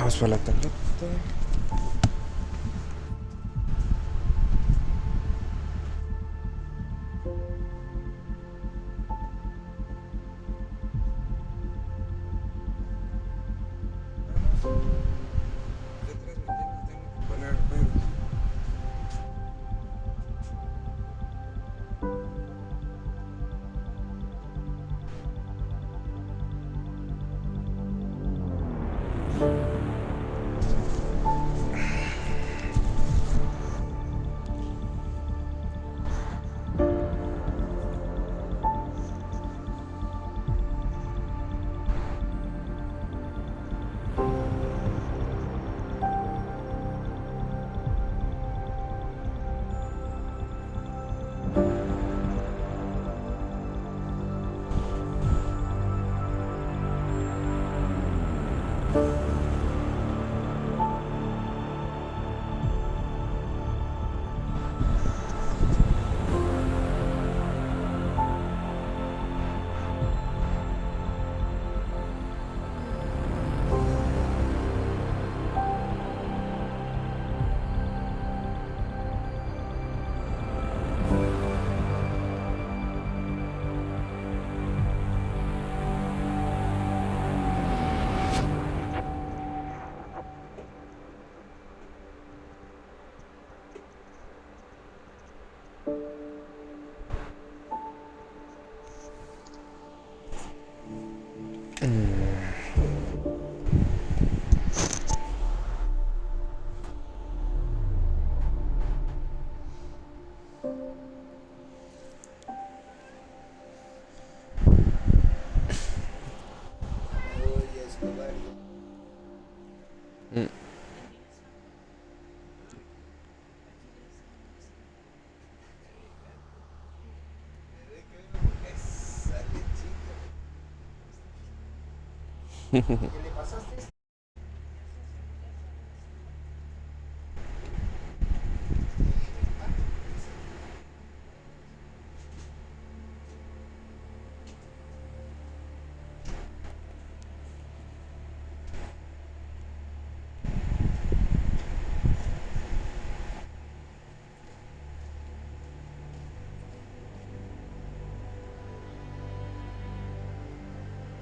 Vamos por la tableta.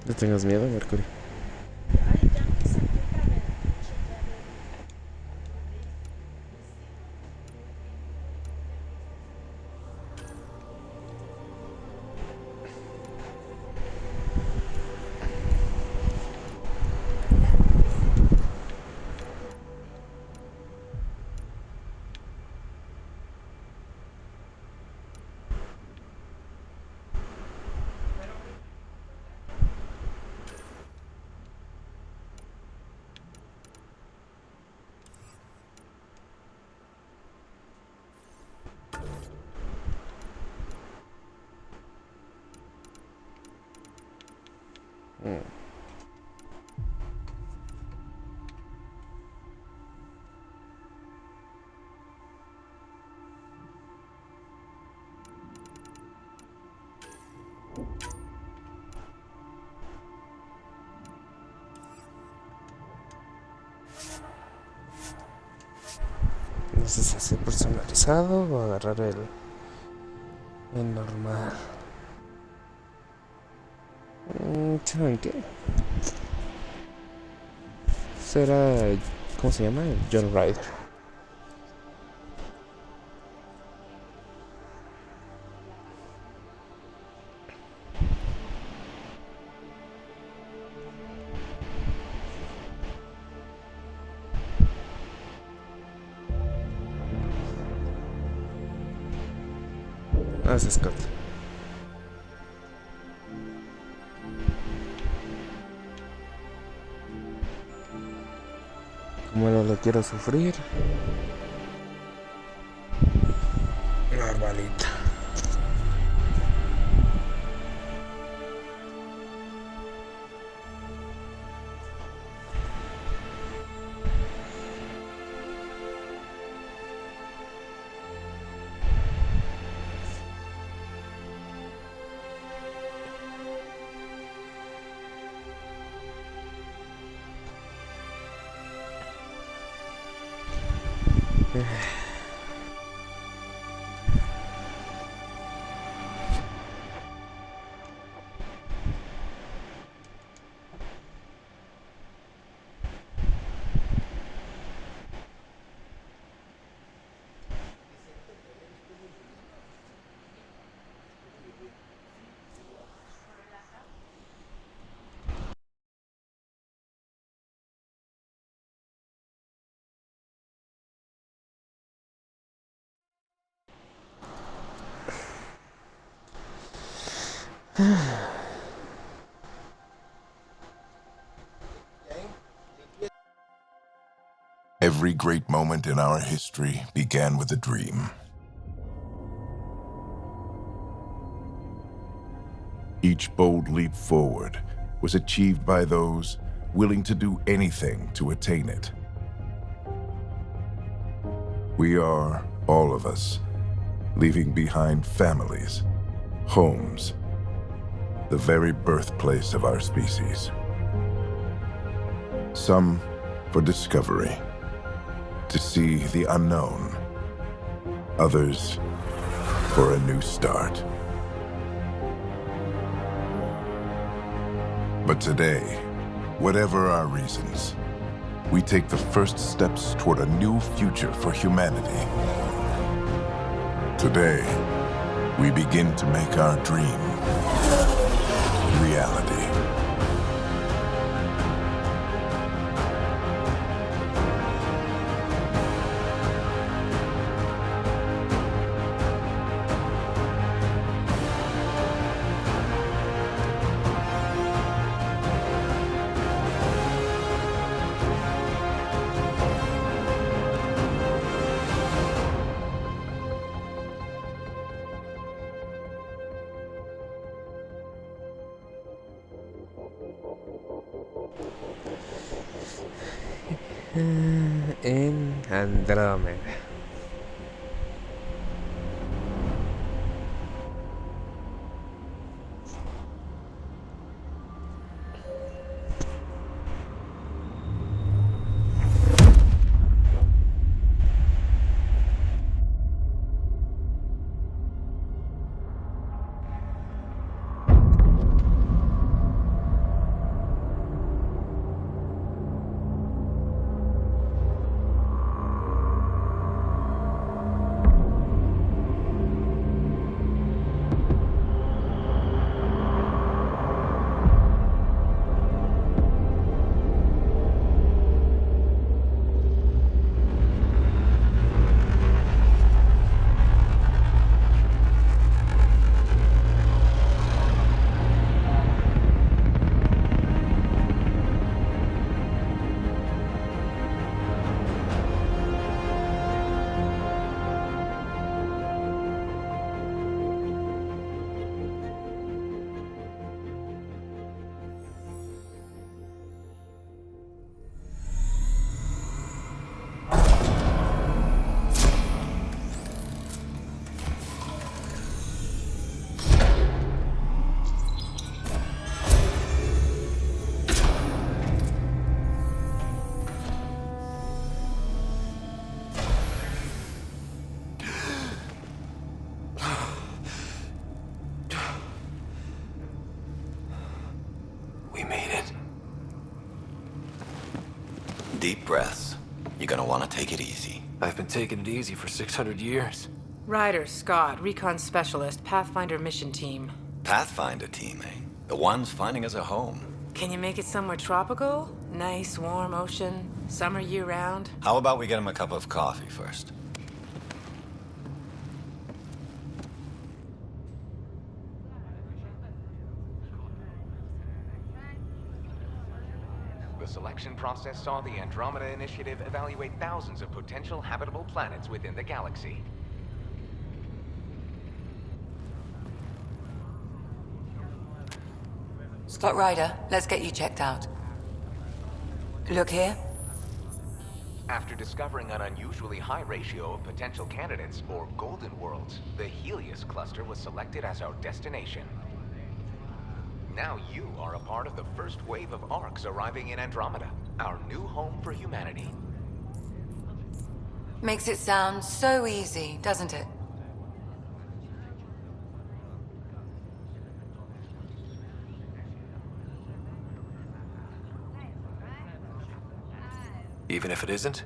¿Le tengas miedo, Mercurio? No sé si hacer personalizado o agarrar el normal. ¿Saben qué? Será... ¿Cómo se llama? John Ryder. Ah, es Scott. Como no lo quiero sufrir. Normalita. Every great moment in our history began with a dream. Each bold leap forward was achieved by those willing to do anything to attain it. We are, all of us, leaving behind families, homes, the very birthplace of our species. Some for discovery, to see the unknown. Others for a new start. But today, whatever our reasons, we take the first steps toward a new future for humanity. Today, we begin to make our dream reality. En Andrómeda. made it. Deep breaths. You're gonna want to take it easy. I've been taking it easy for 600 years. Ryder, Scott, Recon Specialist, Pathfinder Mission Team. Pathfinder team, eh? The ones finding us a home. Can you make it somewhere tropical? Nice, warm ocean, summer year-round? How about we get him a cup of coffee first? The selection process saw the Andromeda Initiative evaluate thousands of potential habitable planets within the galaxy. Scott Ryder, let's get you checked out. Look here. After discovering an unusually high ratio of potential candidates, or golden worlds, the Helios cluster was selected as our destination. Now you are a part of the first wave of arcs arriving in Andromeda, our new home for humanity. Makes it sound so easy, doesn't it? Even if it isn't,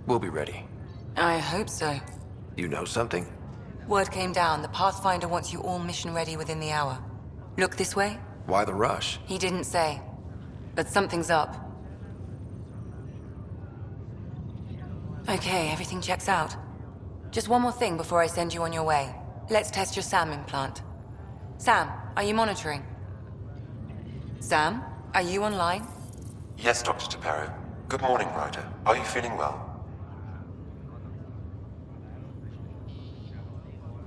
we'll be ready. I hope so. You know something? Word came down. The Pathfinder wants you all mission ready within the hour. Look this way? Why the rush? He didn't say. But something's up. Okay, everything checks out. Just one more thing before I send you on your way. Let's test your SAM implant. Sam, are you monitoring? Sam, are you online? Yes, Dr. Taparo. Good morning, Ryder. Are you feeling well?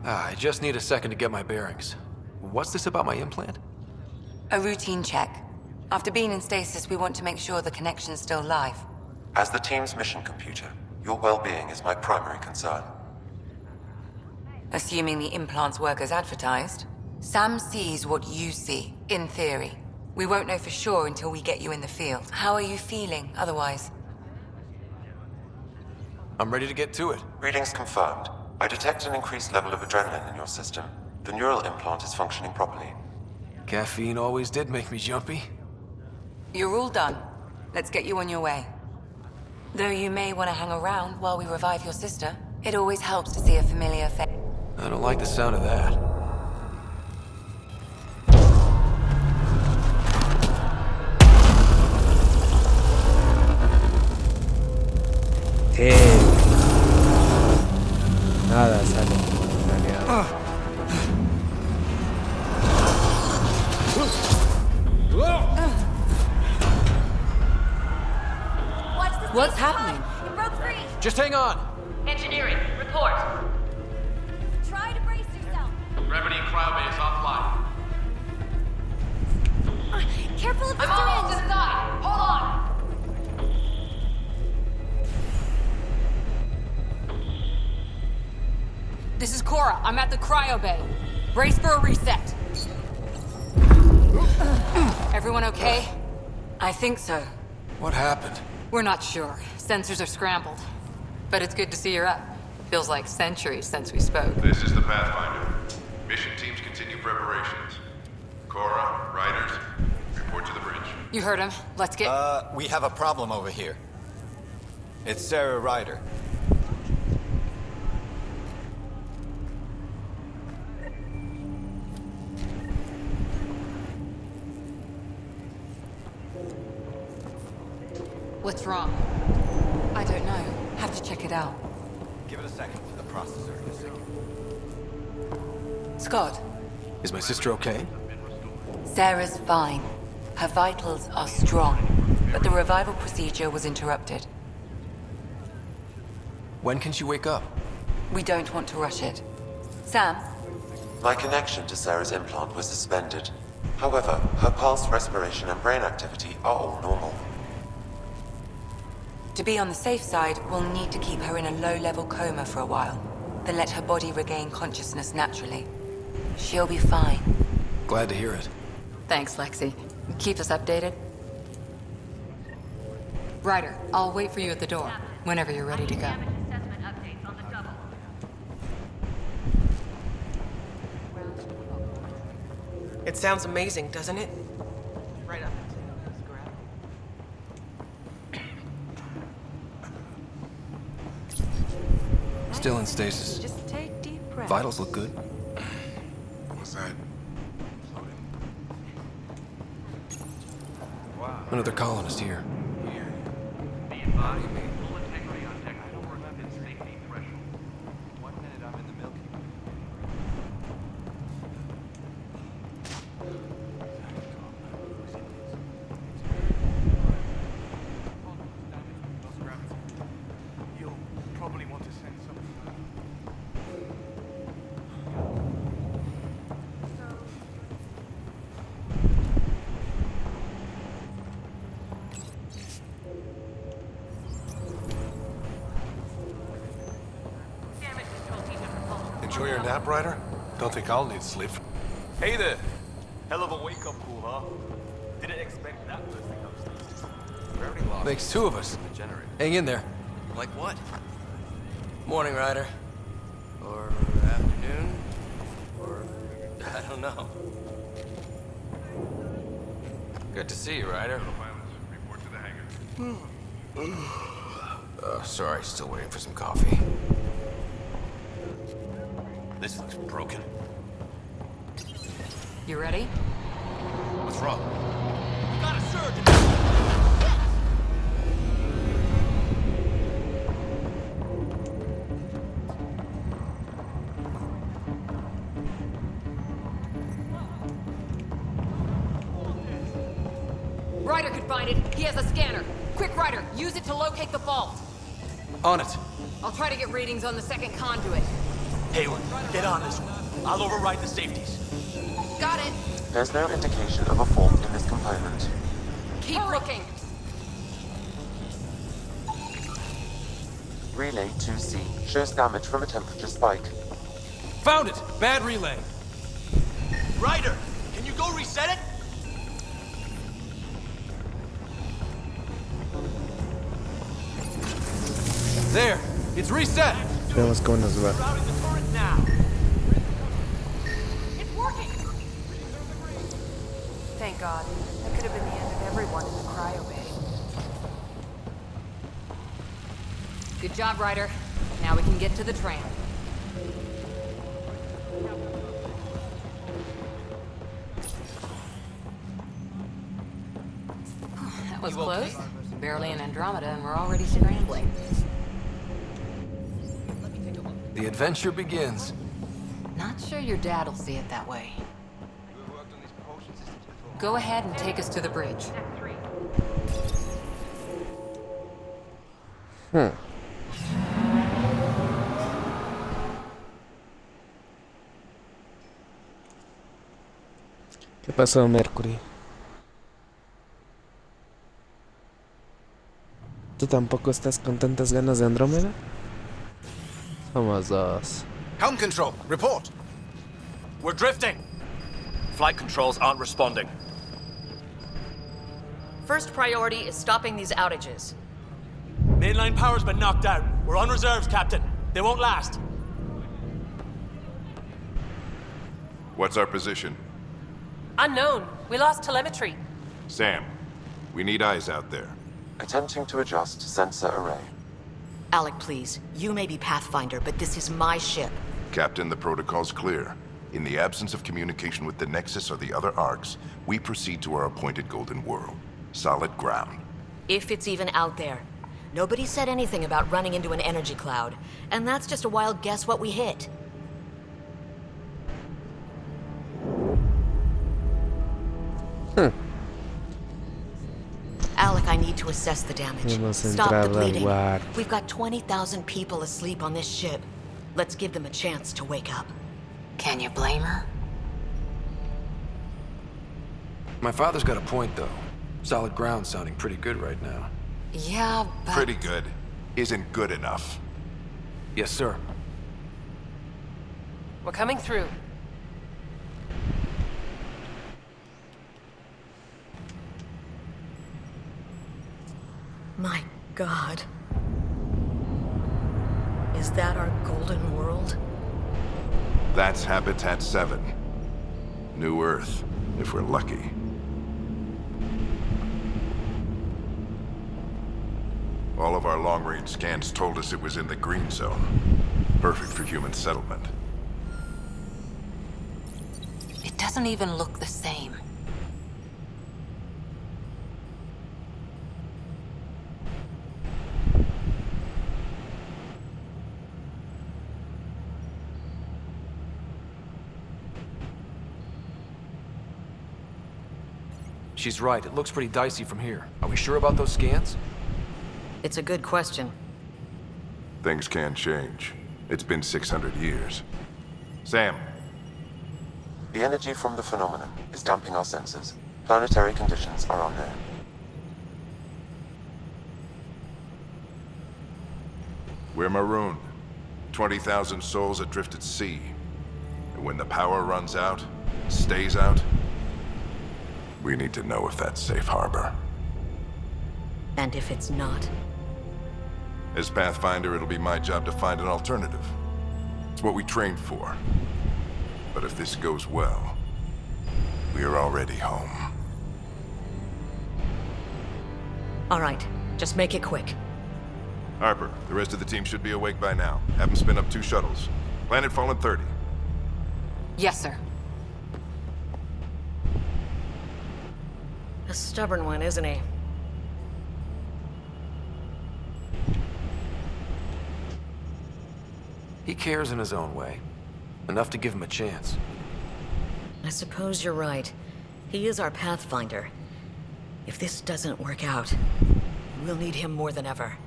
I just need a second to get my bearings. What's this about my implant? A routine check. After being in stasis, we want to make sure the connection's still live. As the team's mission computer, your well-being is my primary concern. Assuming the implants work as advertised, Sam sees what you see, in theory. We won't know for sure until we get you in the field. How are you feeling, otherwise? I'm ready to get to it. Readings confirmed. I detect an increased level of adrenaline in your system. The neural implant is functioning properly. Caffeine always did make me jumpy. You're all done. Let's get you on your way. Though you may want to hang around while we revive your sister, it always helps to see a familiar face. I don't like the sound of that. Nada, sale. Planeado. What's happening? It broke free! Just hang on! Engineering, report. Try to brace yourself. Gravity cryobase offline. Careful of the I'm almost syringe! inside! Hold on! This is Cora. I'm at the cryo bay. Brace for a reset. Everyone okay? I think so. What happened? We're not sure. Sensors are scrambled. But it's good to see you're up. Feels like centuries since we spoke. This is the Pathfinder. Mission teams continue preparations. Cora, Riders, report to the bridge. You heard him. Let's get... We have a problem over here. It's Sarah Ryder. What's wrong? I don't know. Have to check it out. Give it a second. The processor in a second. Scott, Is my sister okay? Sarah's fine. Her vitals are strong, but the revival procedure was interrupted. When can she wake up? We don't want to rush it. Sam, My connection to Sarah's implant was suspended. However, her pulse, respiration, and brain activity are all normal. to be on the safe side, we'll need to keep her in a low-level coma for a while, then let her body regain consciousness naturally. She'll be fine. Glad to hear it. Thanks, Lexi. Keep us updated. Ryder, I'll wait for you at the door, whenever you're ready to go. It sounds amazing, doesn't it? Right up into those gravel. Still in stasis. Just take deep breaths. Vitals look good. What's that? Another colonist here. You'll probably want to send some. Enjoy your nap, Ryder? Don't think I'll need sleep. Hey there. Hell of a wake-up call, huh? Didn't expect that first thing upstairs. Gravity loss. Makes two of us. Hang in there. Like what? Morning, Ryder. Or afternoon. Or I don't know. Good to see you, Ryder. Report to the hangar. Sorry, still waiting for some coffee. This looks broken. You ready? What's wrong? Got a surge! Ryder could find it. He has a scanner. Quick, Ryder, use it to locate the vault. On it. I'll try to get readings on the second conduit. Hayward, get on this one. I'll override the safeties. Got it. There's no indication of a fault in this component. Keep looking. Relay 2C shows damage from a temperature spike. Found it! Bad relay. Ryder, can you go reset it? There! It's reset! Veamos cómo nos va. Routing the turret now. It's working! Thank God. That could have been the end of everyone in the cryo bay. Good job, Ryder. Now we can get to the tram. That was close. Barely in Andromeda, and we're already scrambling. The adventure begins. Not sure your dad'll see it that way. Go ahead and take us to the bridge. ¿Qué pasó, Mercury? ¿Tú tampoco estás con tantas ganas de Andrómeda? Somos dos. Helm control, report. We're drifting. Flight controls aren't responding. First priority is stopping these outages. Mainline power's been knocked out. We're on reserves, Captain. They won't last. What's our position? Unknown. We lost telemetry. Sam, we need eyes out there. Attempting to adjust sensor array. Alec, please. You may be Pathfinder, but this is my ship. Captain, the protocol's clear. In the absence of communication with the Nexus or the other arcs, we proceed to our appointed Golden World. Solid ground. If it's even out there. Nobody said anything about running into an energy cloud, and that's just a wild guess what we hit. Alec, I need to assess the damage. Stop the bleeding. We've got 20,000 people asleep on this ship. Let's give them a chance to wake up. Can you blame her? My father's got a point, though. Solid ground sounding pretty good right now. Yeah, but... Pretty good. Isn't good enough. Yes, sir. We're coming through. My God. Is that our golden world? That's Habitat 7. New Earth, if we're lucky. All of our long-range scans told us it was in the green zone. Perfect for human settlement. It doesn't even look the same. She's right. It looks pretty dicey from here. Are we sure about those scans? It's a good question. Things can change. It's been 600 years. Sam. The energy from the phenomenon is damping our senses. Planetary conditions are unknown. We're marooned. 20,000 souls adrift at sea. And when the power runs out, stays out, we need to know if that's safe harbor. And if it's not? As Pathfinder, it'll be my job to find an alternative. It's what we trained for. But if this goes well, we are already home. All right, just make it quick. Harper, the rest of the team should be awake by now. Have them spin up 2 shuttles. Planetfall in 30. Yes, sir. A stubborn one, isn't he? He cares in his own way. Enough to give him a chance. I suppose you're right. He is our Pathfinder. If this doesn't work out, we'll need him more than ever.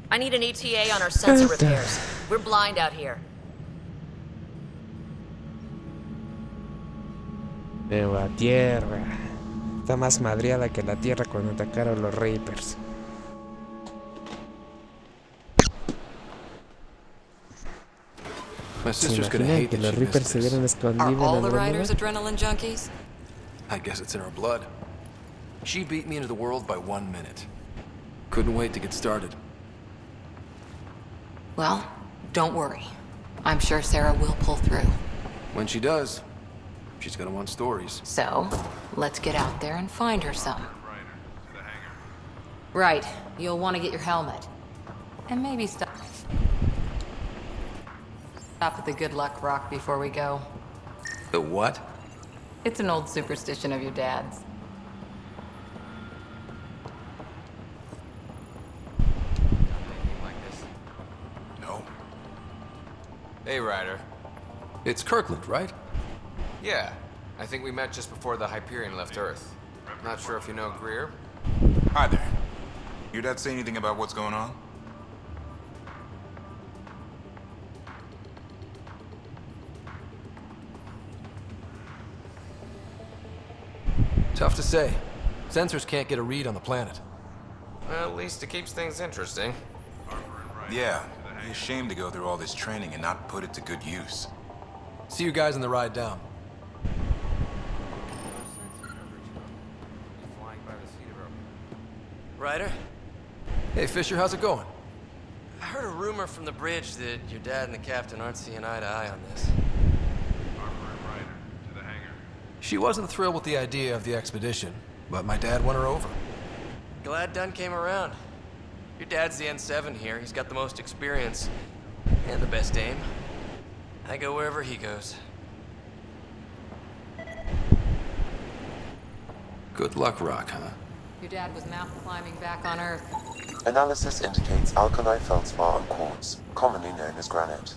I need an ETA on our sensor repairs. We're blind out here. Nueva Tierra. Está más madreada que la Tierra cuando atacaron los Reapers. My ¿Se sister's gonna imaginan hate que that los she Reapers missed se hubieran this. escondido Are en all the Andrómeda? riders adrenaline junkies? I guess it's in her blood. She beat me into the world by 1 minute. Couldn't wait to get started. Well, don't worry. I'm sure Sarah will pull through. When she does, she's gonna want stories. So, let's get out there and find her some. Right. You'll want to get your helmet. And maybe stop at the Good Luck Rock before we go. The what? It's an old superstition of your dad's. No. Hey, Ryder. It's Kirkland, right? Yeah. I think we met just before the Hyperion left Earth. Not sure if you know Greer. Hi there. Your dad say anything about what's going on? Tough to say. Sensors can't get a read on the planet. Well, at least it keeps things interesting. Yeah. Be ashamed to go through all this training and not put it to good use. See you guys on the ride down. Ryder? Hey, Fisher, how's it going? I heard a rumor from the bridge that your dad and the captain aren't seeing eye to eye on this. She wasn't thrilled with the idea of the expedition, but my dad won her over. Glad Dunn came around. Your dad's the N7 here. He's got the most experience. And the best aim. I go wherever he goes. Good luck, Rock, huh? Your dad was mountain climbing back on Earth. Analysis indicates alkali feldspar and quartz, commonly known as granite.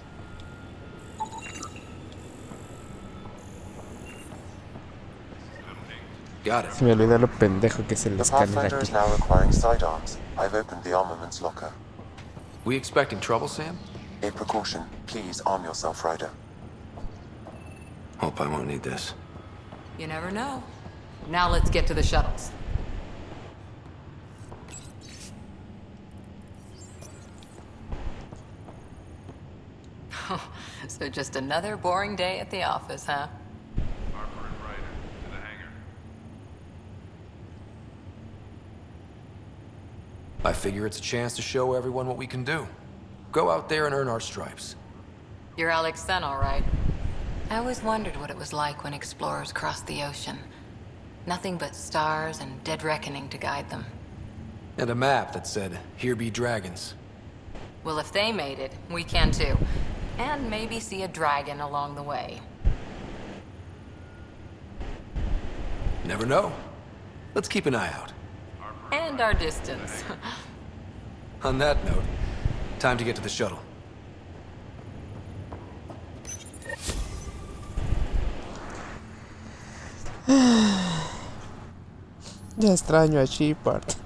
Got it. Se me olvidó lo pendejo que es el The escáner Pathfinder aquí. is now requiring sidearms. I've opened the armaments locker. We expecting trouble, Sam? A precaution. Please arm yourself, Ryder. Hope I won't need this. You never know. Now let's get to the shuttles. So just another boring day at the office, huh? I figure it's a chance to show everyone what we can do. Go out there and earn our stripes. You're Alex Sen, all right. I always wondered what it was like when explorers crossed the ocean. Nothing but stars and dead reckoning to guide them. And a map that said, "Here be dragons." Well, if they made it, we can too. And maybe see a dragon along the way. Never know. Let's keep an eye out. And our distance. On that note, time to get to the shuttle. Ya extraño a Shepard.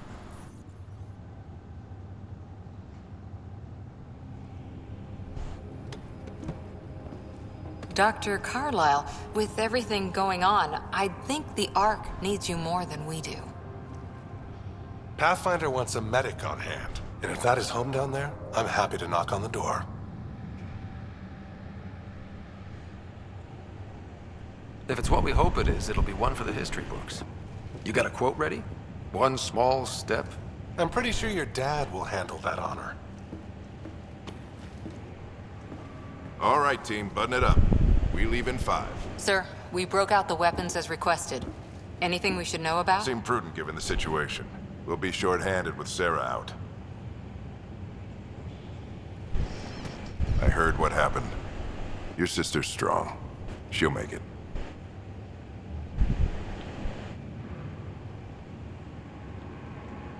Dr. Carlyle, with everything going on, I think the Ark needs you more than we do. Pathfinder wants a medic on hand. And if that is home down there, I'm happy to knock on the door. If it's what we hope it is, it'll be one for the history books. You got a quote ready? One small step? I'm pretty sure your dad will handle that honor. All right, team, button it up. We leave in 5. Sir, we broke out the weapons as requested. Anything we should know about? Seemed prudent given the situation. We'll be short-handed with Sarah out. I heard what happened. Your sister's strong. She'll make it.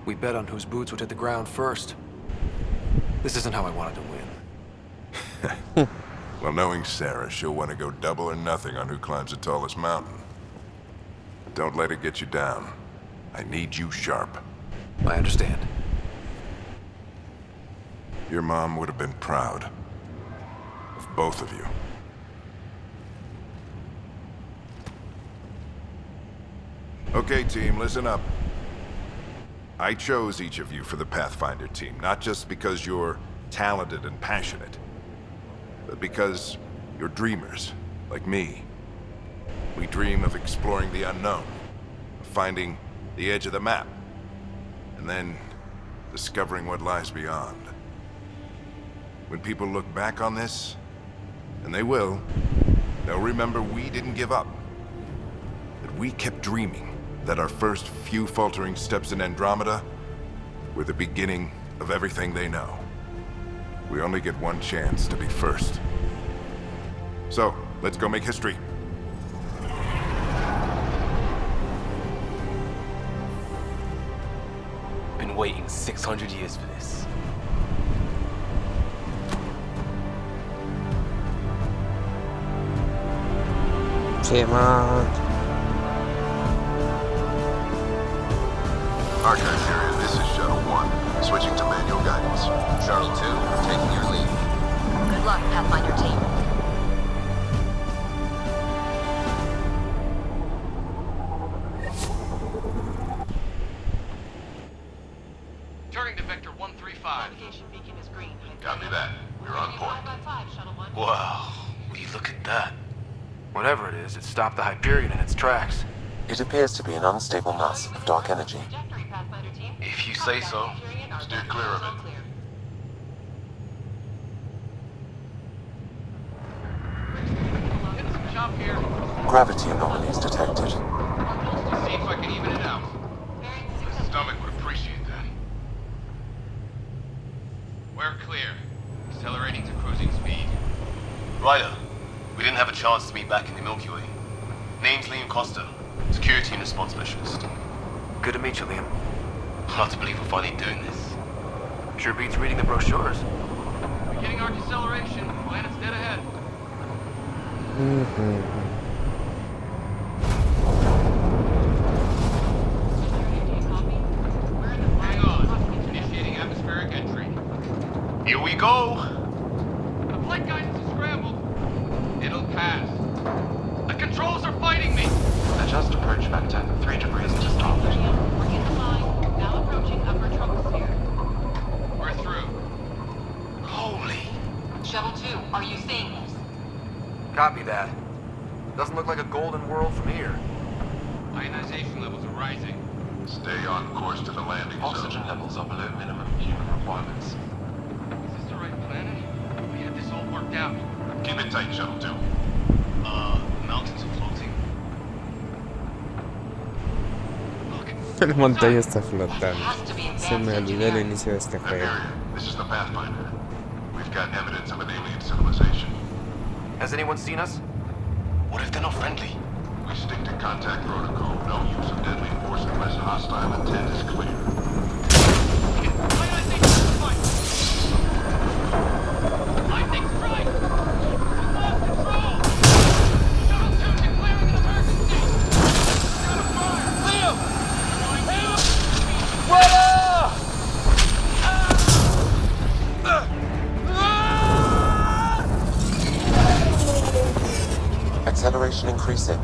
We bet on whose boots would hit the ground first. This isn't how I wanted to win. Well, knowing Sarah, she'll want to go double or nothing on who climbs the tallest mountain. Don't let it get you down. I need you sharp. I understand. Your mom would have been proud of both of you. Okay, team, listen up. I chose each of you for the Pathfinder team, not just because you're talented and passionate, but because you're dreamers, like me. We dream of exploring the unknown, of finding the edge of the map, and then discovering what lies beyond. When people look back on this, and they will, they'll remember we didn't give up. That we kept dreaming, that our first few faltering steps in Andromeda were the beginning of everything they know. We only get one chance to be first. So, let's go make history. Been waiting 600 years for this. Come Archive period, this is Shuttle 1. Switching to manual guidance. Shuttle 2, taking your lead. Good luck, Pathfinder team. Turning to Vector 135. Navigation beacon is green. Copy that. We're on point. Wow, will you look at that? Whatever it is, it stopped the Hyperion in its tracks. It appears to be an unstable mass of dark energy. If you say so. Steer clear of it. Getting some chop here. Gravity anomalies detected. See if I can even it out. My stomach would appreciate that. We're clear. Accelerating to cruising speed. Ryder, we didn't have a chance to meet back in the Milky Way. Name's Liam Costa, Security and Response Specialist. Good to meet you, Liam. Hard to believe we're finally doing this. Sure beats reading the brochures. Beginning our deceleration. Planet's dead ahead. Hang on. Initiating atmospheric entry. Here we go! The flight guidance is scrambled. It'll pass. The controls are fighting me! Adjust approach vector 3 degrees to starboard. We're in the line. Now approaching upper troposphere. We're through. Holy! Shuttle 2, are you seeing this? Copy that. Doesn't look like a golden world from here. Ionization levels are rising. Stay on course to the landing zone. Oxygen levels are below minimum human requirements. Is this the right planet? We had this all worked out. Keep it tight, Shuttle 2. Mountains are floating. El montaña está flotando. Se me olvidó el inicio de este juego. This is the Pathfinder. We've got evidence of an alien civilization. Has anyone seen us? What if they're not friendly? We stick to contact protocol. No use of deadly force unless hostile intent is clear. Acceleration increasing.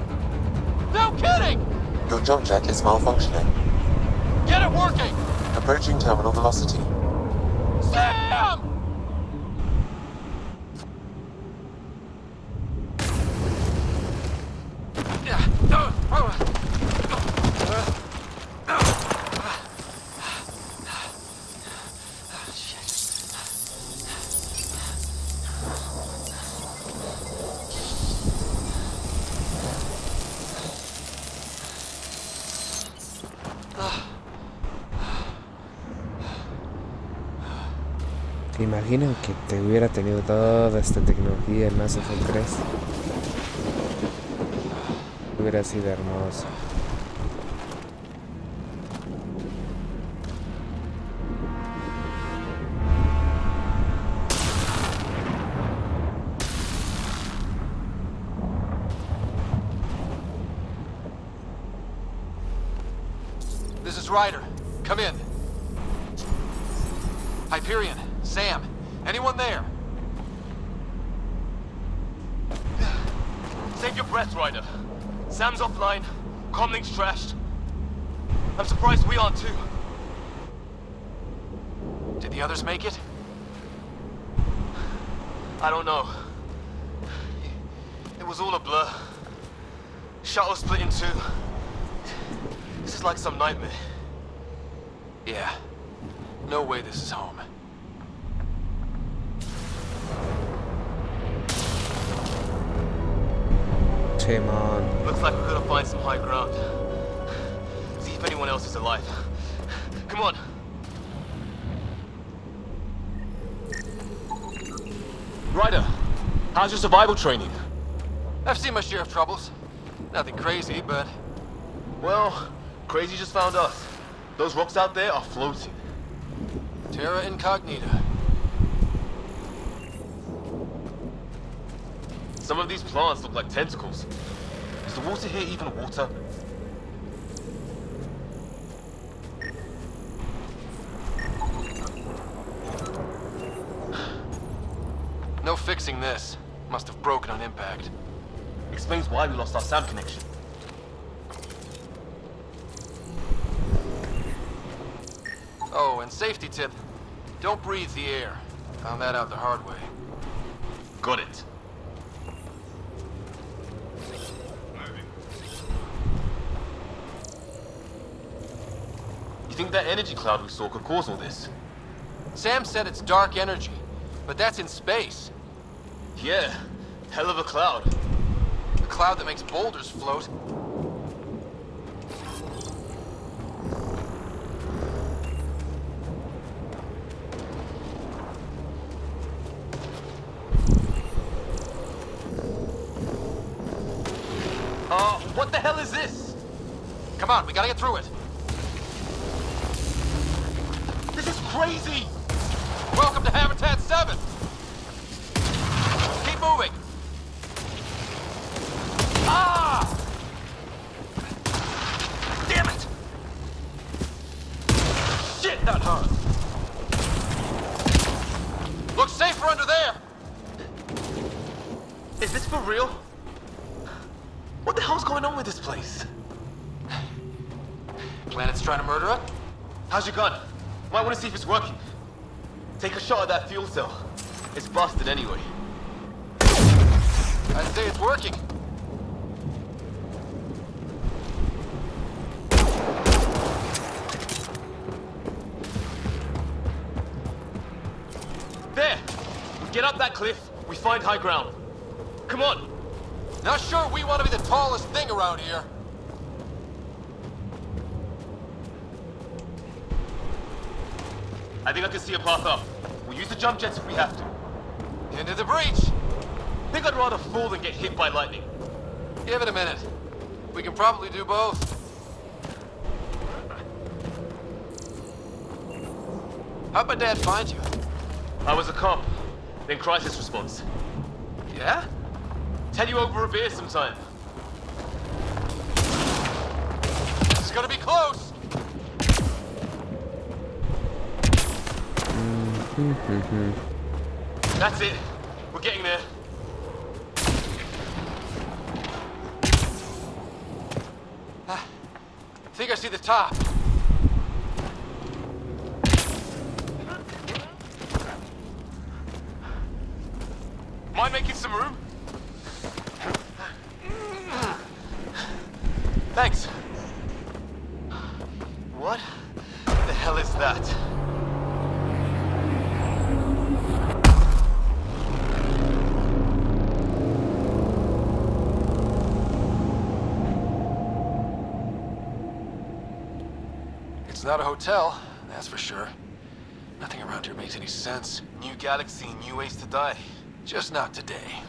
No kidding! Your jump jet is malfunctioning. Get it working! Approaching terminal velocity. Sam! ¿Te imaginan que te hubiera tenido toda esta tecnología en Mass Effect 3? Hubiera sido hermoso. This is Ryder. Come in. Hyperion, Sam, anyone there? Save your breath, Ryder. Sam's offline. Comlink's trashed. I'm surprised we aren't too. Did the others make it? I don't know. It was all a blur. Shuttle split in two. This is like some nightmare. Yeah. No way this is home. Come on. Looks like we're gonna find some high ground. See if anyone else is alive. Come on. Ryder, how's your survival training? I've seen my share of troubles. Nothing crazy, but... Well, crazy just found us. Those rocks out there are floating. Terra Incognita. Some of these plants look like tentacles. Is the water here even water? No fixing this. Must have broken on impact. Explains why we lost our sound connection. Oh, and safety tip. Don't breathe the air. Found that out the hard way. Got it. You think that energy cloud we saw could cause all this? Sam said it's dark energy, but that's in space. Yeah, hell of a cloud. A cloud that makes boulders float. What the hell is this? Come on, we gotta get through it. This is crazy! Welcome to Habitat 7! Keep moving! Ah! Damn it! Shit, that hurt! Looks safer under there! Is this for real? What the hell's going on with this place? Planet's trying to murder us? How's your gun? Might want to see if it's working. Take a shot at that fuel cell. It's busted anyway. I'd say it's working. There! Get up that cliff. We find high ground. Come on! Not sure we want to be the tallest thing around here. I think I can see a path up. We'll use the jump jets if we have to. Into the breach! Think I'd rather fall than get hit by lightning. Give it a minute. We can probably do both. How'd my dad find you? I was a cop, then crisis response. Yeah? Tell you over a beer sometime. It's gonna be close! That's it. We're getting there. I think I see the top. Mind making some room? Thanks. What the hell is that? It's not a hotel, that's for sure. Nothing around here makes any sense. New galaxy, new ways to die. Just not today.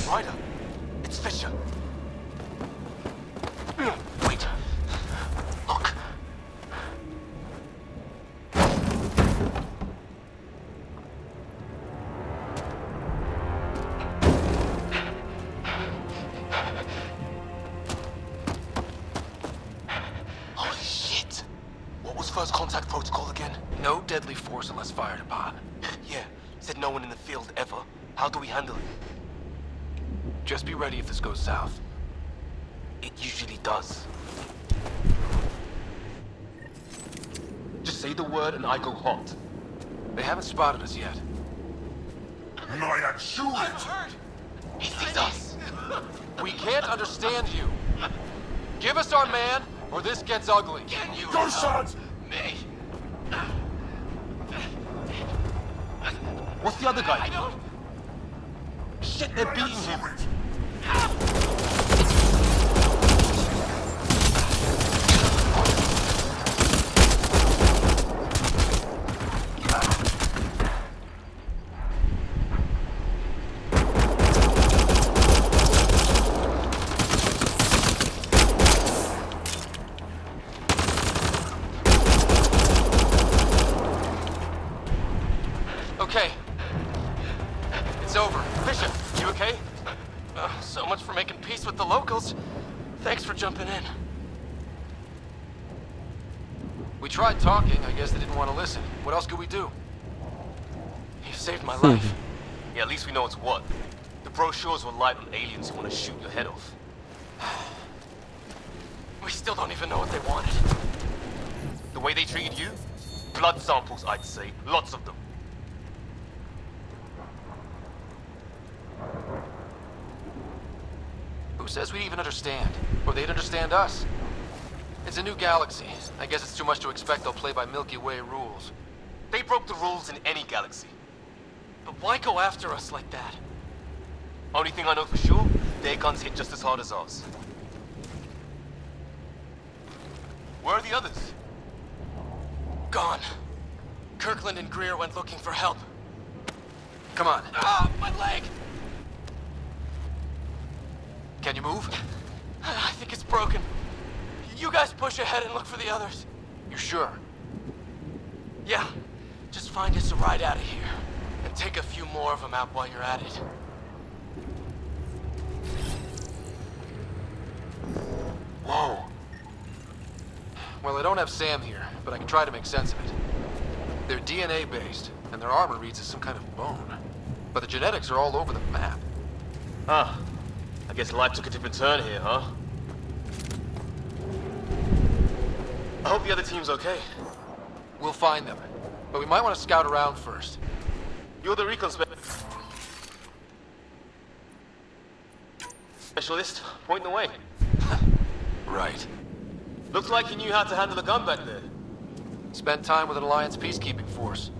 Ryder, it's Fisher. Wait. Look. Holy shit! What was first contact protocol again? No deadly force unless fired upon. Yeah, said no one in the field ever. How do we handle it? Just be ready if this goes south. It usually does. Just say the word and I go hot. They haven't spotted us yet. He sees us. We can't understand you. Give us our man, or this gets ugly. Can you go, sons? Me. What's the other guy? I don't... Shit, they're beating him. Okay. It's over. Fisher, you okay? So much for making peace with the locals. Thanks for jumping in. We tried talking. I guess they didn't want to listen. What else could we do? You saved my life. Yeah, at least we know it's what. The brochures were light on aliens who want to shoot your head off. We still don't even know what they wanted. The way they treated you? Blood samples, I'd say. Lots of them. Who says we'd even understand? Or they'd understand us? It's a new galaxy. I guess it's too much to expect they'll play by Milky Way rules. They broke the rules in any galaxy. But why go after us like that? Only thing I know for sure, their guns hit just as hard as ours. Where are the others? Gone. Kirkland and Greer went looking for help. Come on. Ah, my leg! Can you move? I think it's broken. You guys push ahead and look for the others. You sure? Yeah. Just find us a ride out of here. And take a few more of them out while you're at it. Whoa. Well, I don't have Sam here, but I can try to make sense of it. They're DNA-based, and their armor reads as some kind of bone. But the genetics are all over the map. Ah, I guess life took a different turn here, huh? I hope the other team's okay. We'll find them, but we might want to scout around first. You're the recon specialist. Point the way. Right. Looks like you knew how to handle a gun back there. Spent time with an Alliance peacekeeping force.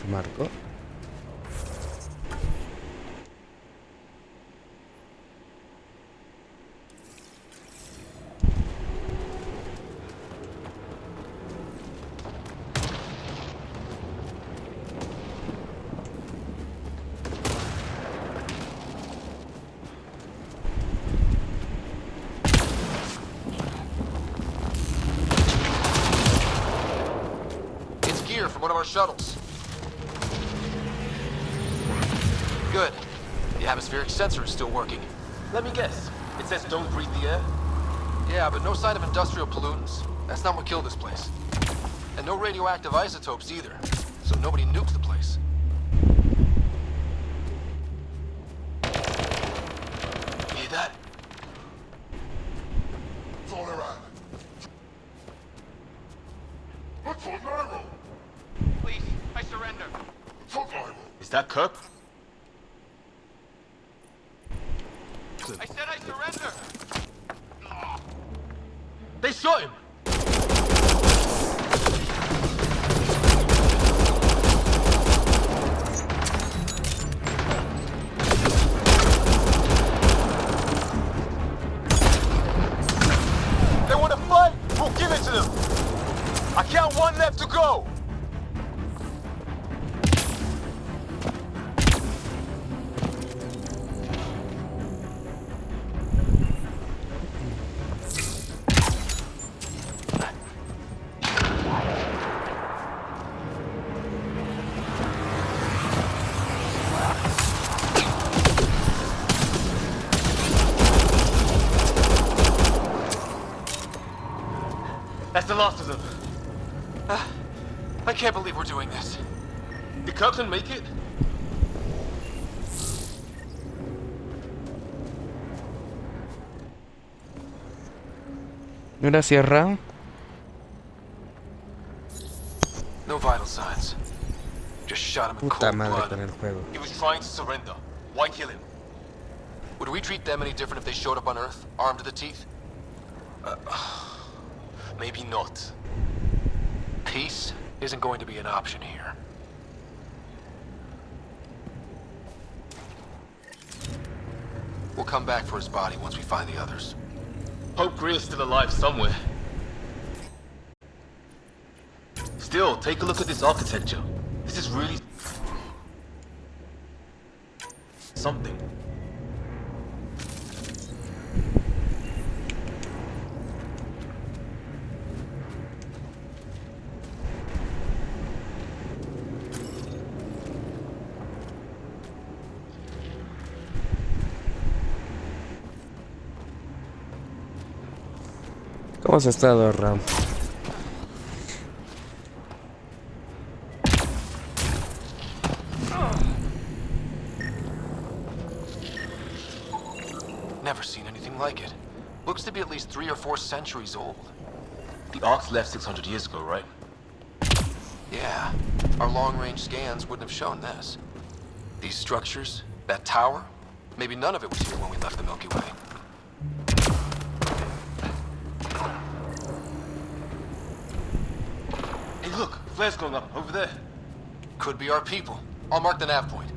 Se marcó. From one of our shuttles. Good. The atmospheric sensor is still working. Let me guess. It says don't breathe the air? Yeah, but no sign of industrial pollutants. That's not what killed this place. And no radioactive isotopes either. So nobody nukes the place. Hear that? Fall around. What's on my Please, I surrender. Is that Kirk? I said I surrender. They shot him! They want to fight? We'll give it to them! I count one left to go! That's the last of them. I can't believe we're doing this. Did Kirkland make it? ¿No era Sierra? No vital signs. Just shot him in Puta cold madre blood. con el juego. He was trying to surrender. Why kill him? Would we treat them any different if they showed up on Earth, armed to the teeth? Maybe not. Peace isn't going to be an option here. We'll come back for his body once we find the others. Hope Greer's still alive somewhere. Still, take a look at this architecture. This is really something. ¿Cómo has estado, Ram? Never seen anything like it. Looks to be at least 3 or 4 centuries old. The Ark's left 600 years ago, right? Yeah, our long-range scans wouldn't have shown this. These structures, that tower, maybe none of it was here when we left the Milky Way. Hey, look, flares going up over there. Could be our people. I'll mark the nav point.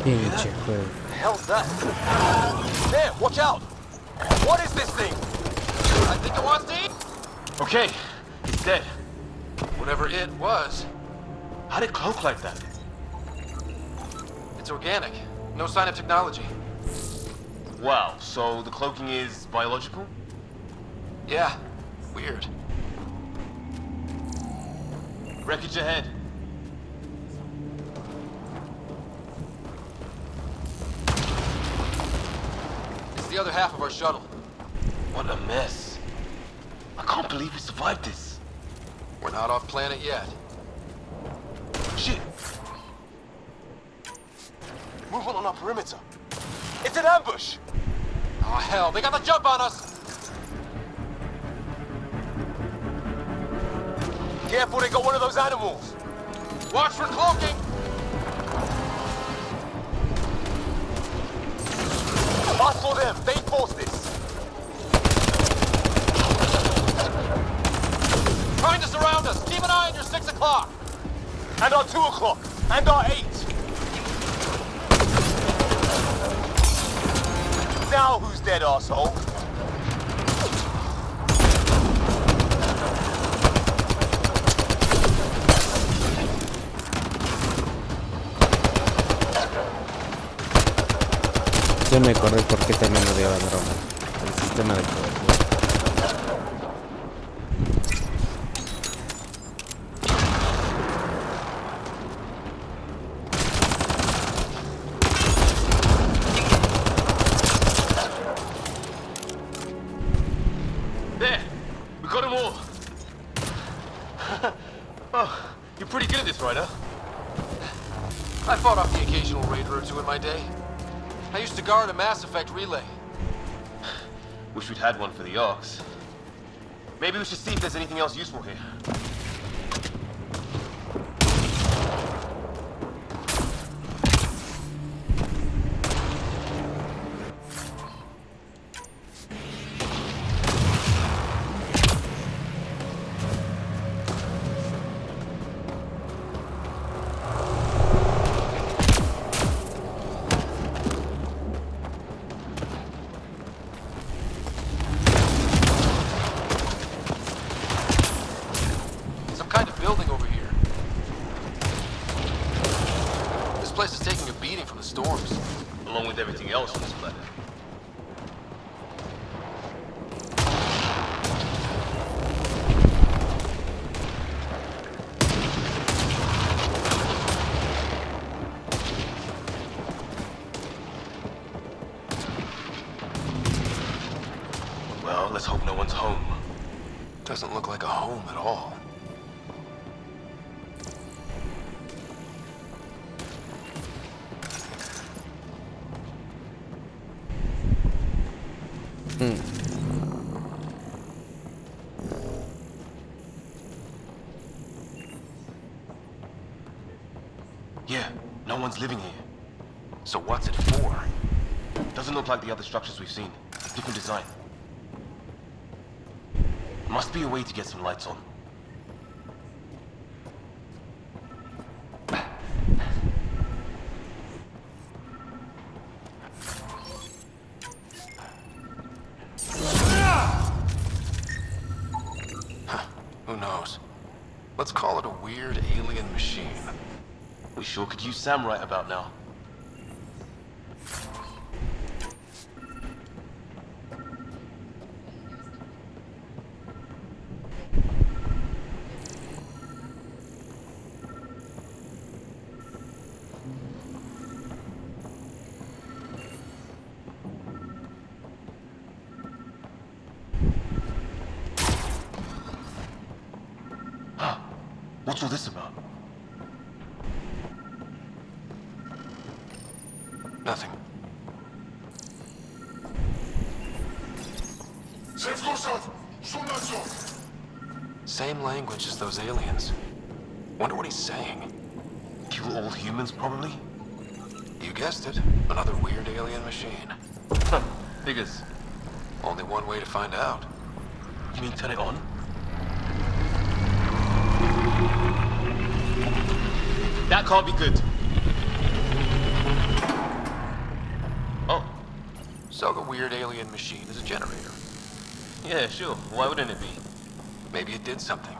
Pinche juego. The hell's that? There, watch out! What is this thing? I think it wants to eat. Okay, it's dead. Whatever it was. How'd it cloak like that? It's organic. No sign of technology. Wow, so the cloaking is biological? Yeah, weird. Wreckage ahead. It's the other half of our shuttle. What a mess. I can't believe we survived this. We're not off planet yet. Shit. Movement on our perimeter. It's an ambush! Oh hell, they got the jump on us! Careful, they got one of those animals. Watch for cloaking! Us or them. They forced this. Trying to surround us. Keep an eye on your 6 o'clock. And our 2 o'clock. And our 8. Now who's dead, arsehole? Ya me acordé por qué también odiaba Andromeda. El sistema de cobertura. There! We got them all! Oh, you're pretty good at this, right, huh? I fought off the occasional raider or two in my day. I used to guard a Mass Effect relay. Wish we'd had one for the Arks. Maybe we should see if there's anything else useful here. Building over here. This place is taking a beating from the storms, along with everything else on this planet. Well, let's hope no one's home. Doesn't look like a home at all. Yeah, no one's living here. So what's it for? Doesn't look like the other structures we've seen. Different design. Must be a way to get some lights on. Who knows? Let's call it a weird alien machine. We sure could use Sam right about now. What's all this about? Nothing. Same language as those aliens. Wonder what he's saying. Kill all humans, probably? You guessed it. Another weird alien machine. Figures. Only one way to find out. You mean turn it on? That can't be good. Oh. So the weird alien machine is a generator. Yeah, sure. Why wouldn't it be? Maybe it did something.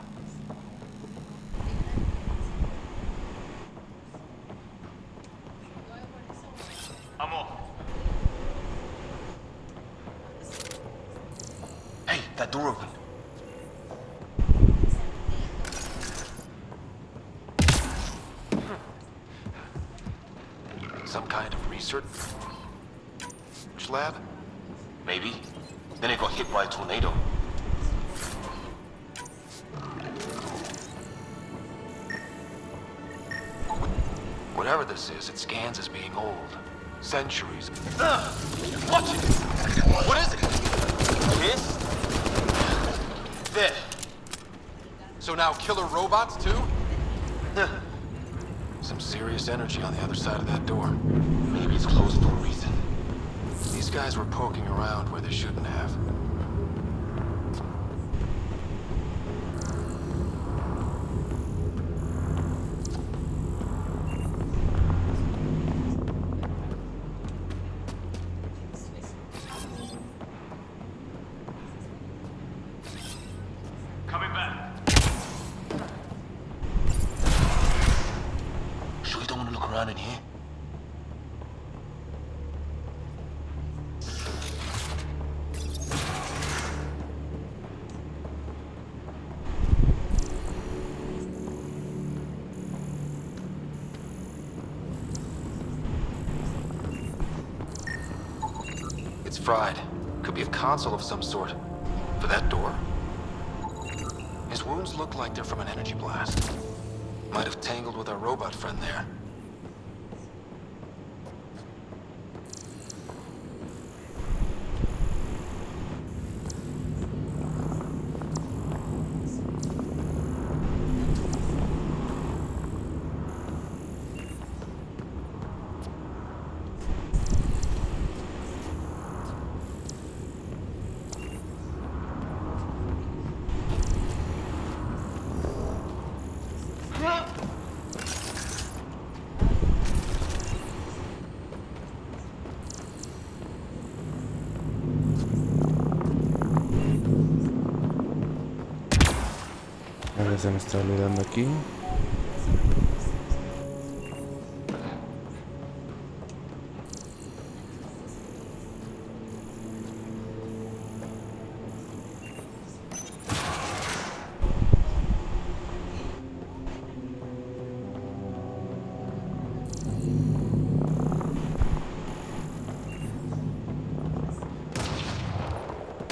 I'm off. Hey, that door opened. Some kind of research lab? Maybe. Then it got hit by a tornado. Whatever this is, it scans as being old. Centuries. Watch it! What is it? This? There. So now killer robots too? Some serious energy on the other side of that door. Maybe it's closed for a reason. These guys were poking around where they shouldn't have. Coming back. Sure you don't want to look around in here? It's fried. Could be a console of some sort. For that door? His wounds look like they're from an energy blast. Might have tangled with our robot friend there. Algo se me está olvidando aquí.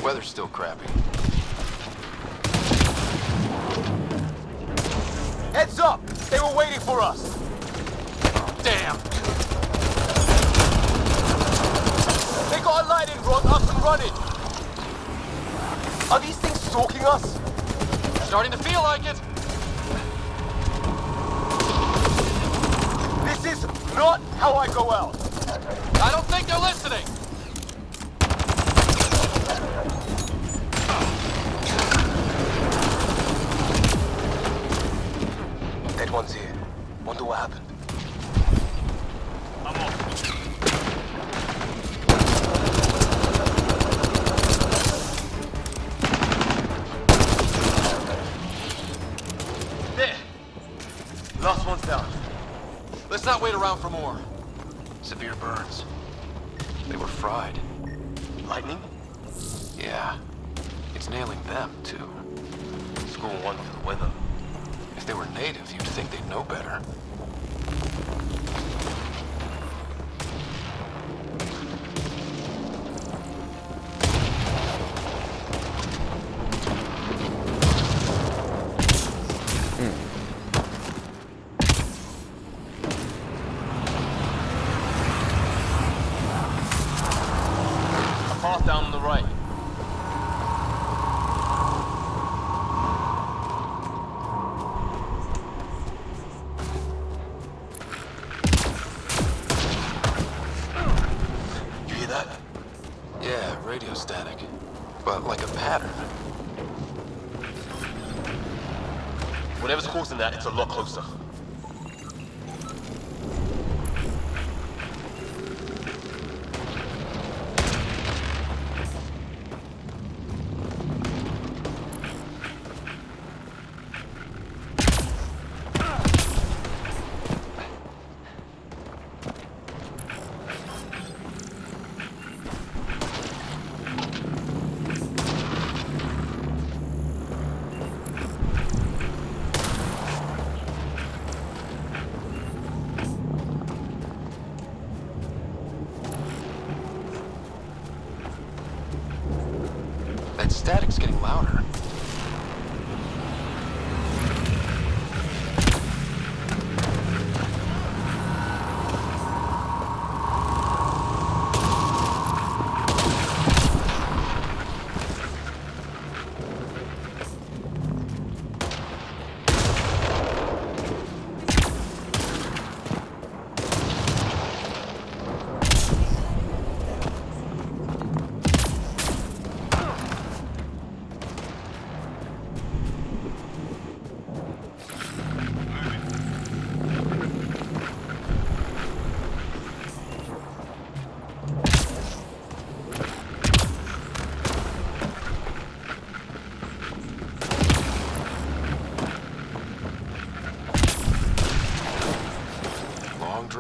Weather's still crappy. Heads up! They were waiting for us! Damn! They got a lightning rod up and running! Are these things stalking us? Starting to feel like it! This is not how I go out! I don't think they're listening! Dead one's here. Wonder what happened. I'm off. There! Last one's down. Let's not wait around for more. Severe burns. They were fried. Lightning? Yeah. It's nailing them, too. Score one for the weather. If they were native, you'd think they'd know better. A path down on the right. You hear that? Yeah, radio static. But like a pattern. Whatever's causing that, it's a lot closer. That static's getting louder.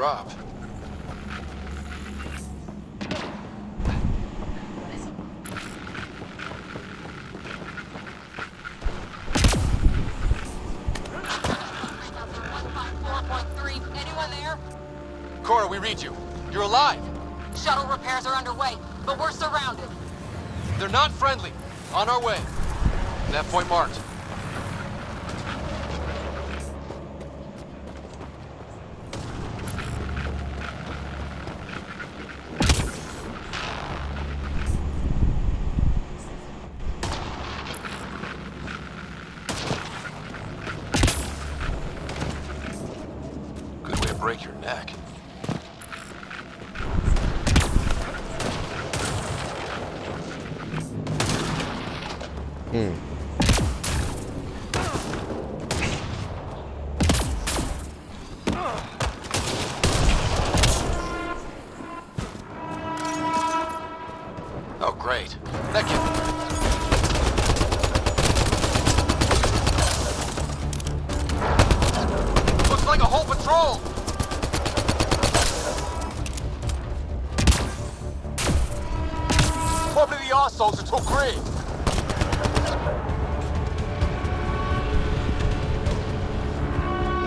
drop. Anyone there? Cora, we read you. You're alive. Shuttle repairs are underway, but we're surrounded. They're not friendly. On our way. That point marked. Good way to break your neck. Oh, great. That kid. Looks like a whole patrol. Probably the arseholes who took Green.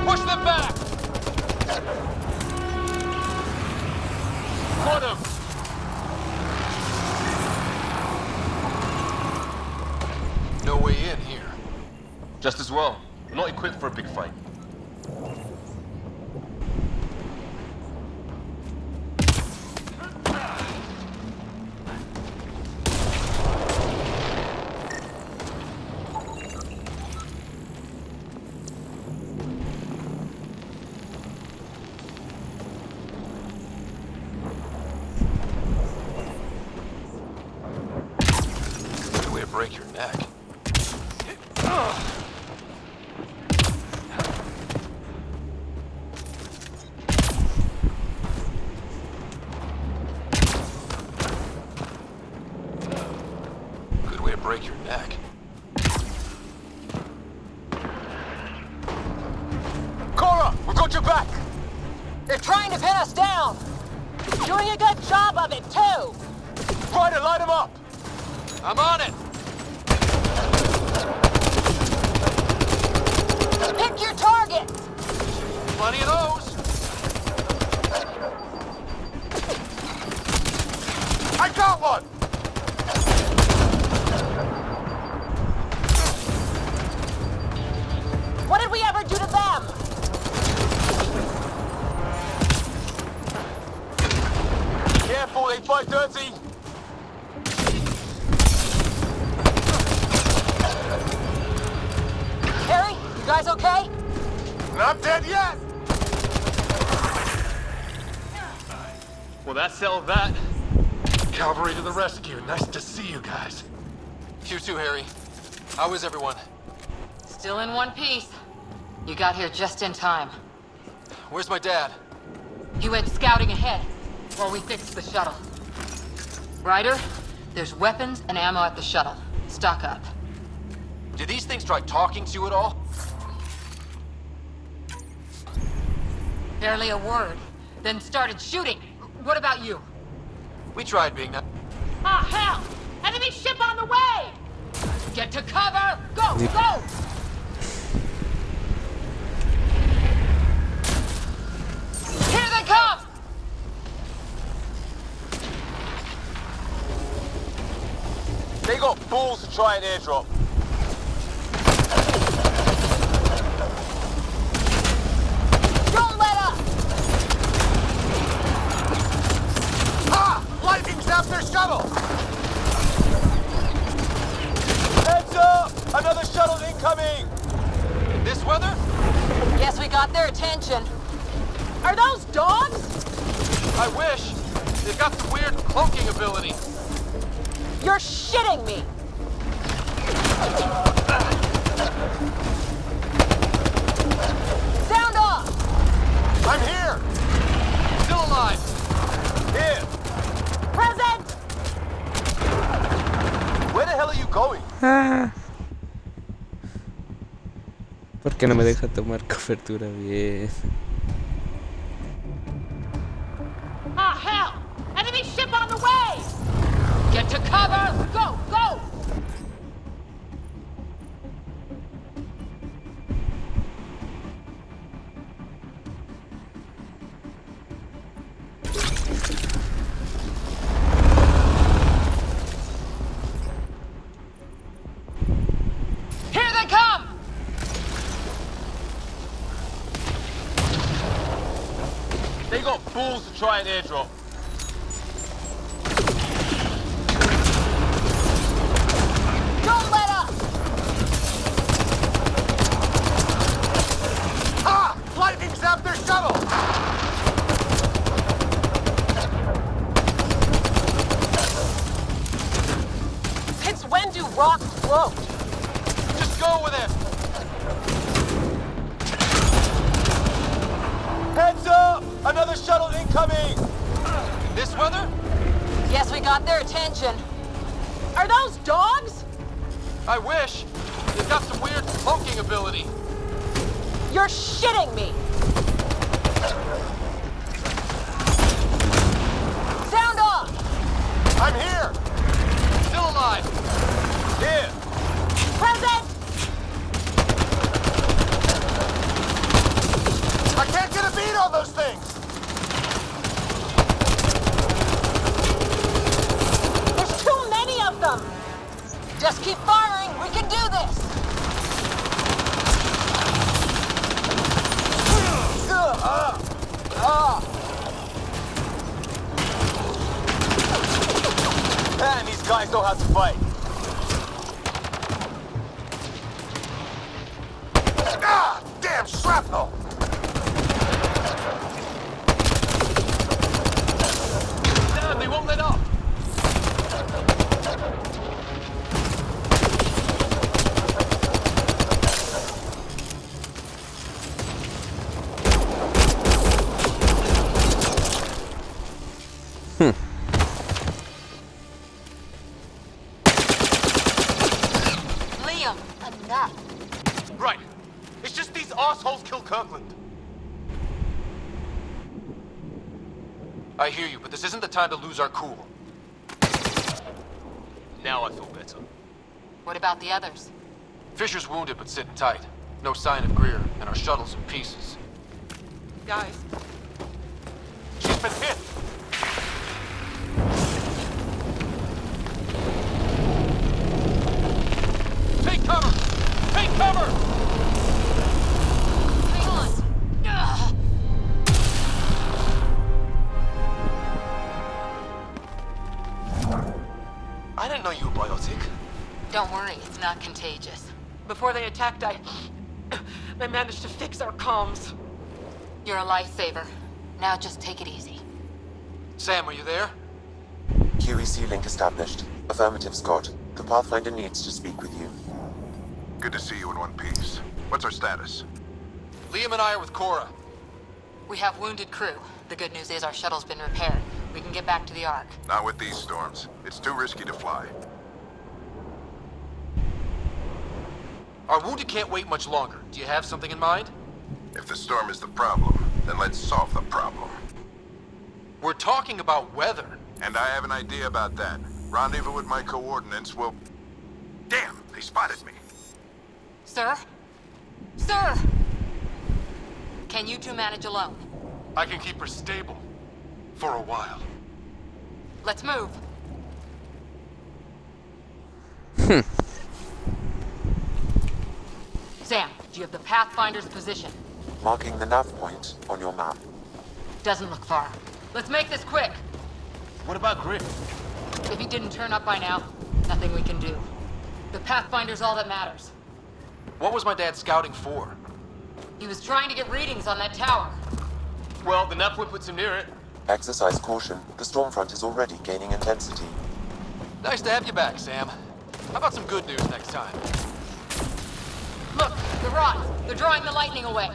Push them back! Got him! No way in here. Just as well. Not equipped for a big fight. Good way to break your neck. Good way to break your neck. Cora, we've got your back! They're trying to pin us down! Doing a good job of it, too! Try to light them up! I'm on it! Pick your targets! Plenty of those! I got one! What did we ever do to them? Careful, they fight dirty! Harry, you guys okay? Not dead yet! Well, that settled that. Cavalry to the rescue. Nice to see you guys. You too, Harry. How is everyone? Still in one piece. You got here just in time. Where's my dad? He went scouting ahead while we fixed the shuttle. Ryder, there's weapons and ammo at the shuttle. Stock up. Did these things try talking to you at all? Barely a word. Then started shooting. What about you? We tried being nice. Ah, hell! Enemy ship on the way! Get to cover! Go, go! Here they come! They got balls to try an airdrop. Don't let up! Ha! Lightning's after shuttle! Heads up! Another shuttle incoming! In this weather? Guess we got their attention. Are those dogs? I wish. They've got the weird cloaking ability. You're shitting me! Sound off! I'm here! Still alive. Here! Present! Where the hell are you going? Ah. ¿Por qué no me deja tomar cobertura bien? Enemy ship on the way! Get to cover! Go, go! Here they come! They got fools to try and airdrop. Don't let up! Ah! Lightning zapped their shuttle! Since when do rocks float? Just go with it! Heads up! Another shuttle incoming! This weather? Guess we got their attention. Are those dogs? I wish. They've got some weird cloaking ability. You're shitting me! Sound off! I'm here! Still alive! Here! Present! I can't get a beat on those things! There's too many of them! Just keep firing, we can do this! Man, these guys know how to fight. Ah! Damn shrapnel! Damn, they won't let up! Liam, enough. Right. It's just these assholes kill Kirkland. I hear you, but this isn't the time to lose our cool. Now I feel better. What about the others? Fisher's wounded but sitting tight. No sign of Greer, and our shuttle's in pieces. Guys, She's been hit! Take cover! Take cover! hang on. Ugh. I didn't know you were biotic. Don't worry, it's not contagious. Before they attacked, I managed to fix our comms. You're a lifesaver. Now just take it easy. Sam, are you there? QEC link established. Affirmative, Scott. The Pathfinder needs to speak with you. Good to see you in one piece. What's our status? Liam and I are with Cora. We have wounded crew. The good news is our shuttle's been repaired. We can get back to the Ark. Not with these storms. It's too risky to fly. Our wounded can't wait much longer. Do you have something in mind? If the storm is the problem, then let's solve the problem. We're talking about weather. And I have an idea about that. Rendezvous with my coordinates will... Damn, they spotted me. Sir? Sir! Can you two manage alone? I can keep her stable. For a while. Let's move. Sam, do you have the Pathfinder's position? Marking the nav point on your map. Doesn't look far. Let's make this quick. What about Griff? If he didn't turn up by now, nothing we can do. The Pathfinder's all that matters. What was my dad scouting for? He was trying to get readings on that tower. Well, the nav point puts him near it. Exercise caution. The storm front is already gaining intensity. Nice to have you back, Sam. How about some good news next time? Look, the rods. They're drawing the lightning away.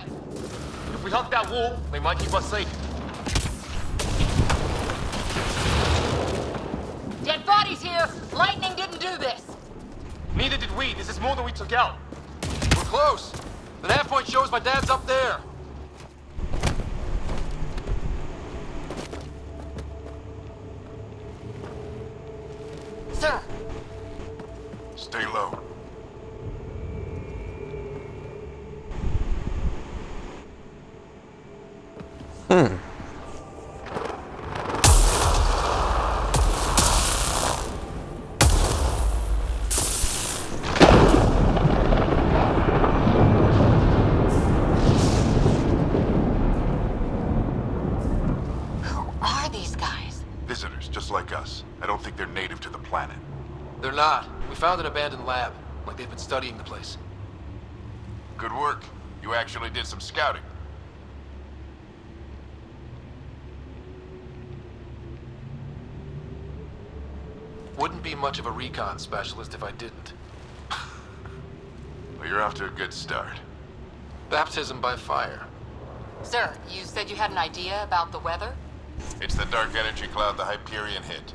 If we hug that wall, they might keep us safe. Dead bodies here! Lightning didn't do this! Neither did we. This is more than we took out. We're close. The nav point shows my dad's up there. Are these guys? Visitors, just like us. I don't think they're native to the planet. They're not. We found an abandoned lab, like they've been studying the place. Good work. You actually did some scouting. Wouldn't be much of a recon specialist if I didn't. Well, you're off to a good start. Baptism by fire. Sir, you said you had an idea about the weather? It's the dark energy cloud the Hyperion hit.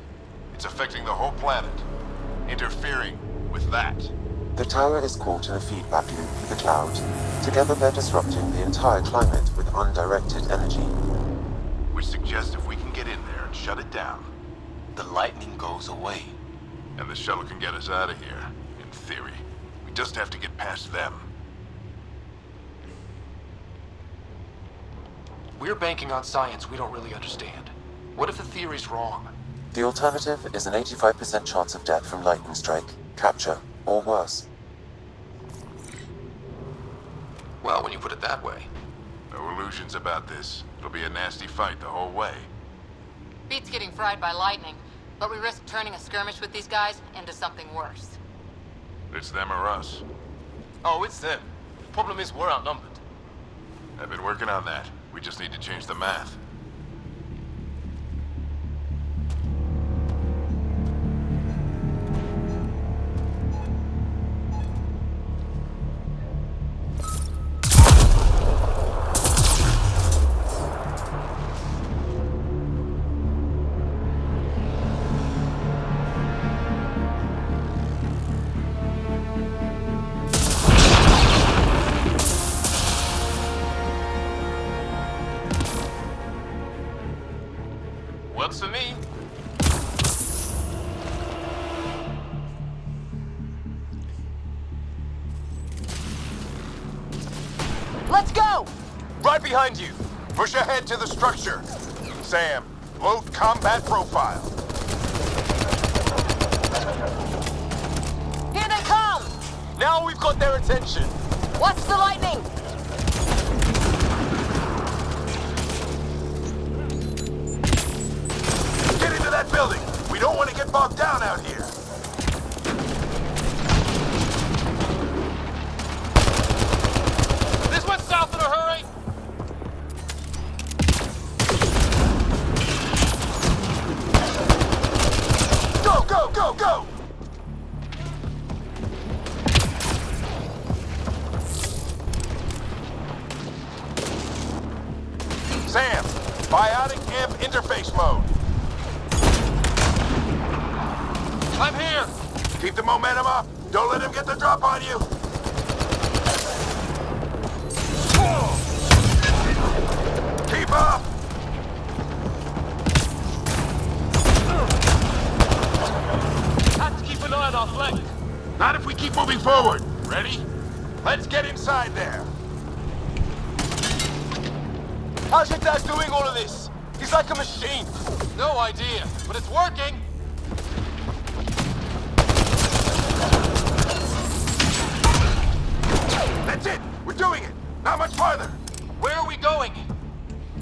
It's affecting the whole planet. Interfering with that. The tower is caught in a feedback loop with the cloud. Together they're disrupting the entire climate with undirected energy. Which suggests if we can get in there and shut it down, The lightning goes away. and the shuttle can get us out of here, in theory. We just have to get past them. We're banking on science we don't really understand. What if the theory's wrong? The alternative is an 85% chance of death from lightning strike, capture, or worse. Well, when you put it that way. No illusions about this. It'll be a nasty fight the whole way. Beats getting fried by lightning, but we risk turning a skirmish with these guys into something worse. It's them or us. Oh, it's them. Problem is, we're outnumbered. I've been working on that. We just need to change the math. Works for me. Let's go! Right behind you! Push ahead to the structure. Sam, load combat profile. Here they come! Now we've got their attention. What's the lightning? Get into that building! We don't want to get bogged down out here. This went south in a hurry! Go, go, go, go! Sam, biotic amp interface mode. I'm here! Keep the momentum up. Don't let him get the drop on you. Keep up! Have to keep an eye on our flank. Not if we keep moving forward. Ready? Let's get inside there. How's your dad doing all of this? He's like a machine. No idea, but it's working! That's it. We're doing it. Not much farther. Where are we going?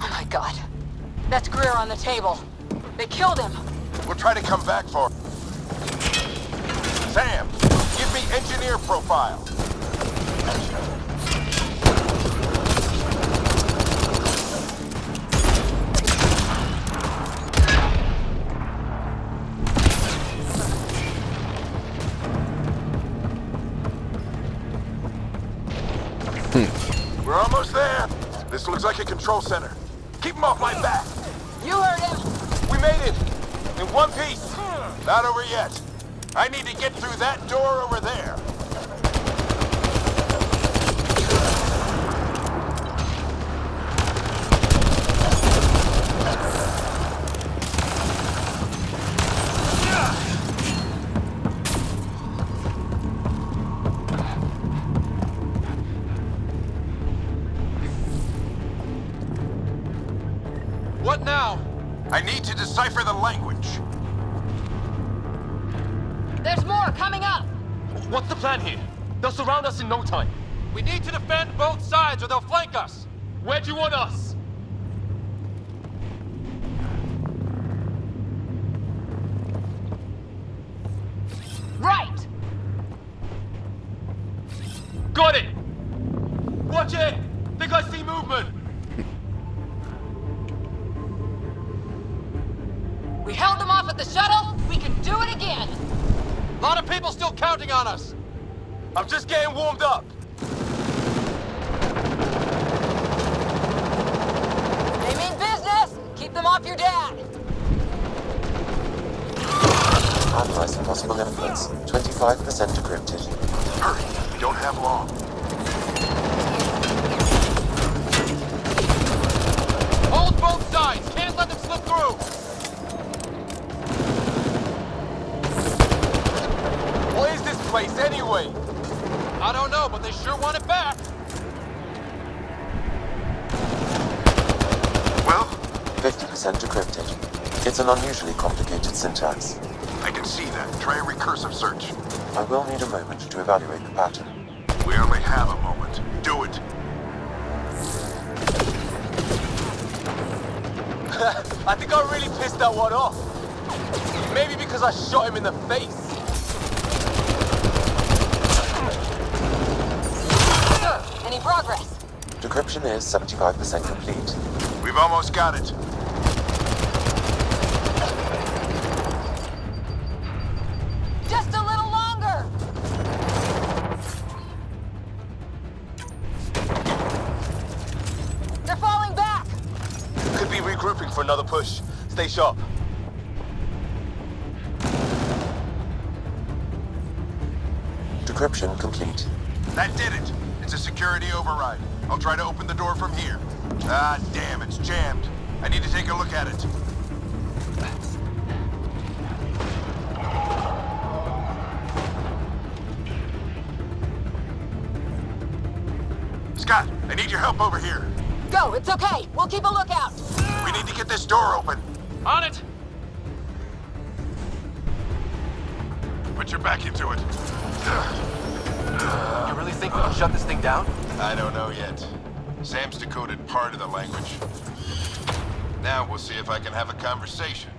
Oh my god. That's Greer on the table. They killed him. We'll try to come back for it. Sam, give me engineer profile. We're almost there. This looks like a control center. Keep him off my back. You heard him. We made it. In one piece. Not over yet. I need to get through that door over there. What now? I need to decipher the language. There's more coming up! What's the plan here? They'll surround us in no time. We need to defend both sides or they'll flank us. Where do you want us? Right! Got it! Watch it! Think I see movement! We held them off at the shuttle. We can do it again. A lot of people still counting on us. I'm just getting warmed up. They mean business. Keep them off your dad. Analyzing possible inputs. 25% decrypted. Hurry, we don't have long. Hold both sides. Can't let them slip through. What is this place anyway? I don't know, but they sure want it back. Well? 50% decrypted. It's an unusually complicated syntax. I can see that. Try a recursive search. I will need a moment to evaluate the pattern. We only have a moment. Do it. I think I really pissed that one off. Maybe because I shot him in the face. Any progress? Decryption is 75% complete. We've almost got it. Just a little longer! They're falling back! Could be regrouping for another push. Stay sharp. Decryption complete. That did it. It's a security override. I'll try to open the door from here. Ah, damn, it's jammed. I need to take a look at it. Scott, I need your help over here. Go, it's okay. We'll keep a lookout. We need to get this door open. On it! Put your back into it. You really think we can shut this thing down? I don't know yet. Sam's decoded part of the language. Now we'll see if I can have a conversation.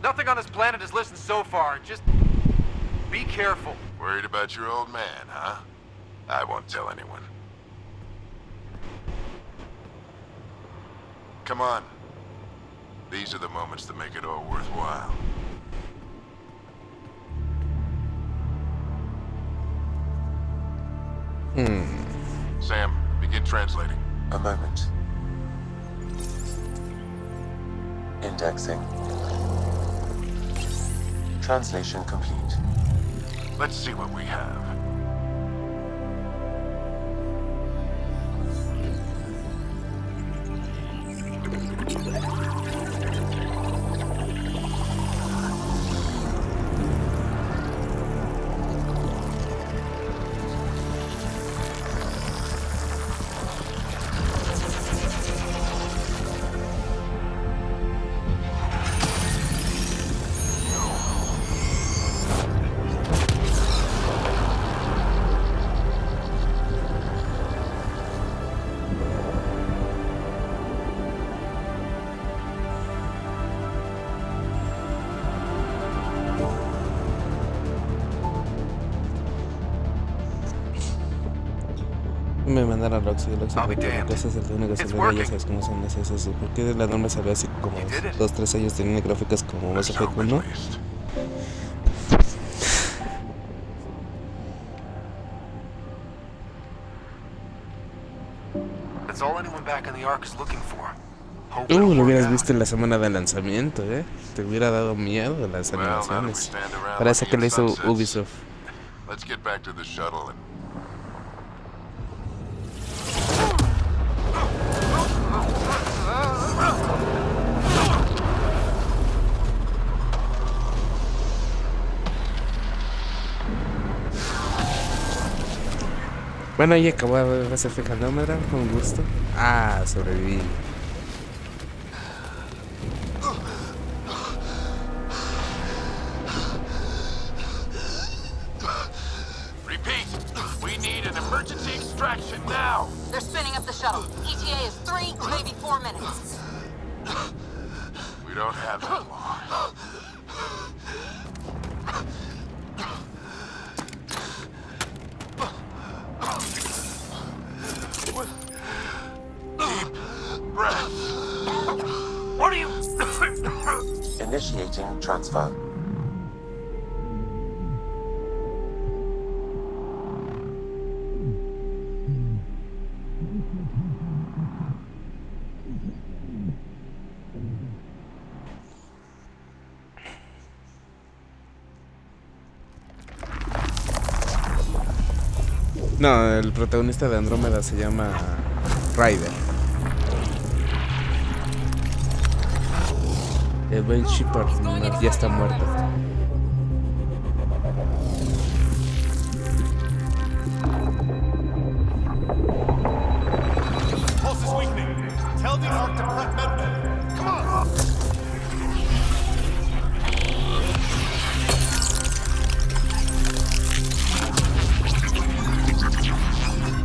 Nothing on this planet has listened so far. Just be careful. Worried about your old man, huh? I won't tell anyone. Come on. These are the moments that make it all worthwhile. Sam, begin translating. A moment. Indexing. Translation complete. Let's see what we have. Me mandaron a Roxy, ese es el único que se le ya sabes cómo son esos. ¿Por qué la norma salió así como 2-3 años teniendo gráficas como Mass Effect 1? That's all anyone back in the Ark is looking for. Lo hubieras visto en la semana de lanzamiento, Te hubiera dado miedo las animaciones. Parece que le hizo Ubisoft. Let's get back to the shuttle and Bueno, y acabó de ver ese Andromeda, con gusto. Ah, sobreviví. Repeat, we need an emergency extraction now. They're spinning up the shuttle. ETA is 3, maybe 4 minutes. We don't have that long. Deep breath. What are you? Initiating transfer. No, el protagonista de Andrómeda se llama Ryder. El buen Shepard ya está muerto. Pulse is weakening. Tell the Ark to prep medbay. Come on!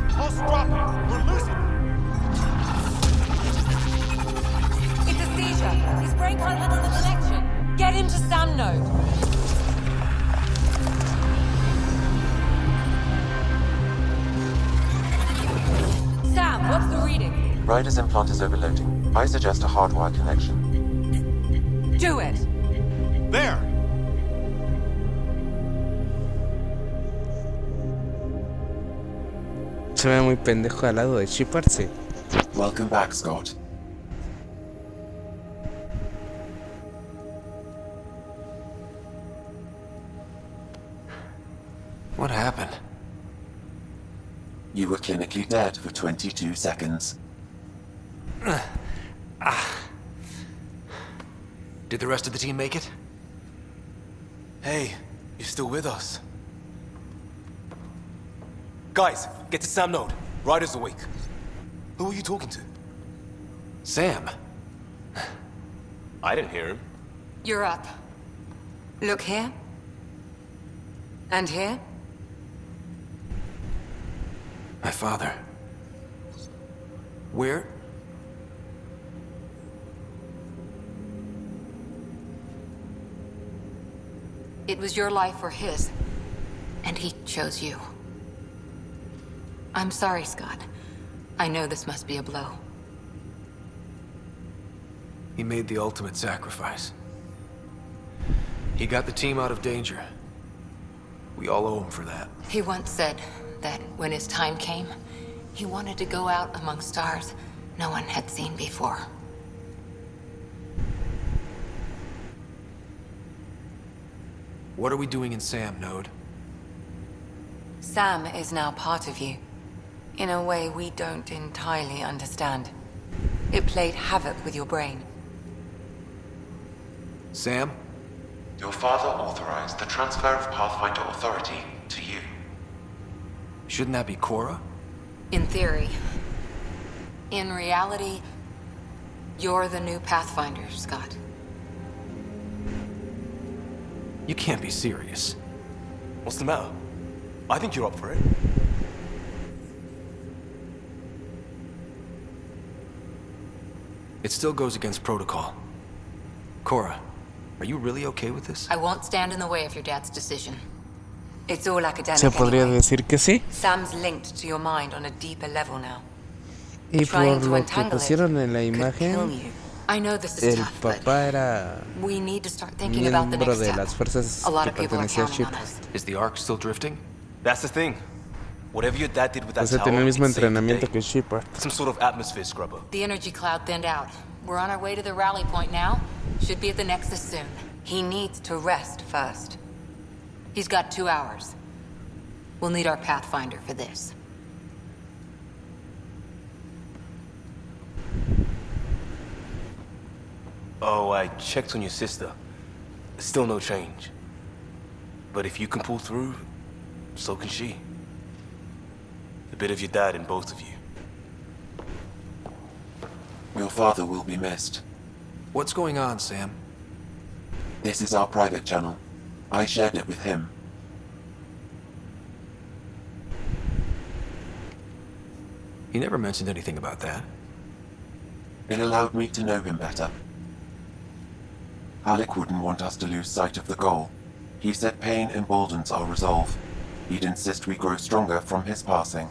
Pulse dropping. We're losing. It's a seizure. His brain can't handle the connection. Get him to Sam node. Sam, what's the reading? Ryder's implant is overloading. I suggest a hardwire connection. Do it. There! Se ve muy pendejo al lado de Shepard, sí. Welcome back, Scott. What happened? You were clinically dead for 22 seconds. Did the rest of the team make it? Hey, you're still with us. Guys, get to Sam node. Ryder's awake. Who are you talking to? Sam. I didn't hear him. You're up. Look here. And here. My father. Where? It was your life or his, and he chose you. I'm sorry, Scott. I know this must be a blow. He made the ultimate sacrifice. He got the team out of danger. We all owe him for that. He once said that when his time came, he wanted to go out among stars no one had seen before. What are we doing in Sam, Node? Sam is now part of you. In a way we don't entirely understand. It played havoc with your brain. Sam? Your father authorized the transfer of Pathfinder authority to you. Shouldn't that be Cora? In theory. In reality, you're the new Pathfinder, Scott. You can't be serious. What's the matter? I think you're up for it. It still goes against protocol. Cora, are you really okay with this? I won't stand in the way of your dad's decision. It's all academic Se podría anyway. decir que sí. Sam's linked to your mind on a deeper level now. Y Trying por to lo que entangle it pusieron en la could imagen, kill you. I know this is el tough, but papá era we need to start thinking about the miembro next de step. las fuerzas A lot que of people are pertenecía a counting on Shepard. us. Is the Ark still drifting? That's the thing. Whatever your dad did with that O sea, tower, tenía el mismo it saved the entrenamiento day. que Shepard. Some sort of atmosphere scrubber. The energy cloud thinned out. We're on our way to the rally point now. Should be at the Nexus soon. He needs to rest first. He's got 2 hours. We'll need our Pathfinder for this. Oh, I checked on your sister. Still no change. But if you can pull through, so can she. The bit of your dad in both of you. Your father will be missed. What's going on, Sam? This is our private channel. I shared it with him. He never mentioned anything about that. It allowed me to know him better. Alec wouldn't want us to lose sight of the goal. He said pain emboldens our resolve. He'd insist we grow stronger from his passing.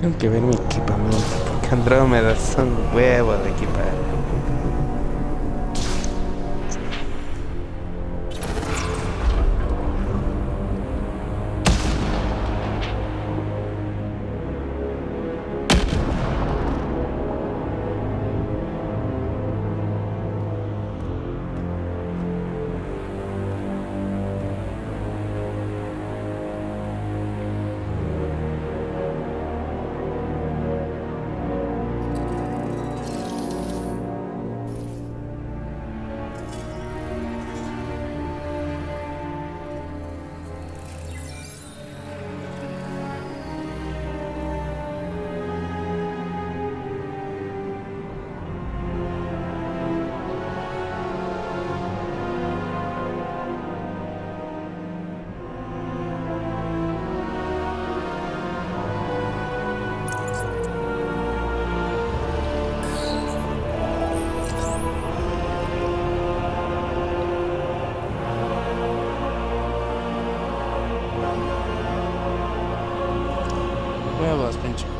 Tengo que ver mi equipamiento, porque Andrómeda son huevos de equipar. Huevos, pinche juego.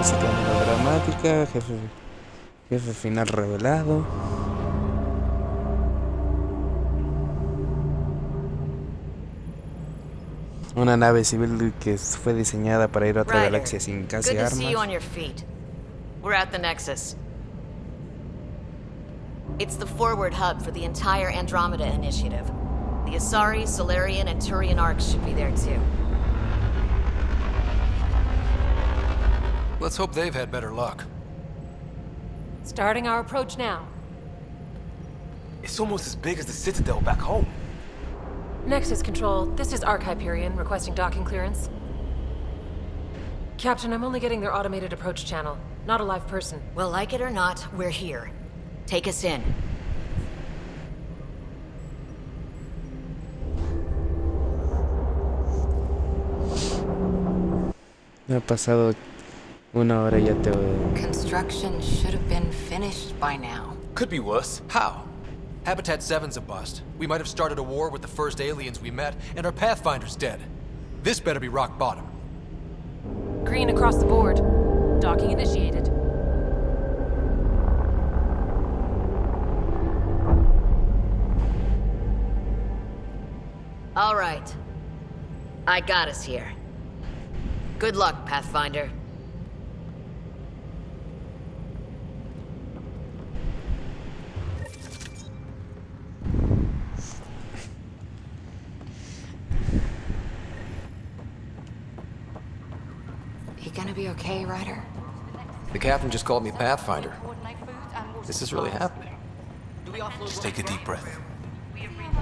Música melodramática, jefe final revelado. Una nave civil que fue diseñada para ir a otra galaxia sin casi Good to armas. see you on your feet. We're at the Nexus. It's the forward hub for the entire Andromeda initiative. The Asari, Solarian, and Turian arcs should be there too. Let's hope they've had better luck. Starting our approach now. It's almost as big as the Citadel back home. Nexus Control, this is Arc Hyperion requesting docking clearance. Captain, I'm only getting their automated approach channel, not a live person. Well, like it or not, we're here. Take us in. Me ha pasado una hora y ya te Construction should have been finished by now. Could be worse. How? Habitat 7's a bust. We might have started a war with the first aliens we met, and our Pathfinder's dead. This better be rock bottom. Green across the board. Docking initiated. All right. I got us here. Good luck, Pathfinder. You gonna be okay, Ryder? The captain just called me Pathfinder. This is really happening. Just take a deep breath.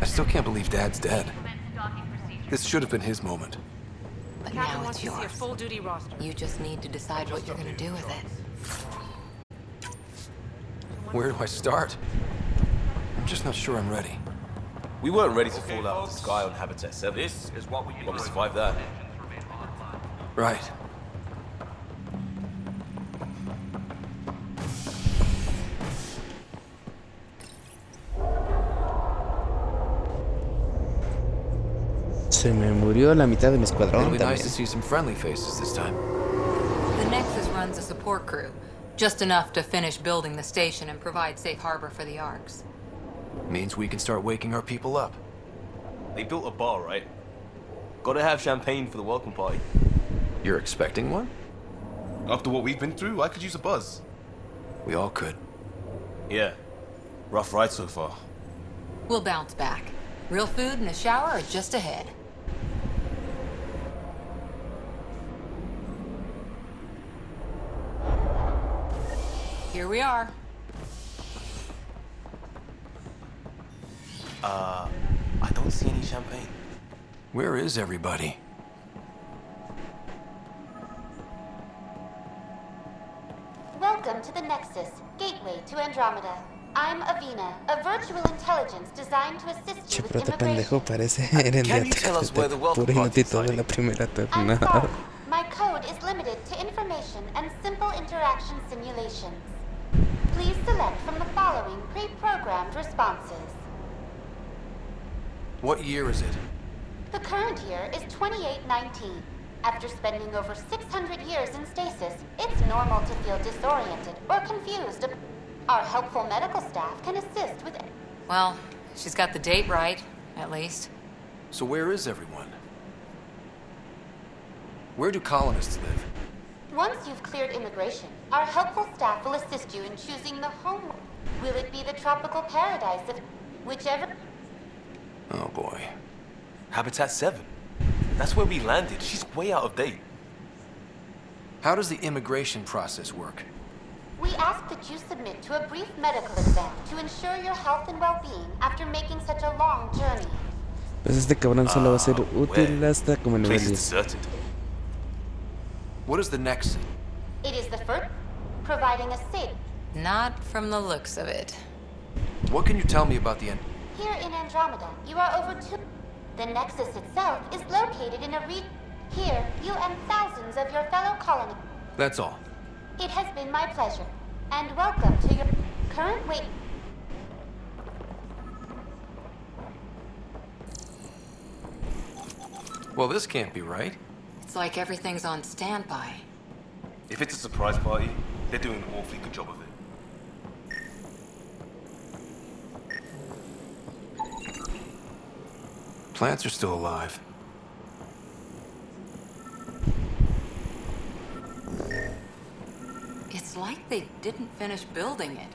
I still can't believe Dad's dead. This should have been his moment. But now it's yours. Full-duty roster. You just need to decide what you're gonna do with it. Where do I start? I'm just not sure I'm ready. We weren't ready to fall out of the sky on Habitat 7. This is what we survived that. Right. Se me murió la mitad de mi escuadrón It'll be también. nice to see some friendly faces this time. The Nexus runs a support crew, just enough to finish building the station and provide safe harbor for the Arks. Means we can start waking our people up. They built a bar, right? Gotta have champagne for the welcome party. You're expecting one? After what we've been through, I could use a buzz. We all could. Yeah. Rough ride so far. We'll bounce back. Real food and a shower are just ahead. Here we are. I don't see any champagne. Where is everybody? Welcome to the Nexus, gateway to Andromeda. I'm Avina, a virtual intelligence designed to assist you with Prota immigration. pendejo parece Eren de puro inútil toda la primera tornada. My code is limited to information and simple interaction simulations. Please select from the following pre-programmed responses. What year is it? The current year is 2819. After spending over 600 years in stasis, it's normal to feel disoriented or confused. Our helpful medical staff can assist with... Well, she's got the date right, at least. So where is everyone? Where do colonists live? Once you've cleared immigration, our helpful staff will assist you in choosing the home. Will it be the tropical paradise of whichever... Oh boy. Habitat 7. That's where we landed. She's way out of date. How does the immigration process work? We ask that you submit to a brief medical exam to ensure your health and well-being after making such a long journey. Pues este cabrón solo va a ser útil hasta como nivel 10. What is the Nexus? It is the first, providing a safe. Not from the looks of it. What can you tell me about the end? Here in Andromeda, you are over two. The Nexus itself is located in a Here, you and thousands of your fellow colonists. That's all. It has been my pleasure, and welcome to your current wait. Well, this can't be right. It's like everything's on standby. If it's a surprise party, they're doing an awfully good job of it. Plants are still alive. It's like they didn't finish building it.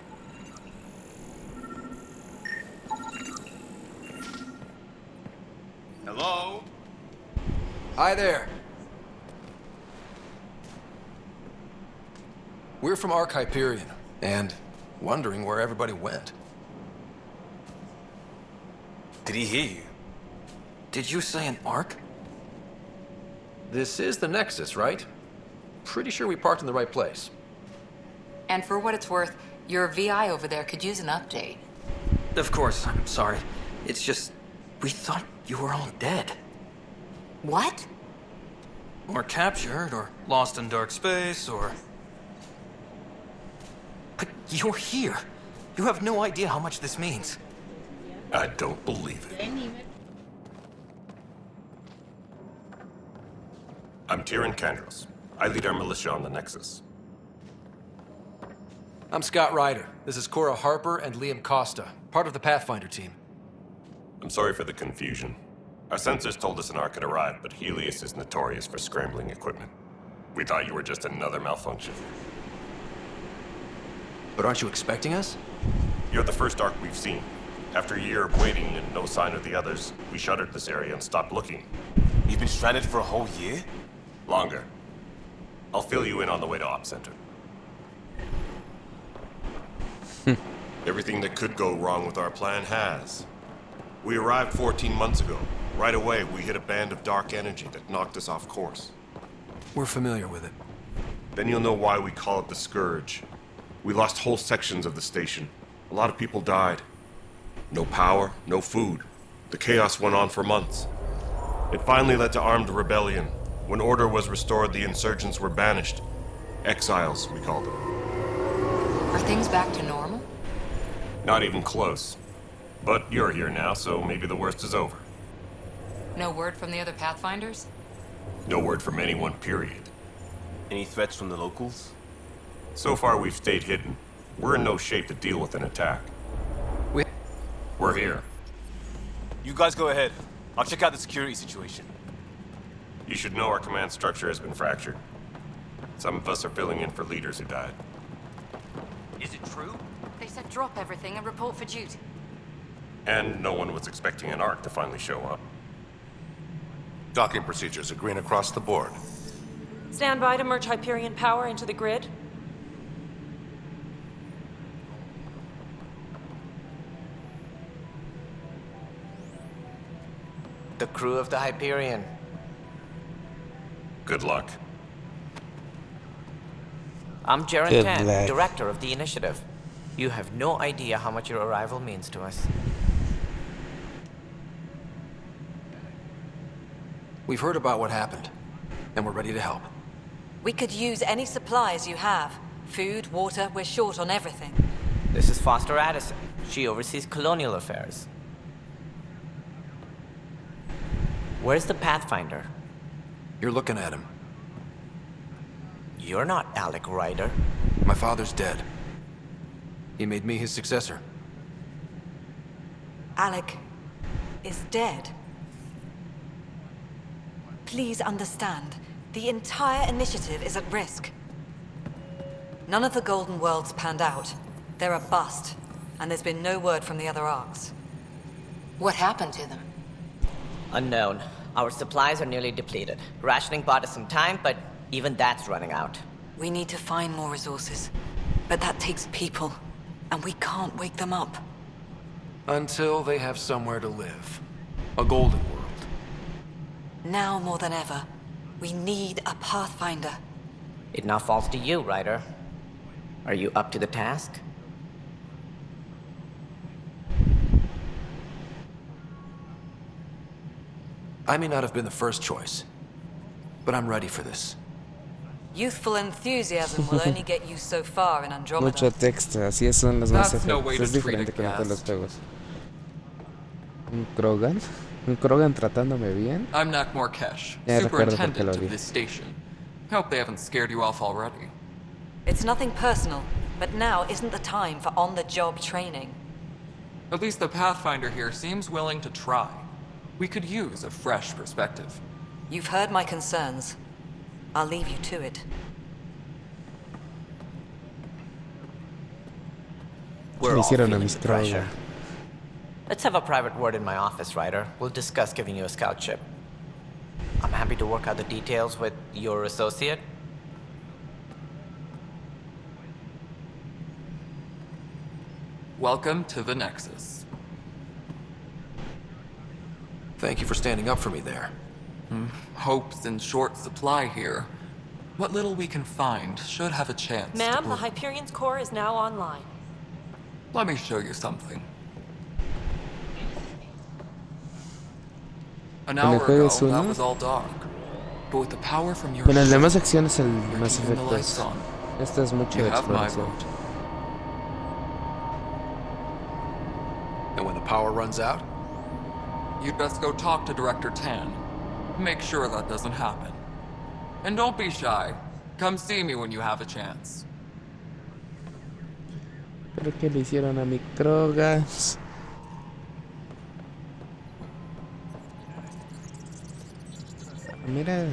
Hello? Hi there. We're from Ark Hyperion, and wondering where everybody went. Did he hear you? Did you say an Ark? This is the Nexus, right? Pretty sure we parked in the right place. And for what it's worth, your VI over there could use an update. Of course, I'm sorry. It's just, we thought you were all dead. What? Or captured, or lost in dark space, or... But you're here. You have no idea how much this means. I don't believe it. I'm Tyrion Candros. I lead our militia on the Nexus. I'm Scott Ryder. This is Cora Harper and Liam Costa, part of the Pathfinder team. I'm sorry for the confusion. Our sensors told us an Ark had arrived, but Helios is notorious for scrambling equipment. We thought you were just another malfunction. But aren't you expecting us? You're the first Ark we've seen. After a year of waiting and no sign of the others, we shuttered this area and stopped looking. You've been stranded for a whole year? Longer. I'll fill you in on the way to Op Center. Everything that could go wrong with our plan has. We arrived 14 months ago. Right away, we hit a band of dark energy that knocked us off course. We're familiar with it. Then you'll know why we call it the Scourge. We lost whole sections of the station. A lot of people died. No power, no food. The chaos went on for months. It finally led to armed rebellion. When order was restored, the insurgents were banished. Exiles, we called them. Are things back to normal? Not even close. But you're here now, so maybe the worst is over. No word from the other Pathfinders? No word from anyone, period. Any threats from the locals? So far, we've stayed hidden. We're in no shape to deal with an attack. We're here. You guys go ahead. I'll check out the security situation. You should know our command structure has been fractured. Some of us are filling in for leaders who died. Is it true? They said drop everything and report for duty. And no one was expecting an Ark to finally show up. Docking procedures are green across the board. Stand by to merge Hyperion power into the grid. The crew of the Hyperion. Good luck. I'm Jaren Good Tan, luck. director of the initiative. You have no idea how much your arrival means to us. We've heard about what happened, and we're ready to help. We could use any supplies you have. Food, water, we're short on everything. This is Foster Addison. She oversees colonial affairs. Where's the Pathfinder? You're looking at him. You're not Alec Ryder. My father's dead. He made me his successor. Alec is dead. Please understand, the entire initiative is at risk. None of the Golden Worlds panned out. They're a bust, and there's been no word from the other arcs. What happened to them? Unknown. Our supplies are nearly depleted. Rationing bought us some time, but even that's running out. We need to find more resources, but that takes people, and we can't wake them up. Until they have somewhere to live. A golden world. Now more than ever, we need a Pathfinder. It now falls to you, Ryder. Are you up to the task? I may not have been the first choice, but I'm ready for this. Youthful enthusiasm will only get you so far in Andromeda. Mucho texto, así son los más That's no way efectos. Es to treat a diferente con todos los guest. juegos. ¿Un Krogan? ¿Un Krogan tratándome bien? I'm Nak Morkesh, Ya recuerdo por qué lo superintendent vi. of this station. Hope they haven't scared you off already. It's nothing personal, but now isn't the time for on-the-job training. At least the Pathfinder here seems willing to try. We could use a fresh perspective. You've heard my concerns. I'll leave you to it. We're Le all hicieron a feeling mis the pressure. Krogan. Let's have a private word in my office, Ryder. We'll discuss giving you a scout ship. I'm happy to work out the details with your associate. Welcome to the Nexus. Thank you for standing up for me there. Hope's in short supply here. What little we can find should have a chance. Ma'am, the Hyperion's core is now online. Let me show you something. An En el hour juego ago, es that uno. was all dark. But with the power from your Bueno, el de ship, más acción es el you're más keeping the lights efectos. on. Este es mucho You de have my exploración. vote. And when the power runs out, You'd best go talk to Director Tan. Make sure that doesn't happen. And don't be shy. Come see me when you have a chance. ¿Pero qué le hicieron a mi Krogan? Mira.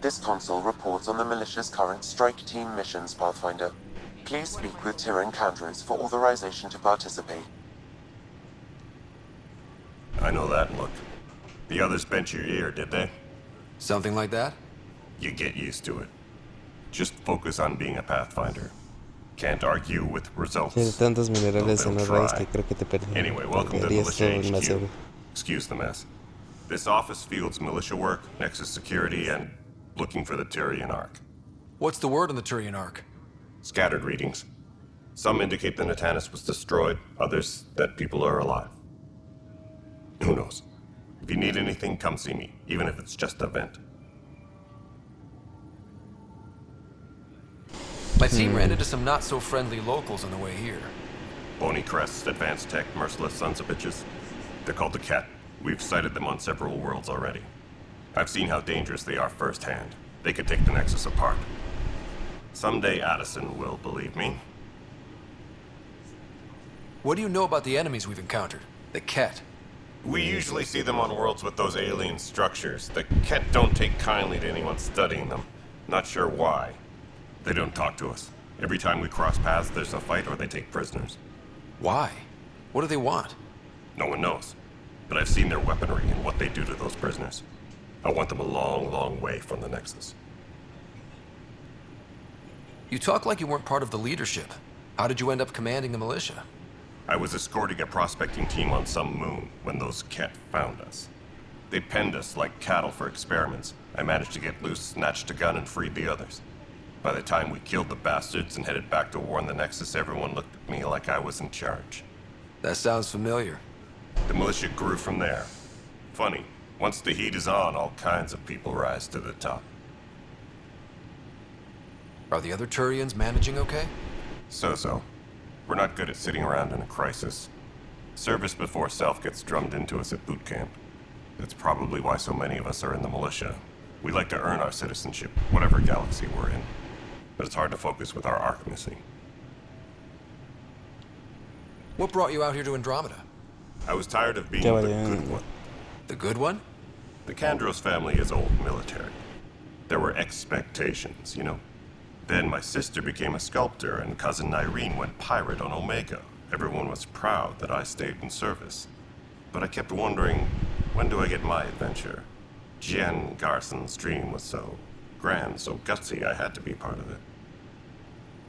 This console reports on the militia's current strike team missions, Pathfinder. Please speak with Tyrann Candros for authorization to participate. I know that look. The others bent your ear, did they? something like that? You get used to it. Just focus on being a Pathfinder. Can't argue with results. Tiene tantos minerales en They'll los rayos try. que creo que te Anyway, welcome to the perderías todo militia en la HQ. serie. Excuse the mess. This office fields militia work, Nexus security, and looking for the Tyrian Ark. What's the word on the Tyrian Ark? Scattered readings. Some indicate the Natanus was destroyed, others that people are alive. Who knows? If you need anything, come see me, even if it's just a vent. My team ran into some not-so-friendly locals on the way here. Bony crests, advanced tech, merciless sons of bitches. They're called the Cat. We've sighted them on several worlds already. I've seen how dangerous they are firsthand. They could take the Nexus apart. Someday Addison will believe me. What do you know about the enemies we've encountered? The Ket? We usually see them on worlds with those alien structures. The Ket don't take kindly to anyone studying them. Not sure why. They don't talk to us. Every time we cross paths, there's a fight or they take prisoners. Why? What do they want? No one knows. But I've seen their weaponry and what they do to those prisoners. I want them a long, long way from the Nexus. You talk like you weren't part of the leadership. How did you end up commanding the militia? I was escorting a prospecting team on some moon when those Ket found us. They penned us like cattle for experiments. I managed to get loose, snatched a gun, and freed the others. By the time we killed the bastards and headed back to warn the Nexus, everyone looked at me like I was in charge. That sounds familiar. The militia grew from there. Funny, once the heat is on, all kinds of people rise to the top. Are the other Turians managing okay? So-so. We're not good at sitting around in a crisis. Service before self gets drummed into us at boot camp. That's probably why so many of us are in the militia. We like to earn our citizenship, whatever galaxy we're in. But it's hard to focus with our arc missing. What brought you out here to Andromeda? I was tired of being the good one. The good one? The Kandros family is old military. There were expectations, you know. Then my sister became a sculptor and cousin Irene went pirate on Omega. Everyone was proud that I stayed in service. But I kept wondering, when do I get my adventure? Jen Garson's dream was so grand, so gutsy, I had to be part of it.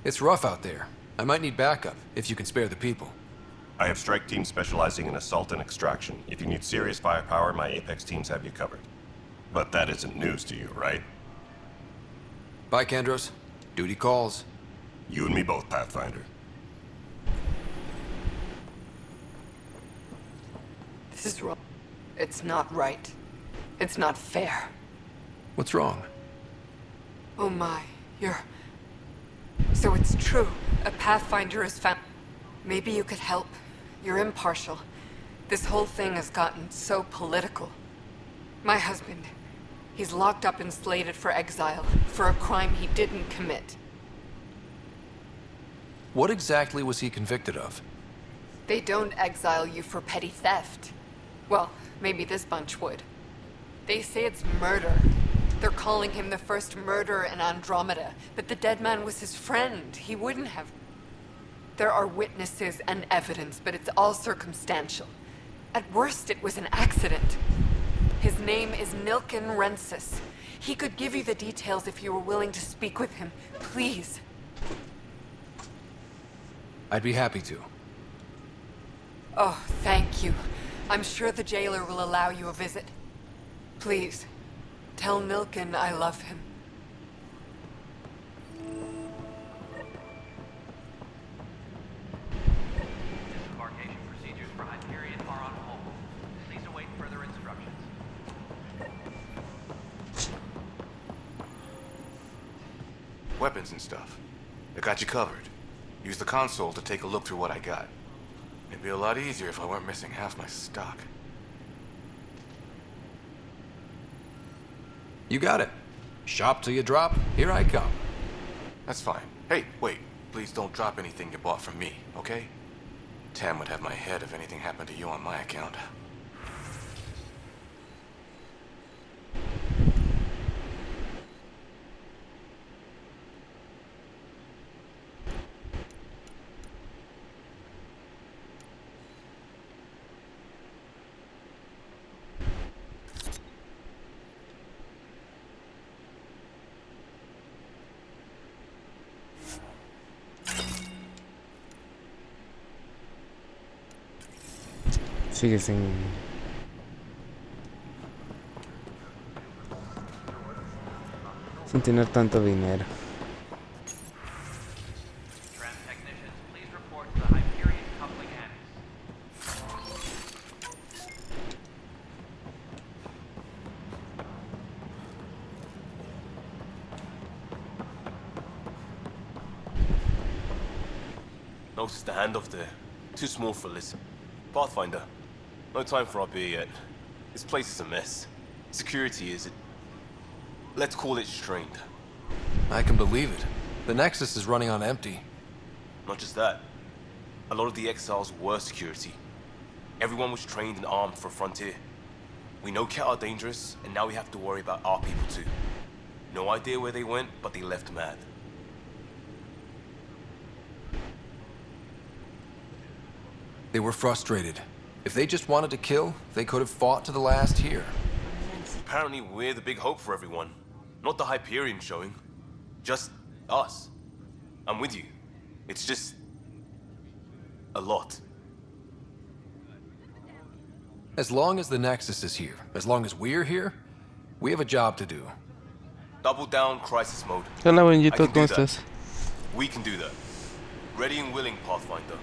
It's rough out there. I might need backup, if you can spare the people. I have strike teams specializing in assault and extraction. If you need serious firepower, my Apex teams have you covered. But that isn't news to you, right? Bye, Kandros. Duty calls. You and me both, Pathfinder. This is wrong. It's not right. It's not fair. What's wrong? Oh my, So it's true. A Pathfinder is found. Maybe you could help. You're impartial. This whole thing has gotten so political. My husband, he's locked up and slated for exile for a crime he didn't commit. What exactly was he convicted of? They don't exile you for petty theft. Well, maybe this bunch would. They say it's murder. They're calling him the first murderer in Andromeda, but the dead man was his friend. He wouldn't have. There are witnesses and evidence, but it's all circumstantial. At worst, it was an accident. His name is Nilken Rensis. He could give you the details if you were willing to speak with him. Please. I'd be happy to. Oh, thank you. I'm sure the jailer will allow you a visit. Please, tell Nilken I love him. Disembarkation procedures for Hyperion are on hold. Please await further instructions. Weapons and stuff. I got you covered. Use the console to take a look through what I got. It'd be a lot easier if I weren't missing half my stock. You got it. Shop till you drop. Here I come. That's fine. Hey, wait. Please don't drop anything you bought from me, okay? Tam would have my head if anything happened to you on my account. Sigue sin... sin tener tanto dinero. Technicians, please report to the Hyperion coupling annex. Notice the handoff there. Too small for this. Pathfinder, no time for our beer yet. This place is a mess. Security is... let's call it strained. I can believe it. The Nexus is running on empty. Not just that. A lot of the exiles were security. Everyone was trained and armed for Frontier. We know Cat are dangerous, and now we have to worry about our people too. No idea where they went, but they left mad. They were frustrated. If they just wanted to kill, they could have fought to the last here. Apparently we're the big hope for everyone. Not the Hyperion showing. Just us. I'm with you. It's just... a lot. As long as the Nexus is here, as long as we're here, we have a job to do. Double down crisis mode. Hola, I Benjito, can do ¿cómo that. estás? We can do that. Ready and willing, Pathfinder.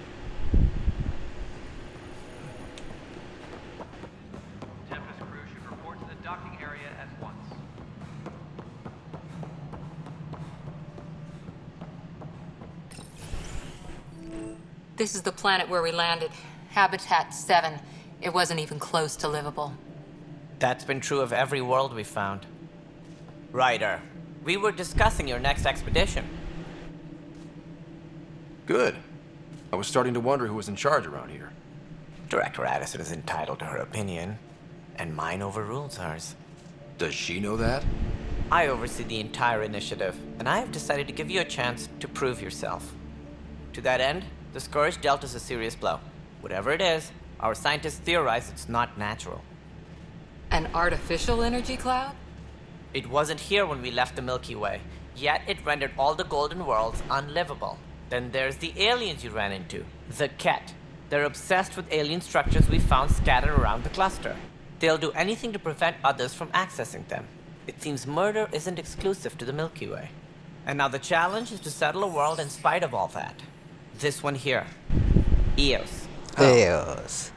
Tempest crew should report to the docking area at once. This is the planet where we landed. Habitat 7. It wasn't even close to livable. That's been true of every world we've found. Ryder, we were discussing your next expedition. Good. I was starting to wonder who was in charge around here. Director Addison is entitled to her opinion, and mine overrules hers. Does she know that? I oversee the entire initiative, and I have decided to give you a chance to prove yourself. To that end, the Scourge dealt us a serious blow. Whatever it is, our scientists theorize it's not natural. An artificial energy cloud? It wasn't here when we left the Milky Way, yet it rendered all the golden worlds unlivable. Then there's the aliens you ran into, the Ket. They're obsessed with alien structures we found scattered around the cluster. They'll do anything to prevent others from accessing them. It seems murder isn't exclusive to the Milky Way. And now the challenge is to settle a world in spite of all that. This one here. Eos. Eos.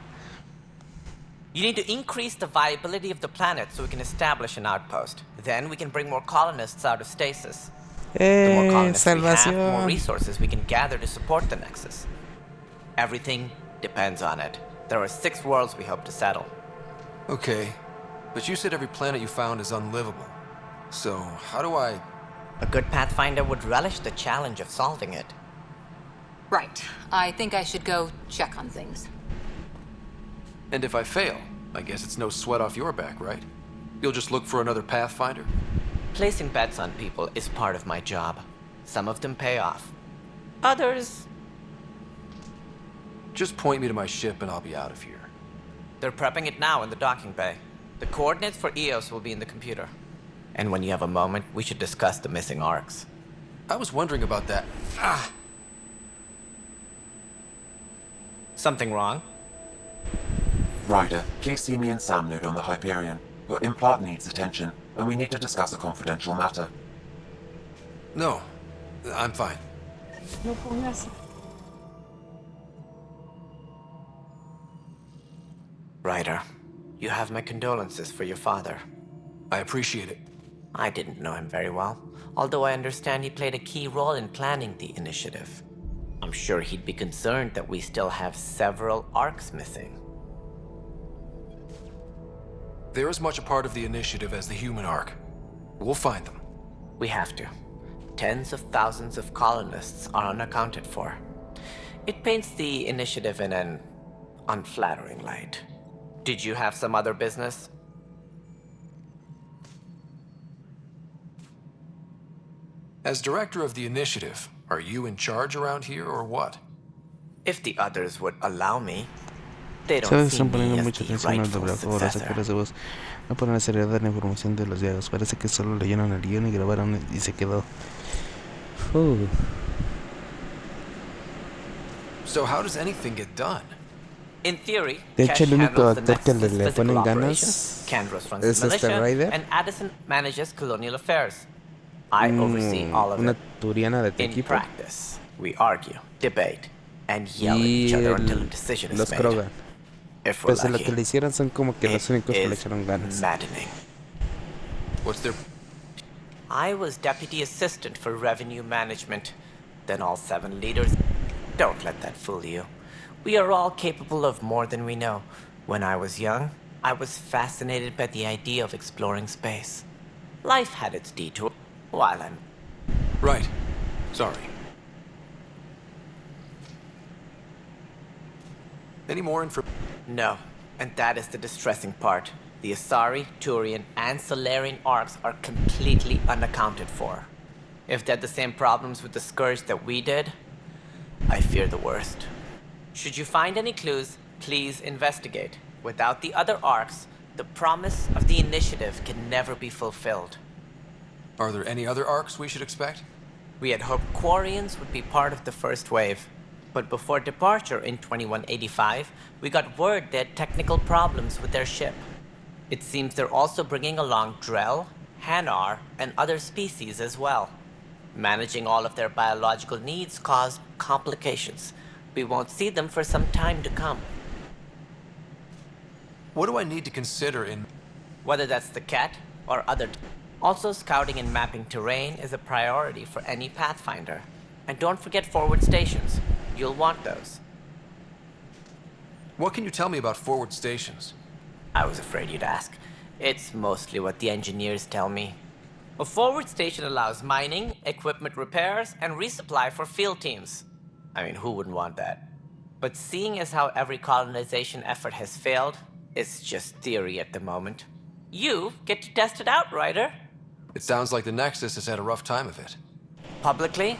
You need to increase the viability of the planet so we can establish an outpost. Then we can bring more colonists out of stasis. The more colonists we have, the more resources we can gather to support the Nexus. Everything depends on it. There are 6 worlds we hope to settle. Okay, but you said every planet you found is unlivable. So, how do I... A good Pathfinder would relish the challenge of solving it. Right. I think I should go check on things. And if I fail, I guess it's no sweat off your back, right? You'll just look for another Pathfinder? Placing bets on people is part of my job. Some of them pay off. Others... Just point me to my ship and I'll be out of here. They're prepping it now in the docking bay. The coordinates for Eos will be in the computer. And when you have a moment, we should discuss the missing arcs. I was wondering about that. Something wrong? Ryder, please see me and Sam load on the Hyperion. Your implant needs attention, and we need to discuss a confidential matter. No, I'm fine. No pongas. Ryder, you have my condolences for your father. I appreciate it. I didn't know him very well, although I understand he played a key role in planning the initiative. I'm sure he'd be concerned that we still have several arcs missing. They're as much a part of the initiative as the human arc. We'll find them. We have to. Tens of thousands of colonists are unaccounted for. It paints the initiative in an unflattering light. Did you have some other business? As director of the initiative, are you in charge around here or what? If the others would allow me. They don't Sabes, see están me poniendo as mucha the atención al rightful doblador, a los successor. actores de voz. No ponen la seriedad de la información de los diálogos. Parece que solo leyeron el guión y grabaron y se quedó. So how does anything get done? In theory, De hecho, Kesh el único handles the actor que Nexus' le physical ponen operations, ganas Kandros runs es the este militia, Ryder. and Addison manages colonial affairs. I oversee all of una it. turiana de tu In equipo. practice, we argue, debate, and yell at Y each other until a decision is los made. Krogan. If we're Pese a lo lucky, que le hicieron, son como que los únicos que le is echaron ganas. maddening. What's their... I was deputy assistant for revenue management. Then all 7 leaders. Don't let that fool you. We are all capable of more than we know. When I was young, I was fascinated by the idea of exploring space. Life had its detour. While I'm... Right. Sorry. Any more info? No, and that is the distressing part. The Asari, Turian, and Solarian arcs are completely unaccounted for. If they had the same problems with the Scourge that we did, I fear the worst. Should you find any clues, please investigate. Without the other arcs, the promise of the initiative can never be fulfilled. Are there any other arcs we should expect? We had hoped Quarians would be part of the first wave. But before departure in 2185, we got word they had technical problems with their ship. It seems they're also bringing along Drell, Hanar, and other species as well. Managing all of their biological needs caused complications. We won't see them for some time to come. What do I need to consider in... Whether that's the cat or other... Also, scouting and mapping terrain is a priority for any Pathfinder. And don't forget forward stations. You'll want those. What can you tell me about forward stations? I was afraid you'd ask. It's mostly what the engineers tell me. A forward station allows mining, equipment repairs, and resupply for field teams. I mean, who wouldn't want that? But seeing as how every colonization effort has failed, it's just theory at the moment. You get to test it out, Ryder. It sounds like the Nexus has had a rough time of it. Publicly,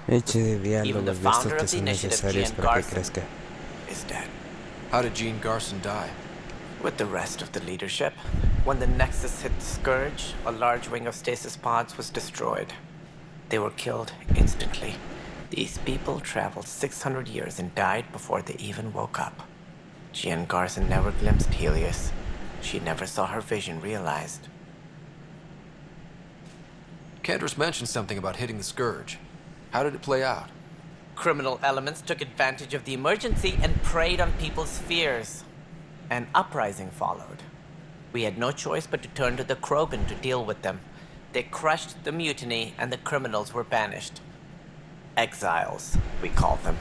Eche de even the diálogos de estos founder que of the son initiative, necesarios Gian para que Garson, crezca. is dead. How did Gene Garson die? With the rest of the leadership, when the Nexus hit the Scourge, a large wing of stasis pods was destroyed. They were killed instantly. These people traveled 600 years and died before they even woke up. Gian Garson never glimpsed Helios. She never saw her vision realized. Kendris mentioned something about hitting the Scourge. How did it play out? Criminal elements took advantage of the emergency and preyed on people's fears. An uprising followed. We had no choice but to turn to the Krogan to deal with them. They crushed the mutiny and the criminals were banished. Exiles, we call them.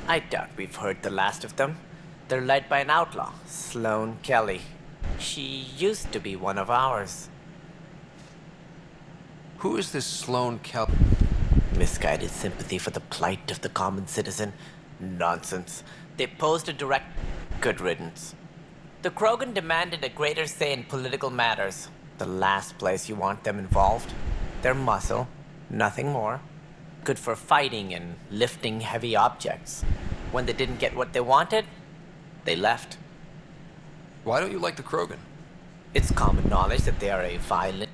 I doubt we've heard the last of them. They're led by an outlaw, Sloane Kelly. She used to be one of ours. Who is this Sloane Kelly? Misguided sympathy for the plight of the common citizen? Nonsense. They posed a direct... Good riddance. The Krogan demanded a greater say in political matters. The last place you want them involved. Their muscle, nothing more. Good for fighting and lifting heavy objects. When they didn't get what they wanted, they left. Why don't you like the Krogan? It's common knowledge that they are a violent...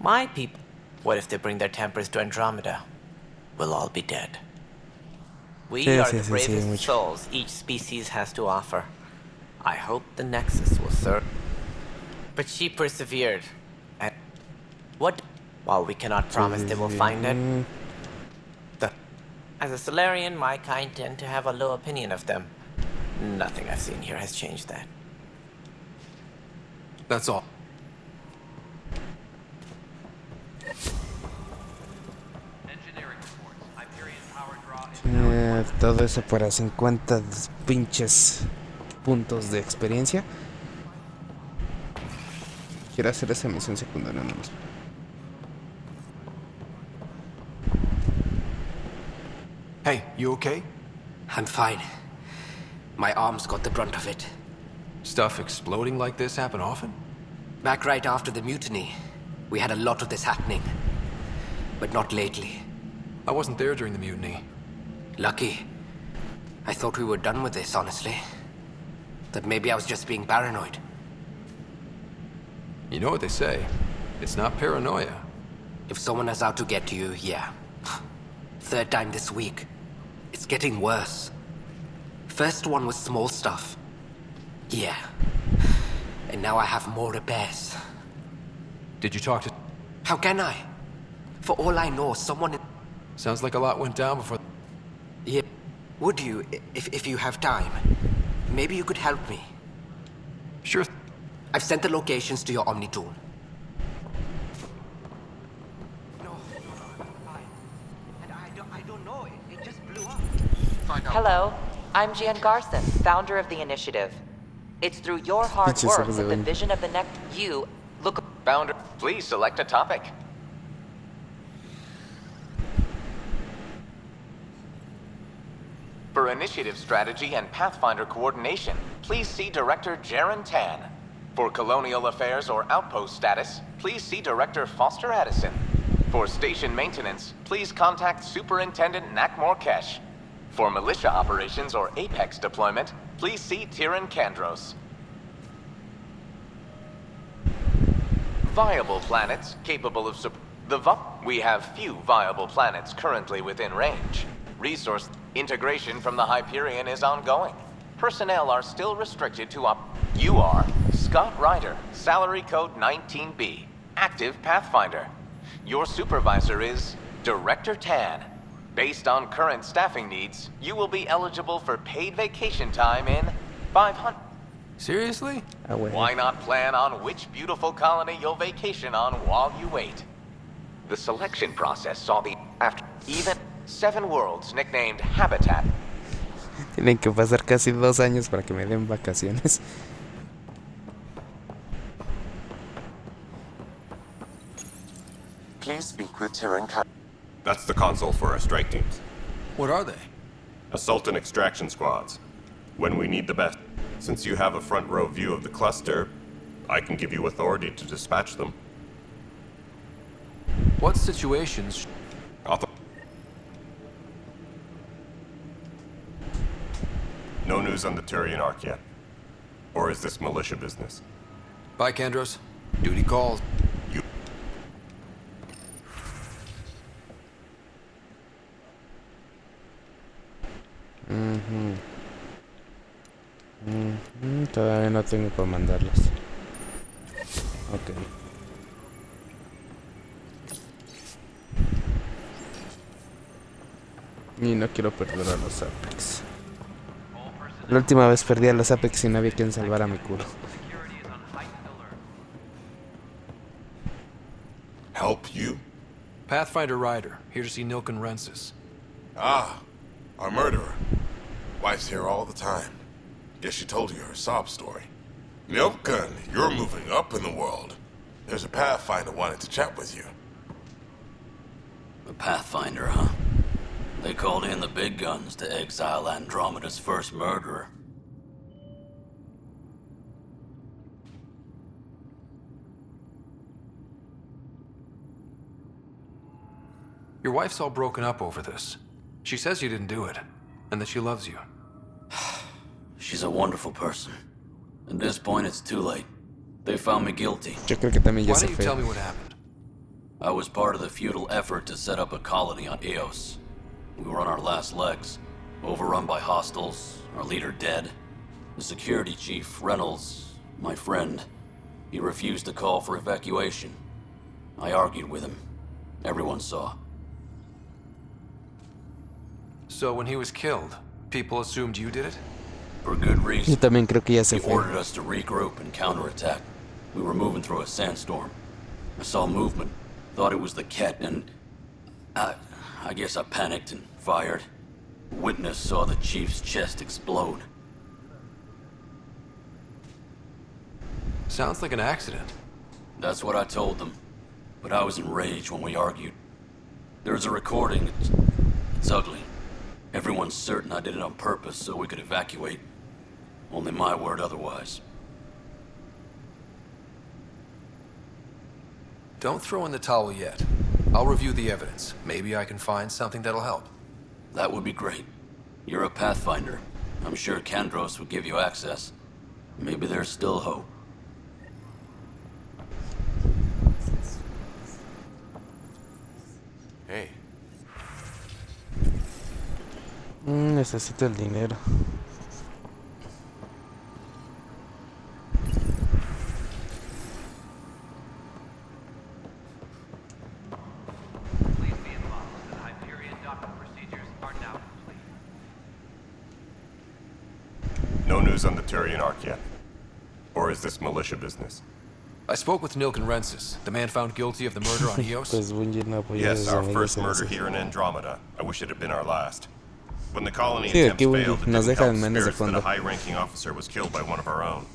My people... What if they bring their tempers to Andromeda? We'll all be dead. We are the bravest souls each species has to offer. I hope the Nexus will serve. But she persevered. And what? While we cannot promise they will find it, as a Solarian, my kind tend to have a low opinion of them. Nothing I've seen here has changed that. That's all. Todo eso para 50 pinches puntos de experiencia. Quiero hacer esa misión secundaria nada más. Hey, you okay? I'm fine. My arms got the brunt of it. Stuff exploding like this happen often? Back right after the mutiny, we had a lot of this happening. But not lately. I wasn't there during the mutiny. Lucky. I thought we were done with this, honestly. That maybe I was just being paranoid. You know what they say. It's not paranoia. If someone is out to get you, yeah. Third time this week. It's getting worse. First one was small stuff. Yeah. And now I have more repairs. Did you talk to... How can I? For all I know, someone... Sounds like a lot went down before... Yeah. Would you, if you have time? Maybe you could help me. Sure. I've sent the locations to your Omni tool. Hello, I'm Jan Garson, founder of the initiative. It's through your hard work that the vision of the next you look... Founder, please select a topic. For initiative strategy and Pathfinder coordination, please see Director Jaren Tan. For colonial affairs or outpost status, please see Director Foster Addison. For station maintenance, please contact Superintendent Nak Morkesh. For militia operations or Apex deployment, please see Tyran Kandros. Viable planets capable of we have few viable planets currently within range. Resource integration from the Hyperion is ongoing. Personnel are still restricted to You are Scott Ryder, salary code 19B, active Pathfinder. Your supervisor is Director Tan. Based on current staffing needs, you will be eligible for paid vacation time in 500. Seriously? Why not plan on which beautiful colony you'll vacation on while you wait? The selection process saw the after even 7 worlds nicknamed Habitat. Tienen que pasar casi 2 años para que me den vacaciones. Please speak with Tyran Kandros. That's the console for our strike teams. What are they? Assault and extraction squads. When we need the best. Since you have a front row view of the cluster, I can give you authority to dispatch them. What situations? No news on the Turian Ark yet. Or is this militia business? Bye, Kandros. Duty calls. You... Todavía no tengo para mandarlos. Ok. Y no quiero perder a los Apex. La última vez perdí a los Apex y no había quien salvara mi culo. Help you? Pathfinder Ryder, here to see Nilken Rensis. Ah, our murderer. Wife's here all the time. Guess she told you her sob story. Nilken, you're moving up in the world. There's a Pathfinder wanting to chat with you. The Pathfinder, huh? They called in the big guns to exile Andromeda's first murderer. Your wife's all broken up over this. She says you didn't do it, and that she loves you. She's a wonderful person. At this point, it's too late. They found me guilty. Yo creo que también ya Why se don't you fue. tell me what happened? I was part of the futile effort to set up a colony on Eos. We were on our last legs, overrun by hostiles, our leader dead. The security chief, Reynolds, my friend, he refused to call for evacuation. I argued with him. Everyone saw. So when he was killed, people assumed you did it? For good reason. Yo también creo que ya se He fue. ordered us to regroup and counterattack. We were moving through a sandstorm. I saw movement, thought it was the Ket, and I guess I panicked and fired. Witness saw the chief's chest explode. Sounds like an accident. That's what I told them. But I was enraged when we argued. There's a recording. It's ugly. Everyone's certain I did it on purpose so we could evacuate. Only my word otherwise. Don't throw in the towel yet. I'll review the evidence. Maybe I can find something that'll help. That would be great. You're a Pathfinder. I'm sure Kandros would give you access. Maybe there's still hope. Hey. Necesito el dinero. news on the Turian Ark yet? Or is this militia business? I spoke with Nilken Rensis, the man found guilty of the murder on Eos. Yes, our first murder here in Andromeda. I wish it had been our last. When the colony Sí, attempts aquí failed, it nos didn't dejan help memes de spirits that a fondo. high-ranking officer was killed by one of our own.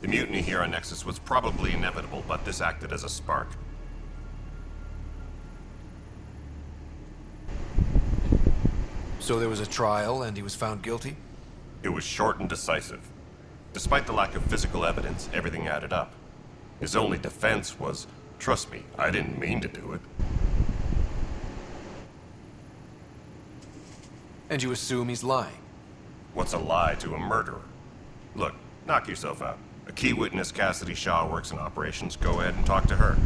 The mutiny here on Nexus was probably inevitable, but this acted as a spark. So there was a trial, and he was found guilty? It was short and decisive. Despite the lack of physical evidence, everything added up. His only defense was, trust me, I didn't mean to do it. And you assume he's lying? What's a lie to a murderer? Look, knock yourself out. A key witness, Cassidy Shaw, works in operations. Go ahead and talk to her.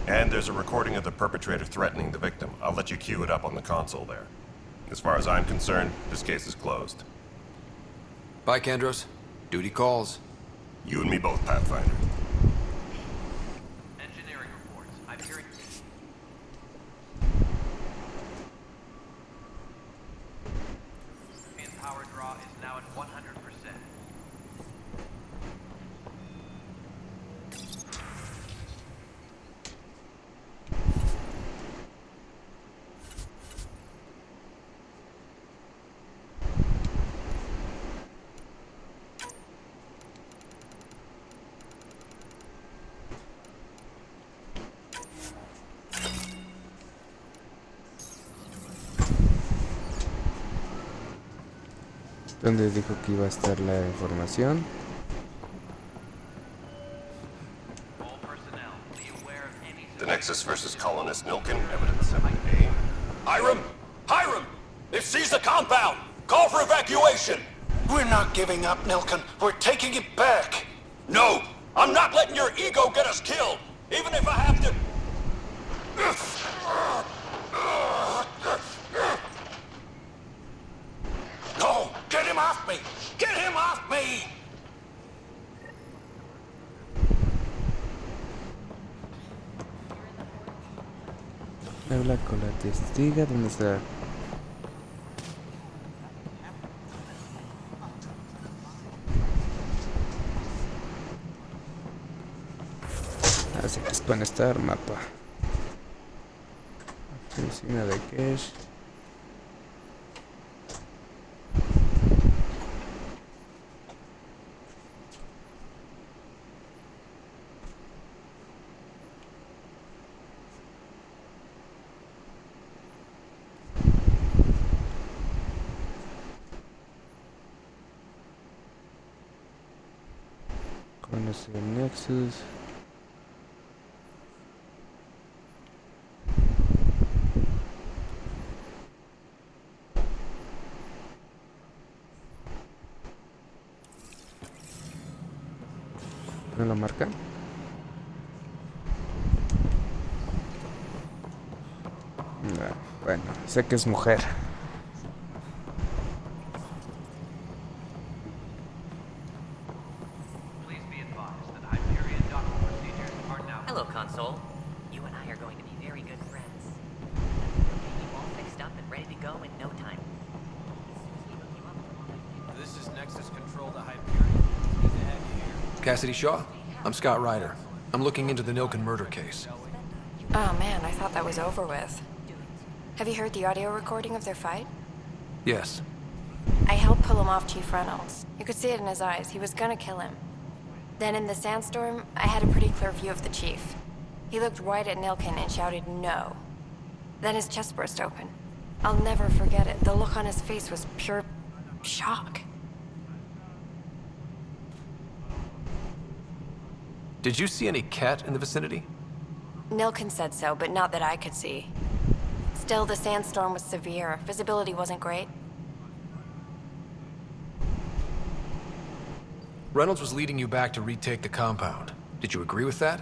And there's a recording of the perpetrator threatening the victim. I'll let you cue it up on the console there. As far as I'm concerned, this case is closed. Bye, Kendros. Duty calls. You and me both, Pathfinder. Engineering reports. I'm hearing... Power draw is now at 100%. Donde dijo que iba a estar la información. The Nexus versus colonist Nilken, evidence 7A. Hiram! Hiram! They've seized the compound! Call for evacuation! We're not giving up, Nilken. We're taking it back. No! I'm not letting your ego get us killed! Even if I have to... No! Get him off me! Get him off me! Habla con la testiga. ¿Dónde está? Así que es conectar mapa. Oficina de cache. Conocer el Nexus. ¿No lo marca? No, bueno, sé que es mujer. Hello, Console. You and I are going to be very good friends. Getting you all fixed up and ready to go in no time. This is Nexus Control to Hyperion. Good to have you here. Cassidy Shaw? I'm Scott Ryder. I'm looking into the Nilken murder case. Oh man, I thought that was over with. Have you heard the audio recording of their fight? Yes. I helped pull him off Chief Reynolds. You could see it in his eyes. He was gonna kill him. Then in the sandstorm, I had a pretty clear view of the chief. He looked right at Nilken and shouted no. Then his chest burst open. I'll never forget it. The look on his face was pure shock. Did you see any cat in the vicinity? Nilken said so, but not that I could see. Still, the sandstorm was severe. Visibility wasn't great. Reynolds was leading you back to retake the compound. Did you agree with that?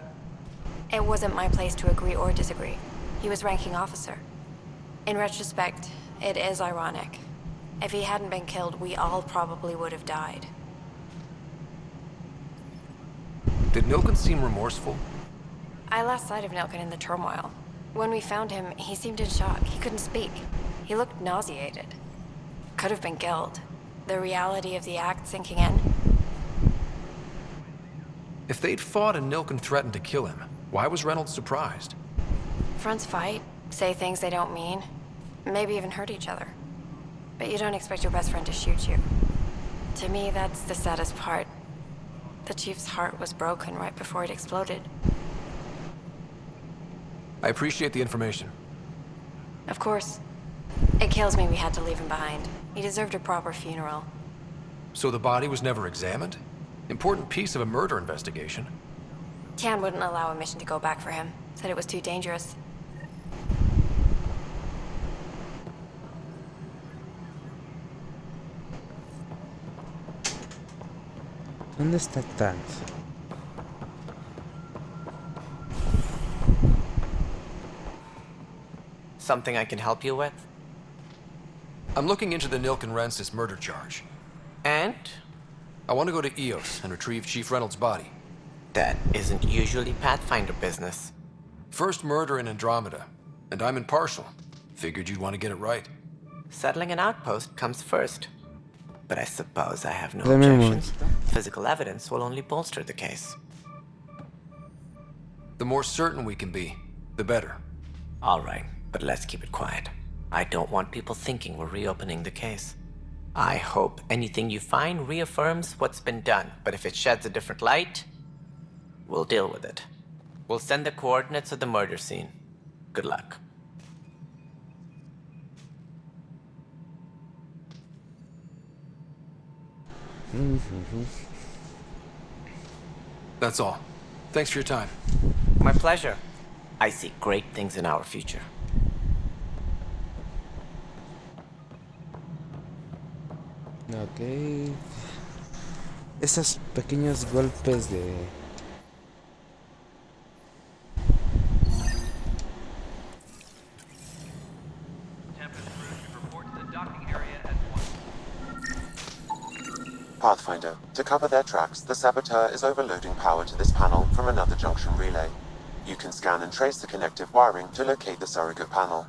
It wasn't my place to agree or disagree. He was ranking officer. In retrospect, it is ironic. If he hadn't been killed, we all probably would have died. Did Nilken seem remorseful? I lost sight of Nilken in the turmoil. When we found him, he seemed in shock. He couldn't speak. He looked nauseated. Could have been guilt. The reality of the act sinking in. If they'd fought and Nilken threatened to kill him, why was Reynolds surprised? Fronts fight, say things they don't mean, maybe even hurt each other. But you don't expect your best friend to shoot you. To me, that's the saddest part. The Chief's heart was broken right before it exploded. I appreciate the information. Of course. It kills me we had to leave him behind. He deserved a proper funeral. So the body was never examined? Important piece of a murder investigation. Tian wouldn't allow a mission to go back for him. Said it was too dangerous. ¿Dónde está Tan? Something I can help you with? I'm looking into the Nilken Rensis murder charge. And? I want to go to Eos and retrieve Chief Reynolds' body. That isn't usually Pathfinder business. First murder in Andromeda, and I'm impartial. Figured you'd want to get it right. Settling an outpost comes first. But I suppose I have no Dame un objections. Physical evidence will only bolster the case. The more certain we can be, the better. All right, but let's keep it quiet. I don't want people thinking we're reopening the case. I hope anything you find reaffirms what's been done, but if it sheds a different light, we'll deal with it. We'll send the coordinates of the murder scene. Good luck. That's all. Thanks for your time. My pleasure. I see great things in our future. Ok. Esos pequeños golpes de... Pathfinder, to cover their tracks, the saboteur is overloading power to this panel from another junction relay. You can scan and trace the connective wiring to locate the surrogate panel.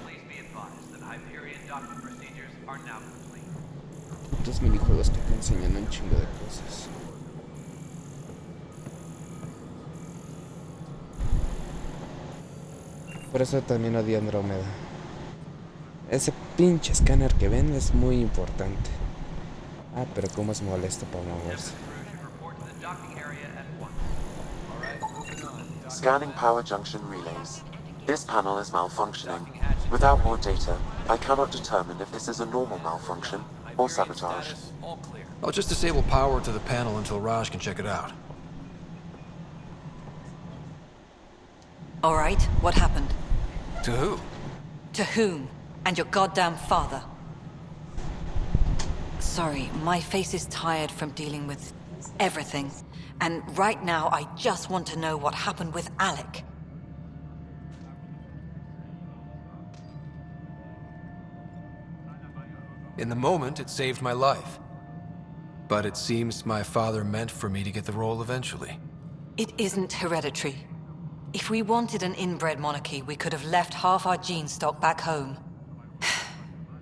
Please be advised that Hyperion docking procedures are now complete. Estos minijuegos que te enseñan un chingo de cosas. Por eso también odio Andrómeda. Ese pinche escáner que ven es muy importante. Ah, pero cómo es molesto para moverse. Scanning power junction relays. This panel is malfunctioning. Without more data, I cannot determine if this is a normal malfunction or sabotage. I'll just disable power to the panel until Raj can check it out. All right, what happened? To who? To whom? And your goddamn father. Sorry, my face is tired from dealing with everything. And right now, I just want to know what happened with Alec. In the moment, it saved my life. But it seems my father meant for me to get the role eventually. It isn't hereditary. If we wanted an inbred monarchy, we could have left half our gene stock back home.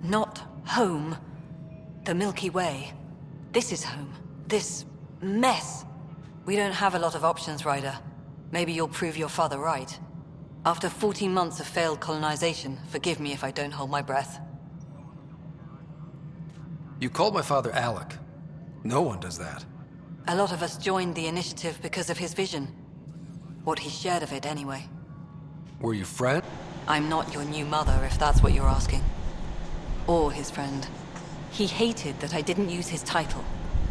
Not home. The Milky Way. This is home. This mess. We don't have a lot of options, Ryder. Maybe you'll prove your father right. After 14 months of failed colonization, forgive me if I don't hold my breath. You called my father Alec. No one does that. A lot of us joined the initiative because of his vision. What he shared of it, anyway. Were you friends? I'm not your new mother, if that's what you're asking. Or his friend. He hated that I didn't use his title.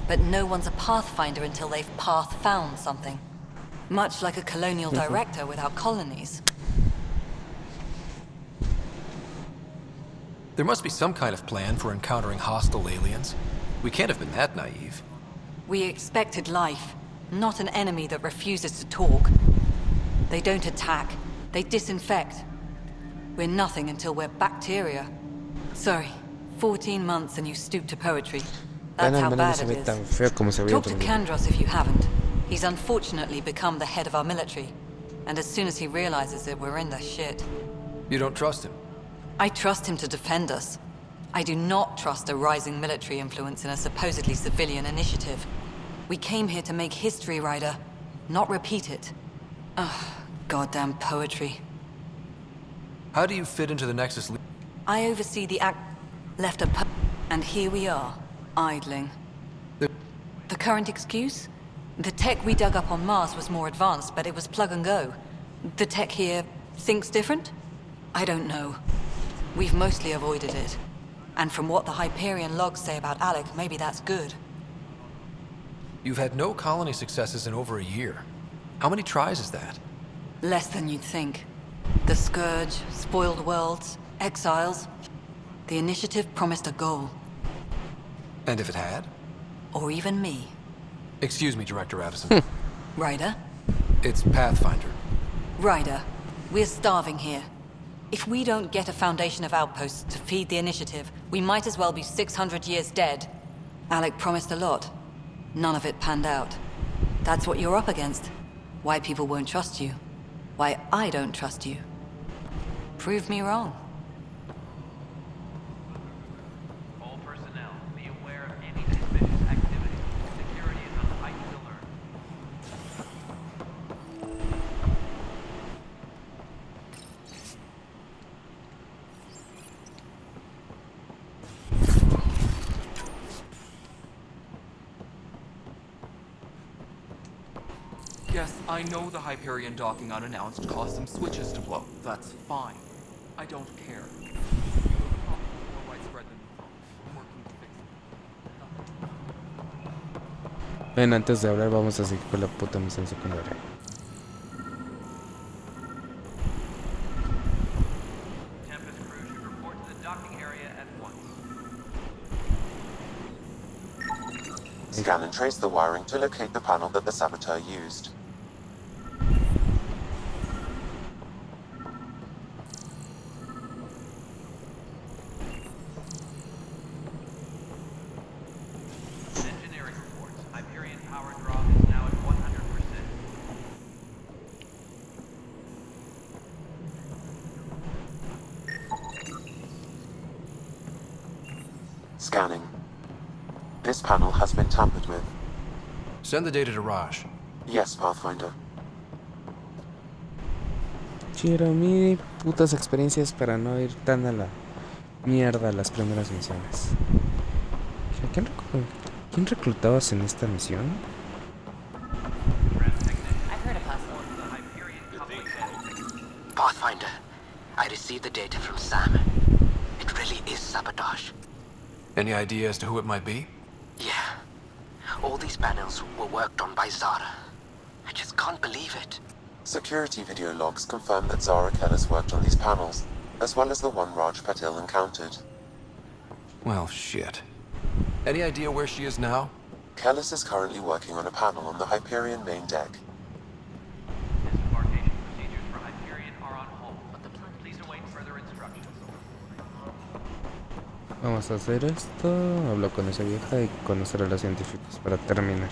But no one's a Pathfinder until they've path-found something. Much like a colonial director without colonies. There must be some kind of plan for encountering hostile aliens. We can't have been that naive. We expected life, not an enemy that refuses to talk. They don't attack, they disinfect. We're nothing until we're bacteria. Sorry, 14 months and you stoop to poetry. That's how bad it is. Talk to Kandros if you haven't. He's unfortunately become the head of our military. And as soon as he realizes it, we're in the shit. You don't trust him? I trust him to defend us. I do not trust a rising military influence in a supposedly civilian initiative. We came here to make history, Ryder, not repeat it. Ugh, goddamn poetry. How do you fit into the Nexus? I oversee the left and here we are, idling. The current excuse? The tech we dug up on Mars was more advanced, but it was plug and go. The tech here thinks different? I don't know. We've mostly avoided it. And from what the Hyperion logs say about Alec, maybe that's good. You've had no colony successes in over a year. How many tries is that? Less than you'd think. The Scourge, spoiled worlds, exiles. The initiative promised a goal. And if it had? Or even me. Excuse me, Director Avison. Ryder? It's Pathfinder. Ryder, we're starving here. If we don't get a foundation of outposts to feed the initiative, we might as well be 600 years dead. Alec promised a lot. None of it panned out. That's what you're up against. Why people won't trust you. Why I don't trust you. Prove me wrong. All personnel, be aware of any suspicious activity. Security is on heightened alert. Yes, I know the Hyperion docking unannounced caused some switches to blow. That's fine. I don't care. More widespread than I'm working to fix it. Ven, antes de hablar vamos a seguir con la puta misión secundaria. Tempest crew should report to the docking area at once. Scan and trace the wiring to locate the panel that the saboteur used. Engineering reports. Hyperion power drop is now at 100%. Scanning. This panel has been tampered with. Send the data to Raj. Yes, Pathfinder. Quiero mil putas experiencias para no ir tan a la mierda las primeras misiones. ¿Quién reclutabas en esta misión? I've heard of hustle. Pathfinder, I received the data from Sam. It really is sabotage. Any idea as to who it might be? Yeah. All these panels were worked on by Zara. I just can't believe it. Security video logs confirm that Zara Kellis worked on these panels, as well as the one Raj Patil encountered. Well, shit. Any idea where she is now? Kellis is currently working on a panel on the Hyperion main deck. Disembarkation procedures for Hyperion are on hold. Please await further instructions. Vamos a hacer esto, hablo con esa vieja y conocer a los científicos para terminar.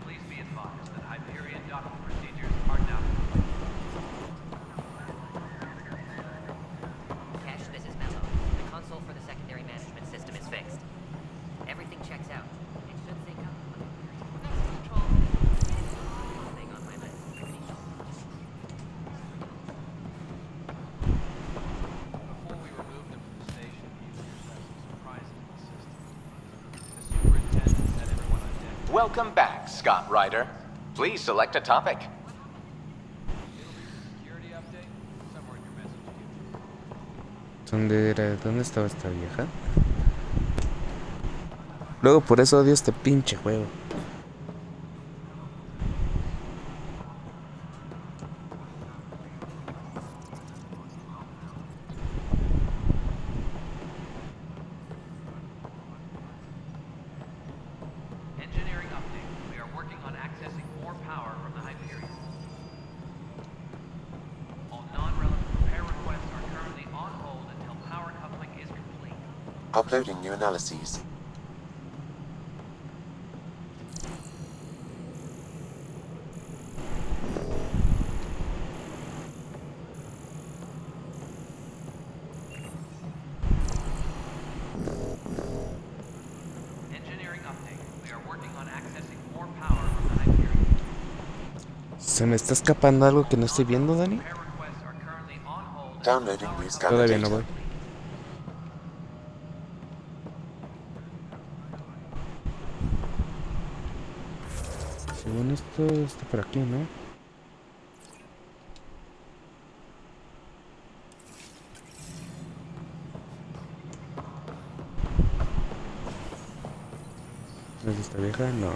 Please be advised that Hyperion docking procedures are now. Cash, this is Mello. The console for the secondary management system is fixed. Everything checks out. It should sync up. Thing on my list. Before we removed them from the station, users had some surprises in the system. The superintendent had everyone on deck. Welcome back, Scott Ryder. Please select a topic. Security update? Somewhere in your message ¿Dónde estaba esta vieja? Luego por eso odio este pinche juego. Engineering update. We are working on accessing more power from the Hyperion. All non-relevant repair requests are currently on hold until power coupling is complete. Uploading new analyses. ¿Se me está escapando algo que no estoy viendo, Dani? Downloading new scanner Todavía no data. voy. Según esto está por aquí, ¿no? ¿No es esta vieja? No.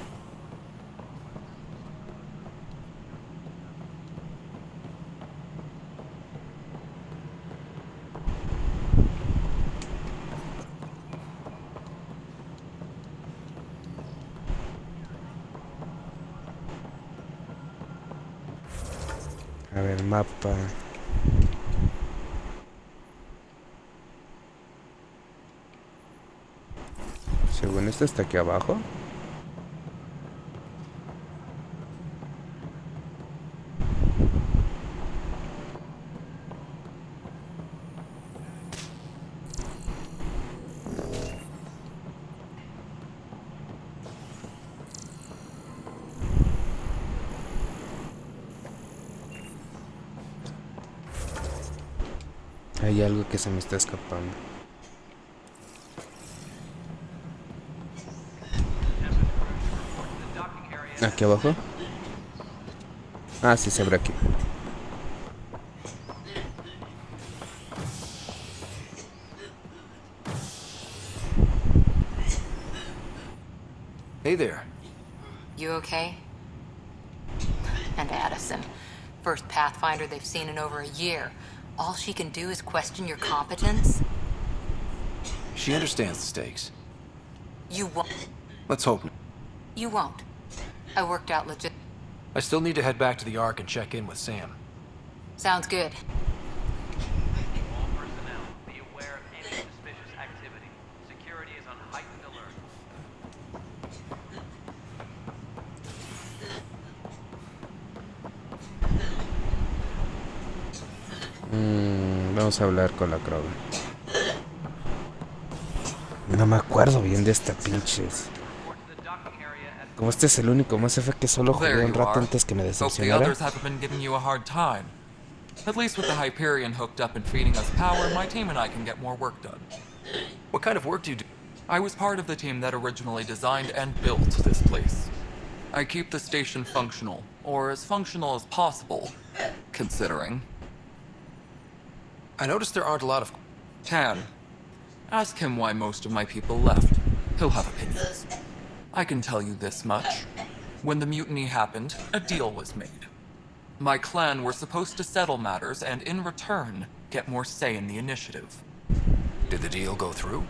A ver, mapa. Según esto está aquí abajo. Hay algo que se me está escapando. ¿Aquí abajo? Ah, sí, se abre aquí. Hey there. You okay? And Addison. First Pathfinder they've seen in over a year. All she can do is question your competence? She understands the stakes. You won't. Let's hope. You won't. I worked out legit. I still need to head back to the Ark and check in with Sam. Sounds good. All personnel, be aware of any suspicious activity. Security is on heightened alert. Vamos a hablar con la Krogan. No me acuerdo bien de esta pinches. Como este es el único Mass Effect que solo jugué un rato antes que me Hope the decepcionara. others haven't been giving you a hard time. At least with the Hyperion hooked up and feeding us power, my team and I can get more work done. What kind of work do you do? I was part of the team that originally designed and built this place. I keep the station functional, or as functional as possible, considering. I noticed there aren't a lot of... Tan. Ask him why most of my people left. He'll have opinions. I can tell you this much. When the mutiny happened, a deal was made. My clan were supposed to settle matters and, in return, get more say in the initiative. Did the deal go through?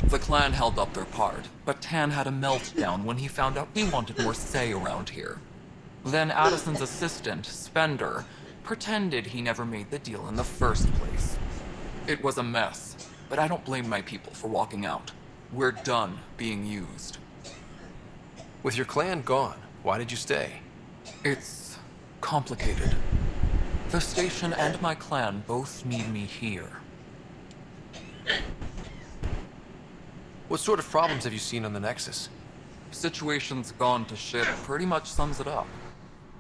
The clan held up their part, but Tan had a meltdown when he found out we wanted more say around here. Then Addison's assistant, Spender, pretended he never made the deal in the first place. It was a mess, but I don't blame my people for walking out. We're done being used. With your clan gone, why did you stay? It's complicated. The station and my clan both need me here. What sort of problems have you seen on the Nexus? Situation's gone to shit pretty much sums it up.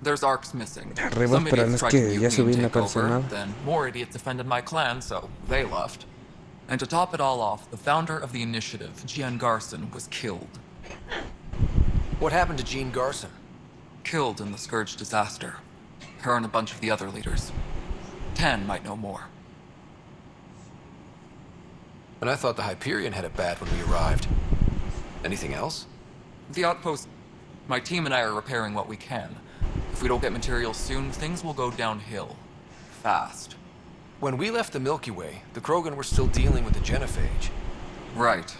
There's arcs missing. Arriba, Some pero no idiots es tried to que ya mutiny subí and una take over, personal. then more idiots offended my clan, so they left. And to top it all off, the founder of the initiative, Gian Garson, was killed. What happened to Jean Garson? Killed in the Scourge disaster. Her and a bunch of the other leaders. Tan might know more. And I thought the Hyperion had it bad when we arrived. Anything else? The outpost... My team and I are repairing what we can. If we don't get materials soon, things will go downhill. Fast. When we left the Milky Way, the Krogan were still dealing with the genophage. Right.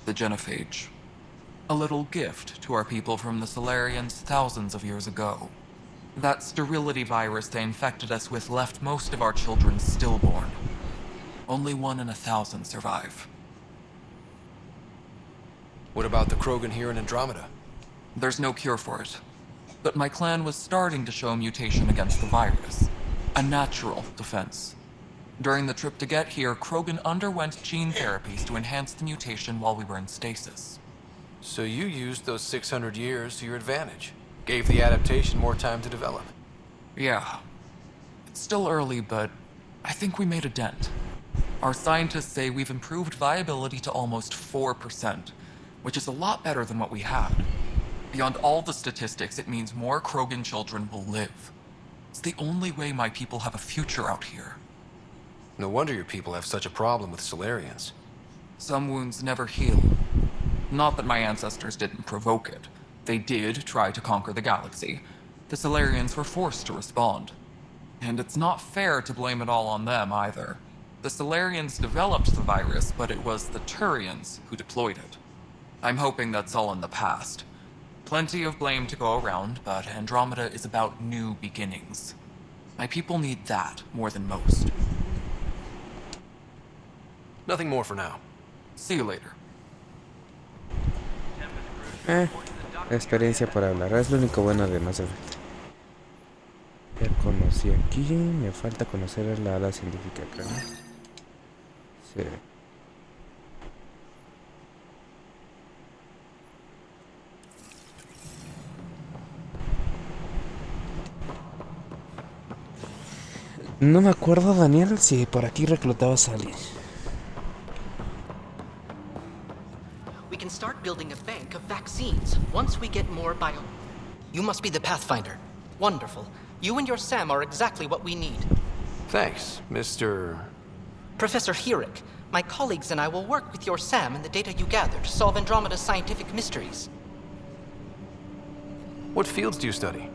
The genophage. A little gift to our people from the Solarians thousands of years ago. That sterility virus they infected us with left most of our children stillborn. Only 1 in 1,000 survive. What about the Krogan here in Andromeda? There's no cure for it. But my clan was starting to show mutation against the virus. A natural defense. During the trip to get here, Krogan underwent gene therapies to enhance the mutation while we were in stasis. So you used those 600 years to your advantage. Gave the adaptation more time to develop. Yeah. It's still early, but I think we made a dent. Our scientists say we've improved viability to almost 4%, which is a lot better than what we had. Beyond all the statistics, it means more Krogan children will live. It's the only way my people have a future out here. No wonder your people have such a problem with Solarians. Some wounds never heal. Not that my ancestors didn't provoke it. They did try to conquer the galaxy. The Solarians were forced to respond. And it's not fair to blame it all on them either. The Solarians developed the virus, but it was the Turians who deployed it. I'm hoping that's all in the past. Plenty of blame to go around, but Andromeda is about new beginnings. My people need that more than most. Nothing more for now. See you later. Experiencia por hablar. Es lo único bueno de Mass Effect. Ya conocí aquí. Me falta conocer la ala científica acá. Sí. No me acuerdo, Daniel, si por aquí reclutabas a alguien. We can start building a bank of vaccines once we get more bio... You must be the Pathfinder. Wonderful. You and your Sam are exactly what we need. Thanks, Mr... Professor Herrick, my colleagues and I will work with your Sam and the data you gather to solve Andromeda's scientific mysteries. What fields do you study?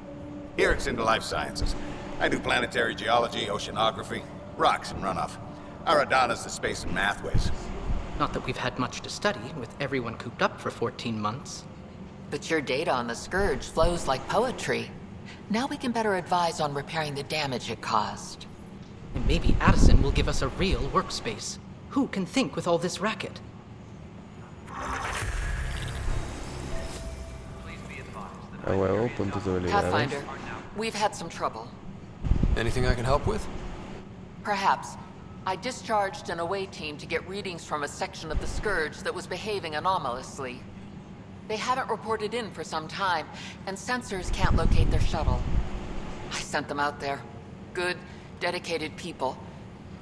Herrick's into life sciences. I do planetary geology, oceanography, rocks and runoff. Aradana's the space and mathways. Not that we've had much to study, with everyone cooped up for 14 months. But your data on the Scourge flows like poetry. Now we can better advise on repairing the damage it caused. And maybe Addison will give us a real workspace. Who can think with all this racket? Pathfinder, we've had some trouble. Anything I can help with? Perhaps. I discharged an away team to get readings from a section of the Scourge that was behaving anomalously. They haven't reported in for some time, and sensors can't locate their shuttle. I sent them out there. Good, dedicated people.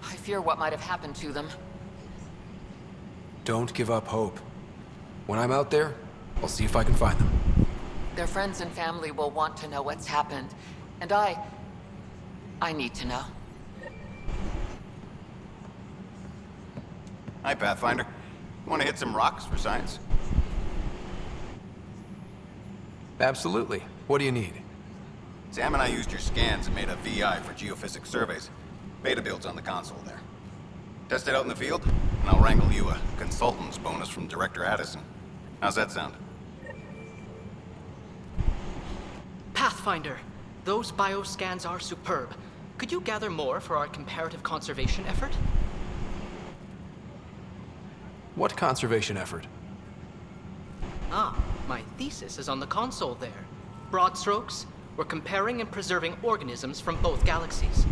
I fear what might have happened to them. Don't give up hope. When I'm out there, I'll see if I can find them. Their friends and family will want to know what's happened, and I need to know. Hi, Pathfinder. Want to hit some rocks for science? Absolutely. What do you need? Sam and I used your scans and made a VI for geophysics surveys. Beta builds on the console there. Test it out in the field, and I'll wrangle you a consultant's bonus from Director Addison. How's that sound? Pathfinder, those bioscans are superb. Could you gather more for our comparative conservation effort? What conservation effort? Ah, my thesis is on the console there. Broad strokes, we're comparing and preserving organisms from both galaxies.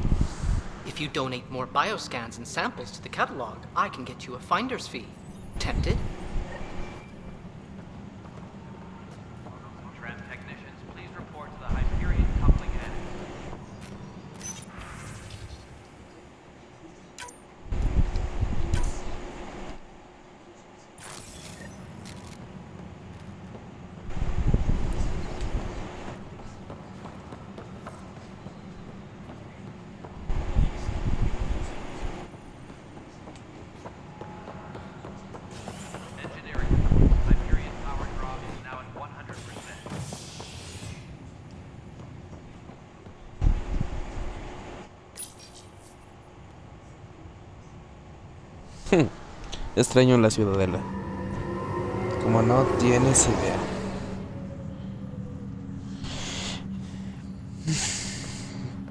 If you donate more bioscans and samples to the catalog, I can get you a finder's fee. Tempted? Technicians, please report to the Hyperion coupling head. Extraño la ciudadela. Como no tienes idea.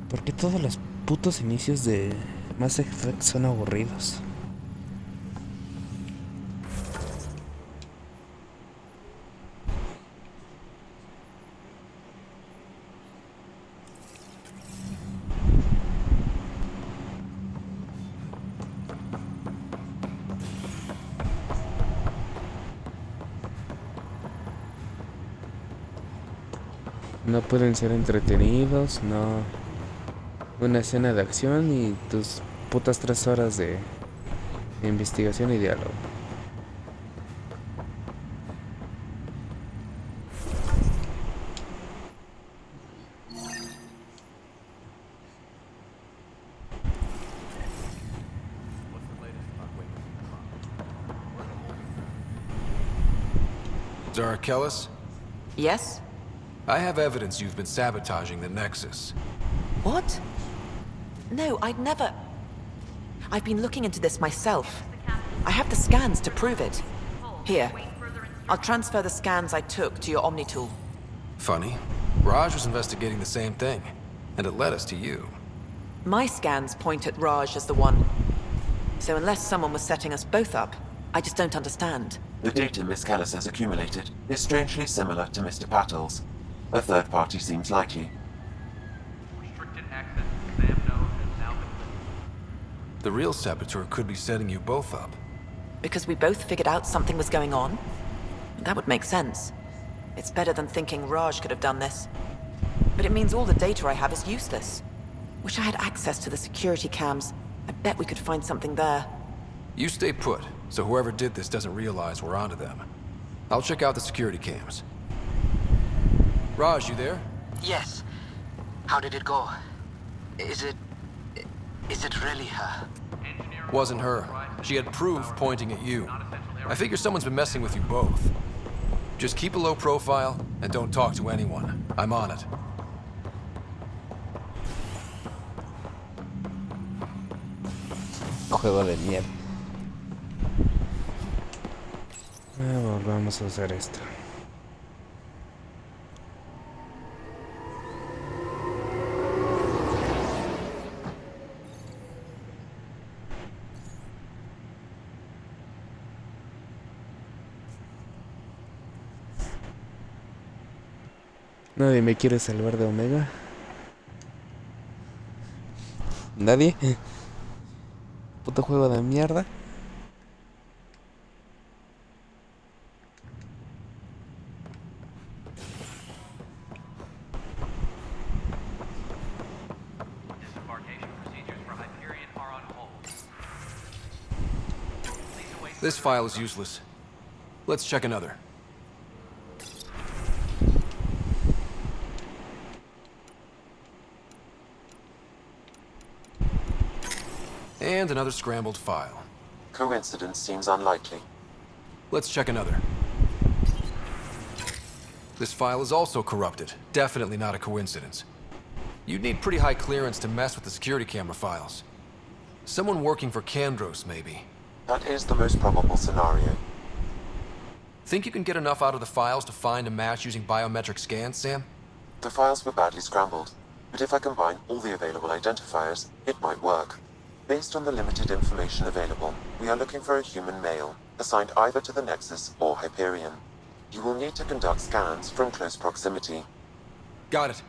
Porque todos los putos inicios de Mass Effect son aburridos. No pueden ser entretenidos, no. una escena de acción y tus putas 3 horas de investigación y diálogo. Zara Kellis? Yes? I have evidence you've been sabotaging the Nexus. What? No, I'd never... I've been looking into this myself. I have the scans to prove it. Here. I'll transfer the scans I took to your Omni tool. Funny. Raj was investigating the same thing, and it led us to you. My scans point at Raj as the one. So unless someone was setting us both up, I just don't understand. The data Miss Kellis has accumulated is strangely similar to Mr. Patel's. A third party seems likely. Restricted access to SAM node has now been... The real saboteur could be setting you both up. Because we both figured out something was going on? That would make sense. It's better than thinking Raj could have done this. But it means all the data I have is useless. Wish I had access to the security cams. I bet we could find something there. You stay put, so whoever did this doesn't realize we're onto them. I'll check out the security cams. Raj, you there? Yes. How did it go? Is it really her? Wasn't her. She had proof pointing at you. I figure someone's been messing with you both. Just keep a low profile and don't talk to anyone. I'm on it. Juego de mierda. Volvamos a usar esto. Nadie me quiere salvar de Omega. Nadie. Puto juego de mierda. This file is useless. Let's check another. And another scrambled file. Coincidence seems unlikely. Let's check another. This file is also corrupted. Definitely not a coincidence. You'd need pretty high clearance to mess with the security camera files. Someone working for Kandros, maybe. That is the most probable scenario. Think you can get enough out of the files to find a match using biometric scans, Sam? The files were badly scrambled, but if I combine all the available identifiers, it might work. Based on the limited information available, we are looking for a human male, assigned either to the Nexus or Hyperion. You will need to conduct scans from close proximity. Got it.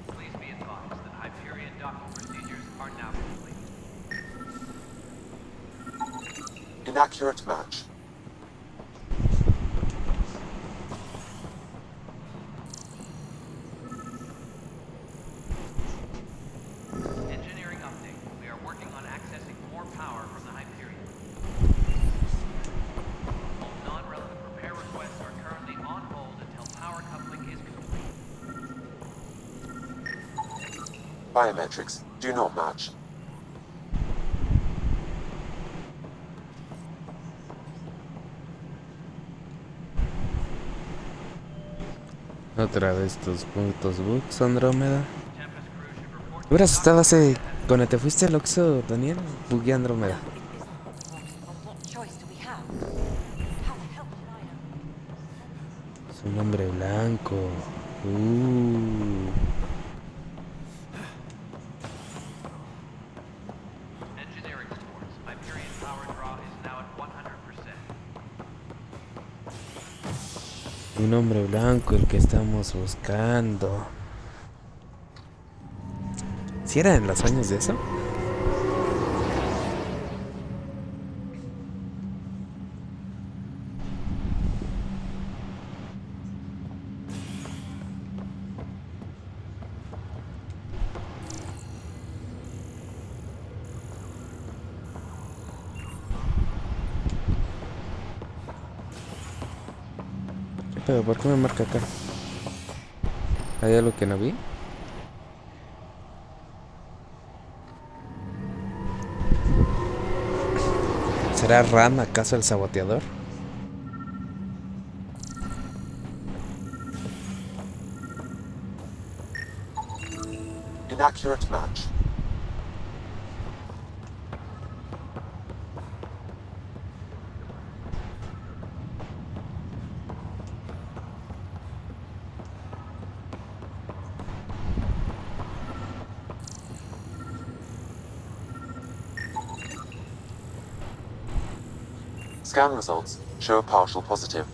Please be advised that Hyperion docking procedures are now complete. Inaccurate match. Engineering update. We are working on accessing more power from the Hyperion. All non-relevant repair requests are currently on hold until power coupling is complete. Biometrics do not match. Otra vez tus putos bugs, Andrómeda. Hubieras estado hace... Cuando te fuiste al Oxxo, Daniel, bugué Andrómeda. Es un hombre blanco. Engineering reports. Hyperion power draw is now at 100%. Un hombre blanco, el que estamos buscando. ¿Si era en los años de eso? Pero ¿por qué me marca acá? ¿Hay algo que no vi? ¿Será Ram acaso el saboteador? Inaccurate match. Scan results show a partial positive.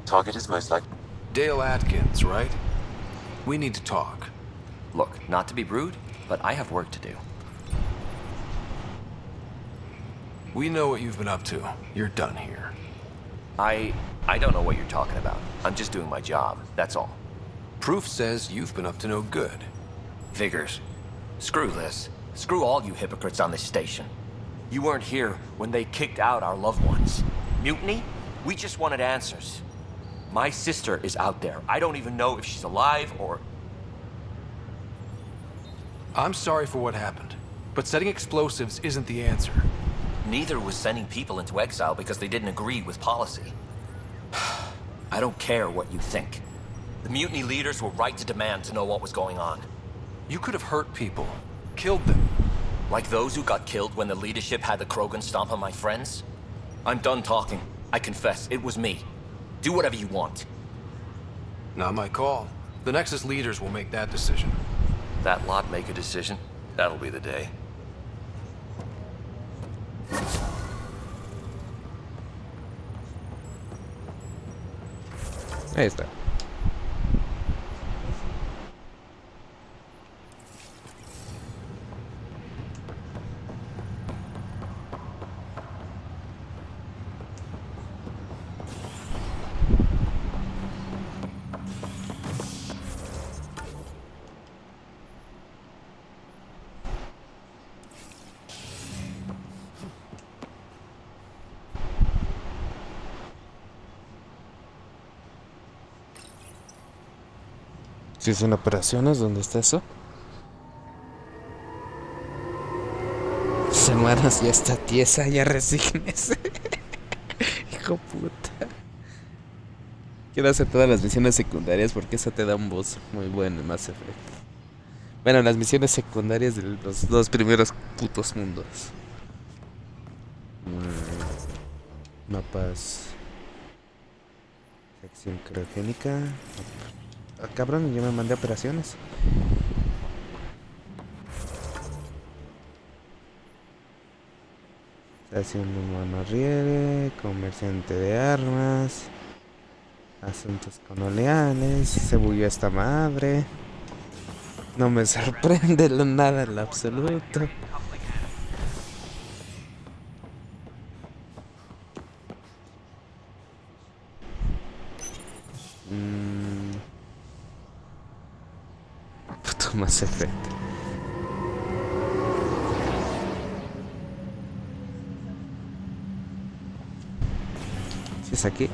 Target is most likely Dale Atkins, right? We need to talk. Look, not to be rude, but I have work to do. We know what you've been up to. You're done here. I don't know what you're talking about. I'm just doing my job, that's all. Proof says you've been up to no good. Figures. Screw this. Screw all you hypocrites on this station. You weren't here when they kicked out our loved ones. Mutiny? We just wanted answers. My sister is out there. I don't even know if she's alive or... I'm sorry for what happened, but setting explosives isn't the answer. Neither was sending people into exile because they didn't agree with policy. I don't care what you think. The mutiny leaders were right to demand to know what was going on. You could have hurt people, killed them. Like those who got killed when the leadership had the Krogan stomp on my friends? I'm done talking. I confess, it was me. Do whatever you want. Not my call. The Nexus leaders will make that decision. That lot make a decision? That'll be the day. Ahí está. Si son operaciones, ¿dónde está eso? Semanas ya está tiesa, ya resígnese. Hijo puta. Quiero hacer todas las misiones secundarias porque eso te da un boss muy bueno en Mass Effect. Bueno, las misiones secundarias de los dos primeros putos mundos. Mapas. Sección criogénica. Ah, cabrón, yo me mandé operaciones. Estación de monorriel, comerciante de armas, asuntos coloniales, se bulló esta madre. No me sorprende nada en lo absoluto. Puto Mass Effect. ¿Sí es aquí?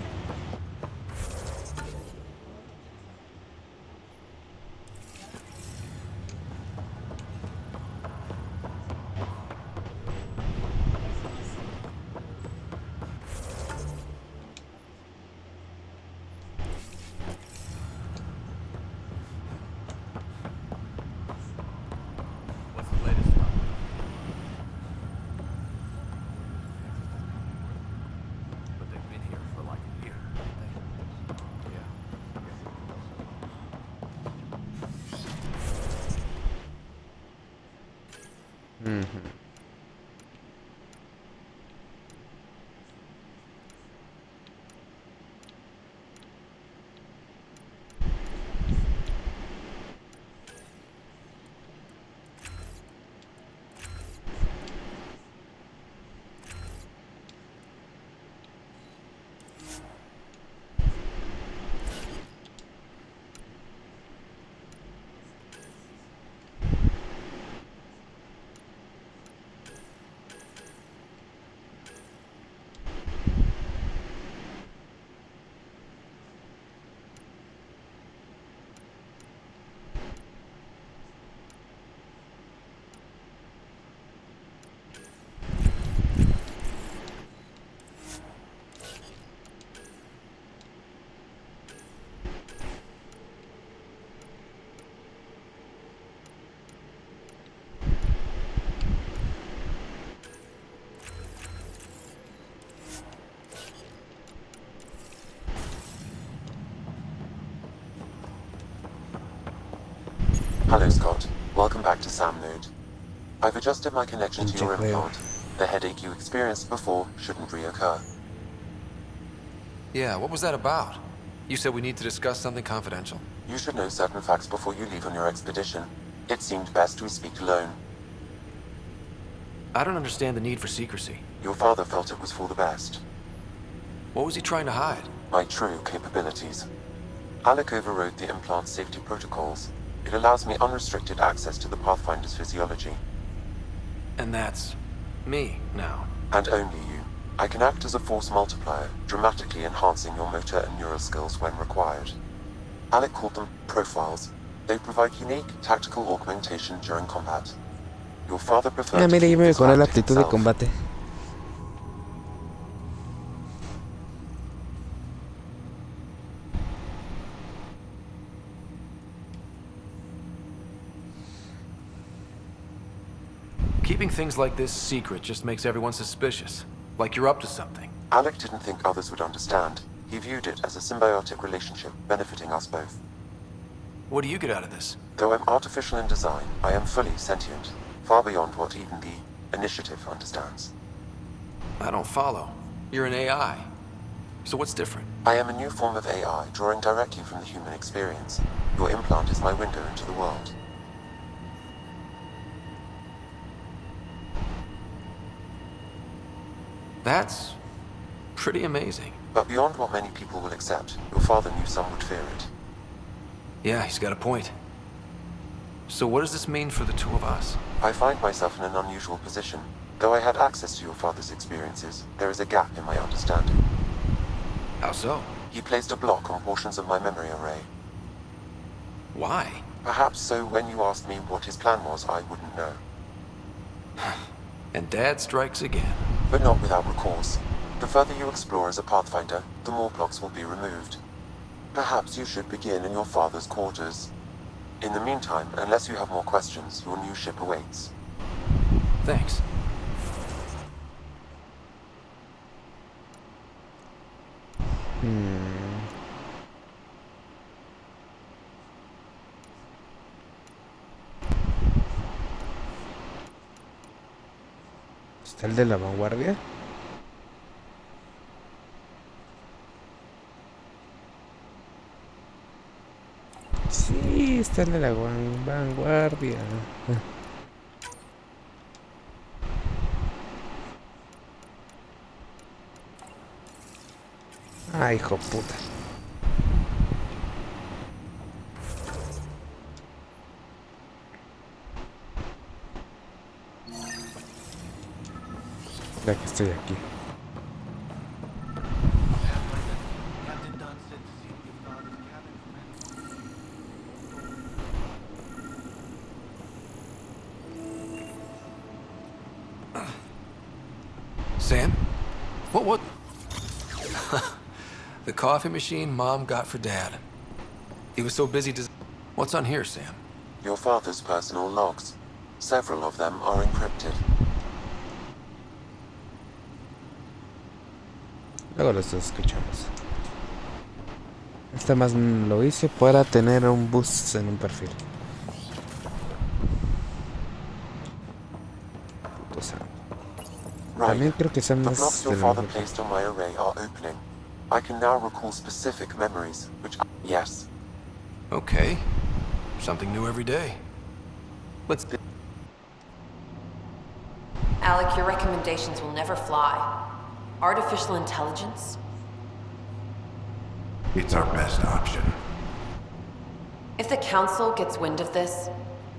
Hello, Scott. Welcome back to Sam Node. I've adjusted my connection to your implant. The headache you experienced before shouldn't reoccur. Yeah, what was that about? You said we need to discuss something confidential. You should know certain facts before you leave on your expedition. It seemed best we speak alone. I don't understand the need for secrecy. Your father felt it was for the best. What was he trying to hide? My true capabilities. Alec overrode the implant's safety protocols. It allows me unrestricted access to the Pathfinder's physiology. And that's me now. And only you. I can act as a force multiplier, dramatically enhancing your motor and neural skills when required. Alec called them profiles. They provide unique tactical augmentation during combat. Your father preferred to Mira, keep yo me this mejoré la fact to aptitud de himself. combate. Keeping things like this secret just makes everyone suspicious. Like you're up to something. Alec didn't think others would understand. He viewed it as a symbiotic relationship, benefiting us both. What do you get out of this? Though I'm artificial in design, I am fully sentient, far beyond what even the Initiative understands. I don't follow. You're an AI. So what's different? I am a new form of AI, drawing directly from the human experience. Your implant is my window into the world. That's pretty amazing. But beyond what many people will accept, your father knew some would fear it. Yeah, he's got a point. So what does this mean for the two of us? I find myself in an unusual position. Though I had access to your father's experiences, there is a gap in my understanding. How so? He placed a block on portions of my memory array. Why? Perhaps so when you asked me what his plan was, I wouldn't know. And Dad strikes again. But not without recourse. The further you explore as a Pathfinder, the more blocks will be removed. Perhaps you should begin in your father's quarters. In the meantime, unless you have more questions, your new ship awaits. Thanks. ¿Está el de la vanguardia? Sí, está el de la vanguardia. Ay, hijo puta. Ya que estoy aquí. Sam? What? The coffee machine Mom got for Dad. He was so busy What's on here, Sam? Your father's personal logs. Several of them are encrypted. Luego los escuchamos. Esta más lo hice para tener un boost en un perfil. Puto Sam. También creo que Sam The es blocks your de father la placed on my array are opening. I can now recall specific memories, yes. Okay. Something new every day. Let's... Alec, your recommendations will never fly. Artificial intelligence? It's our best option. If the Council gets wind of this,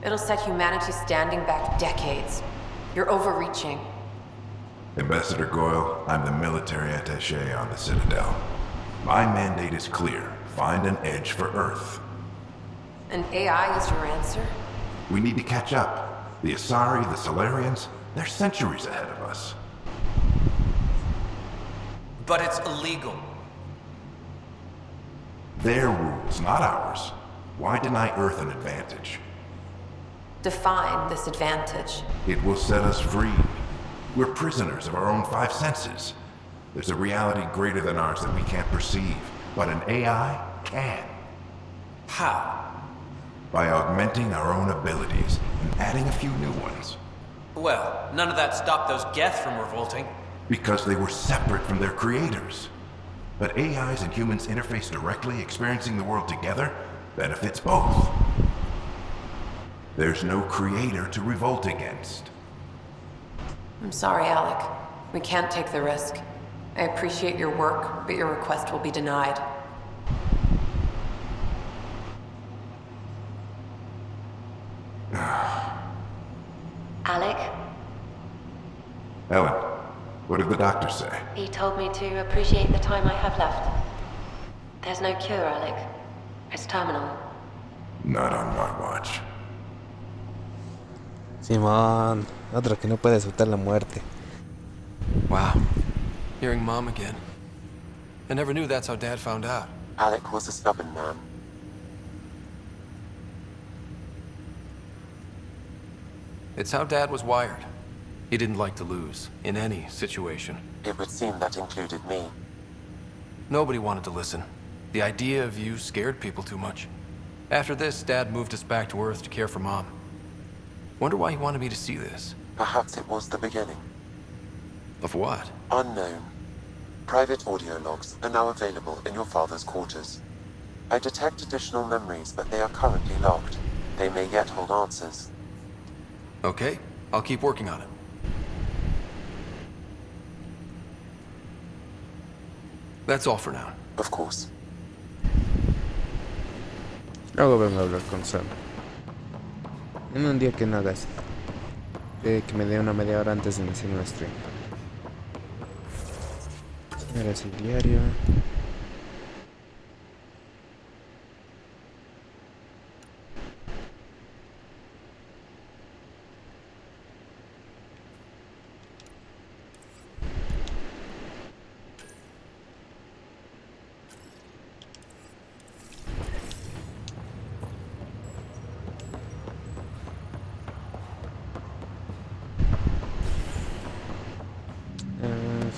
it'll set humanity standing back decades. You're overreaching. Ambassador Goyle, I'm the military attaché on the Citadel. My mandate is clear. Find an edge for Earth. And AI is your answer? We need to catch up. The Asari, the Solarians, they're centuries ahead of us. But it's illegal. Their rules, not ours. Why deny Earth an advantage? Define this advantage. It will set us free. We're prisoners of our own five senses. There's a reality greater than ours that we can't perceive, but an AI can. How? by augmenting our own abilities and adding a few new ones. Well, none of that stopped those Geth from revolting. Because they were separate from their creators. But AIs and humans interface directly, experiencing the world together, benefits both. There's no creator to revolt against. I'm sorry, Alec. We can't take the risk. I appreciate your work, but your request will be denied. Alec, Ellen, what did the doctor say? he told me to appreciate the time I have left. There's no cure, Alec. It's terminal. Not on my watch. Simón, otro que no puede soltar la muerte. Wow. Hearing Mom again. I never knew that's how Dad found out. Alec was a stubborn man. It's how Dad was wired. He didn't like to lose, in any situation. It would seem that included me. Nobody wanted to listen. The idea of you scared people too much. After this, Dad moved us back to Earth to care for Mom. Wonder why he wanted me to see this. Perhaps it was the beginning. Of what? Unknown. Private audio logs are now available in your father's quarters. I detect additional memories, but they are currently locked. They may yet hold answers. Okay, I'll keep working on it. That's all for now. Of course. Luego vengo a hablar con Sam. En un día que no hagas. Que me dé una media hora antes de iniciar el stream. Ahora es el diario.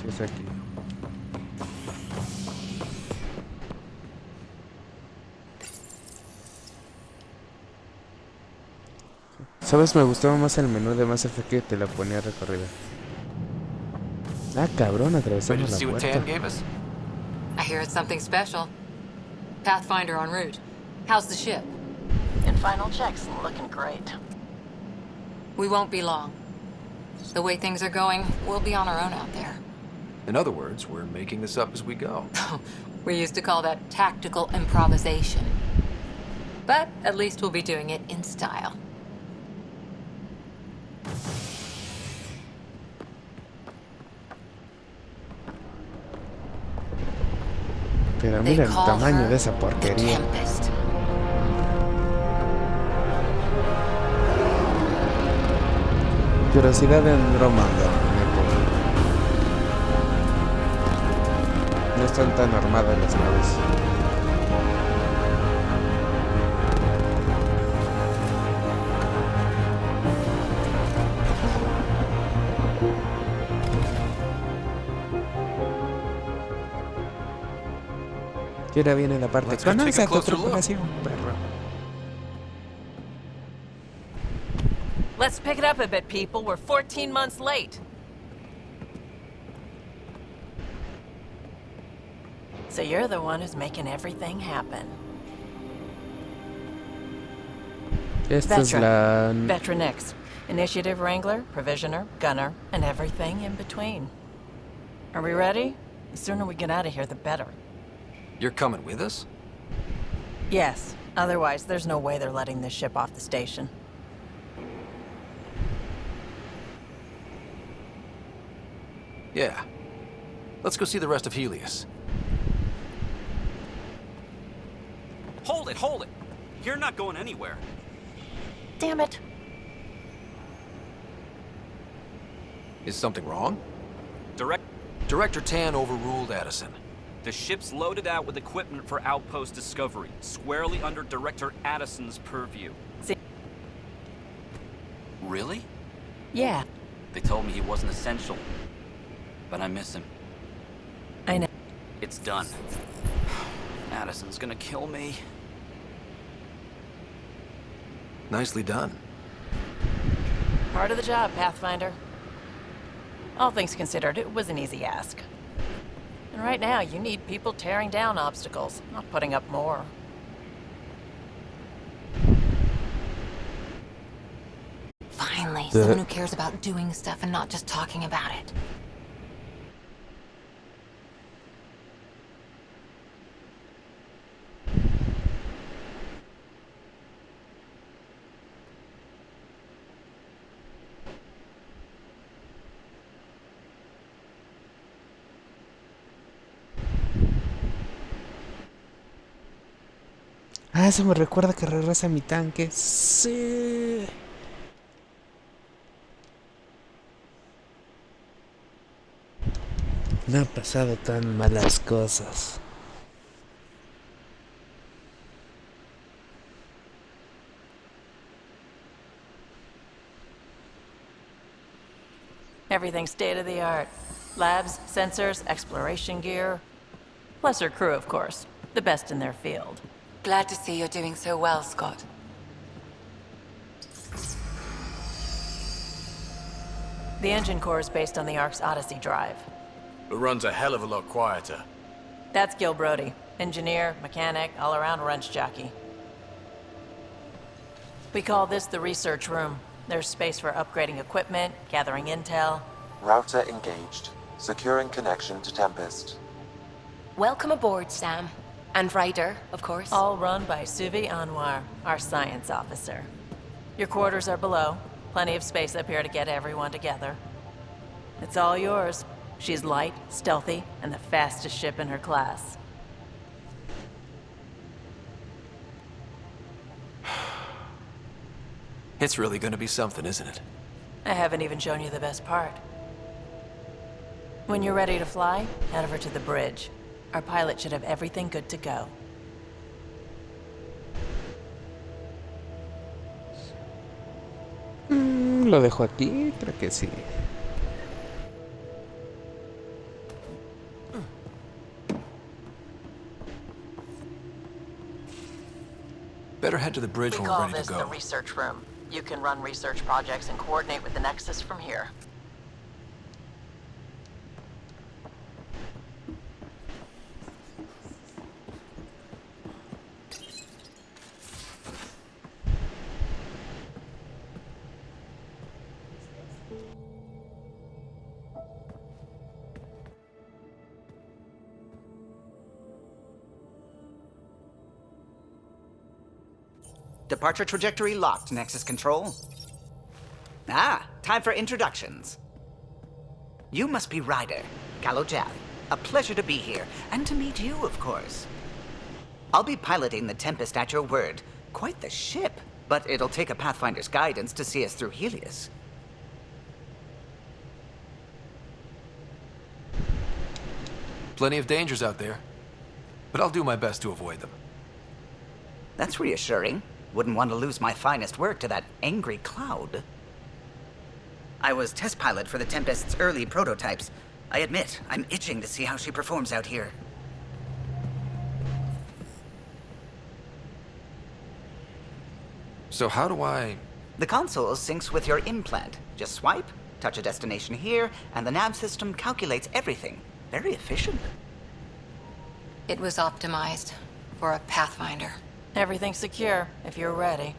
Sí, es aquí. ¿Sabes? Me gustaba más el menú de Mass Effect que te la ponía recorrida. Ah, cabrón, atravesamos la puerta. I hear it's something special. Pathfinder en route. How's the ship? In final checks, looking great. We won't be long. The way things are going, we'll be on our own out there. In other words, we're making this up as we go. We used to call that tactical improvisation. But at least we'll be doing it in style. Pero mira el tamaño de esa porquería. Curiosidad de Andromeda. No están tan armadas las naves. Y ahora viene la parte. Conoce a tu tripulación, perro. Let's pick it up a bit, people. We're 14 months late. So you're the one who's making everything happen. Esta es la... Veteran X. Initiative Wrangler, Provisioner, Gunner, and everything in between. Are we ready? The sooner we get out of here, the better. You're coming with us? Yes. Otherwise, there's no way they're letting this ship off the station. Yeah. Let's go see the rest of Helios. Hold it, hold it! You're not going anywhere. Damn it. Is something wrong? Director Tan overruled Addison. The ship's loaded out with equipment for outpost discovery, squarely under Director Addison's purview. Really? Yeah. They told me he wasn't essential. But I miss him. I know. It's done. Addison's gonna kill me. Nicely done. Part of the job, Pathfinder. All things considered, it was an easy ask. And right now, you need people tearing down obstacles, not putting up more. Finally, someone who cares about doing stuff and not just talking about it. Ah, eso me recuerda que regresa mi tanque. Sí. No han pasado tan malas cosas. Everything's state-of-the-art. Labs, sensors, exploration gear. Plus her crew, of course. The best in their field. Glad to see you're doing so well, Scott. The engine core is based on the Ark's Odyssey drive. It runs a hell of a lot quieter. That's Gil Brody. Engineer, mechanic, all-around wrench jockey. We call this the research room. There's space for upgrading equipment, gathering intel. Router engaged. Securing connection to Tempest. Welcome aboard, Sam. And Ryder, of course. All run by Suvi Anwar, our science officer. Your quarters are below. Plenty of space up here to get everyone together. It's all yours. She's light, stealthy, and the fastest ship in her class. It's really gonna be something, isn't it? I haven't even shown you the best part. When you're ready to fly, head over to the bridge. Our pilot should have everything good to go. Lo dejo aquí, creo que sí. Better head to the bridge when we're ready to We call go. this the research room. You can run research projects and coordinate with the Nexus from here. Departure trajectory locked, Nexus Control. Ah, time for introductions. You must be Ryder, Kalojav. A pleasure to be here, and to meet you, of course. I'll be piloting the Tempest at your word. Quite the ship, but it'll take a Pathfinder's guidance to see us through Helios. Plenty of dangers out there, but I'll do my best to avoid them. That's reassuring. Wouldn't want to lose my finest work to that angry cloud. I was test pilot for the Tempest's early prototypes. I admit, I'm itching to see how she performs out here. So how do I... The console syncs with your implant. Just swipe, touch a destination here, and the nav system calculates everything. Very efficient. It was optimized for a Pathfinder. Everything's secure, if you're ready.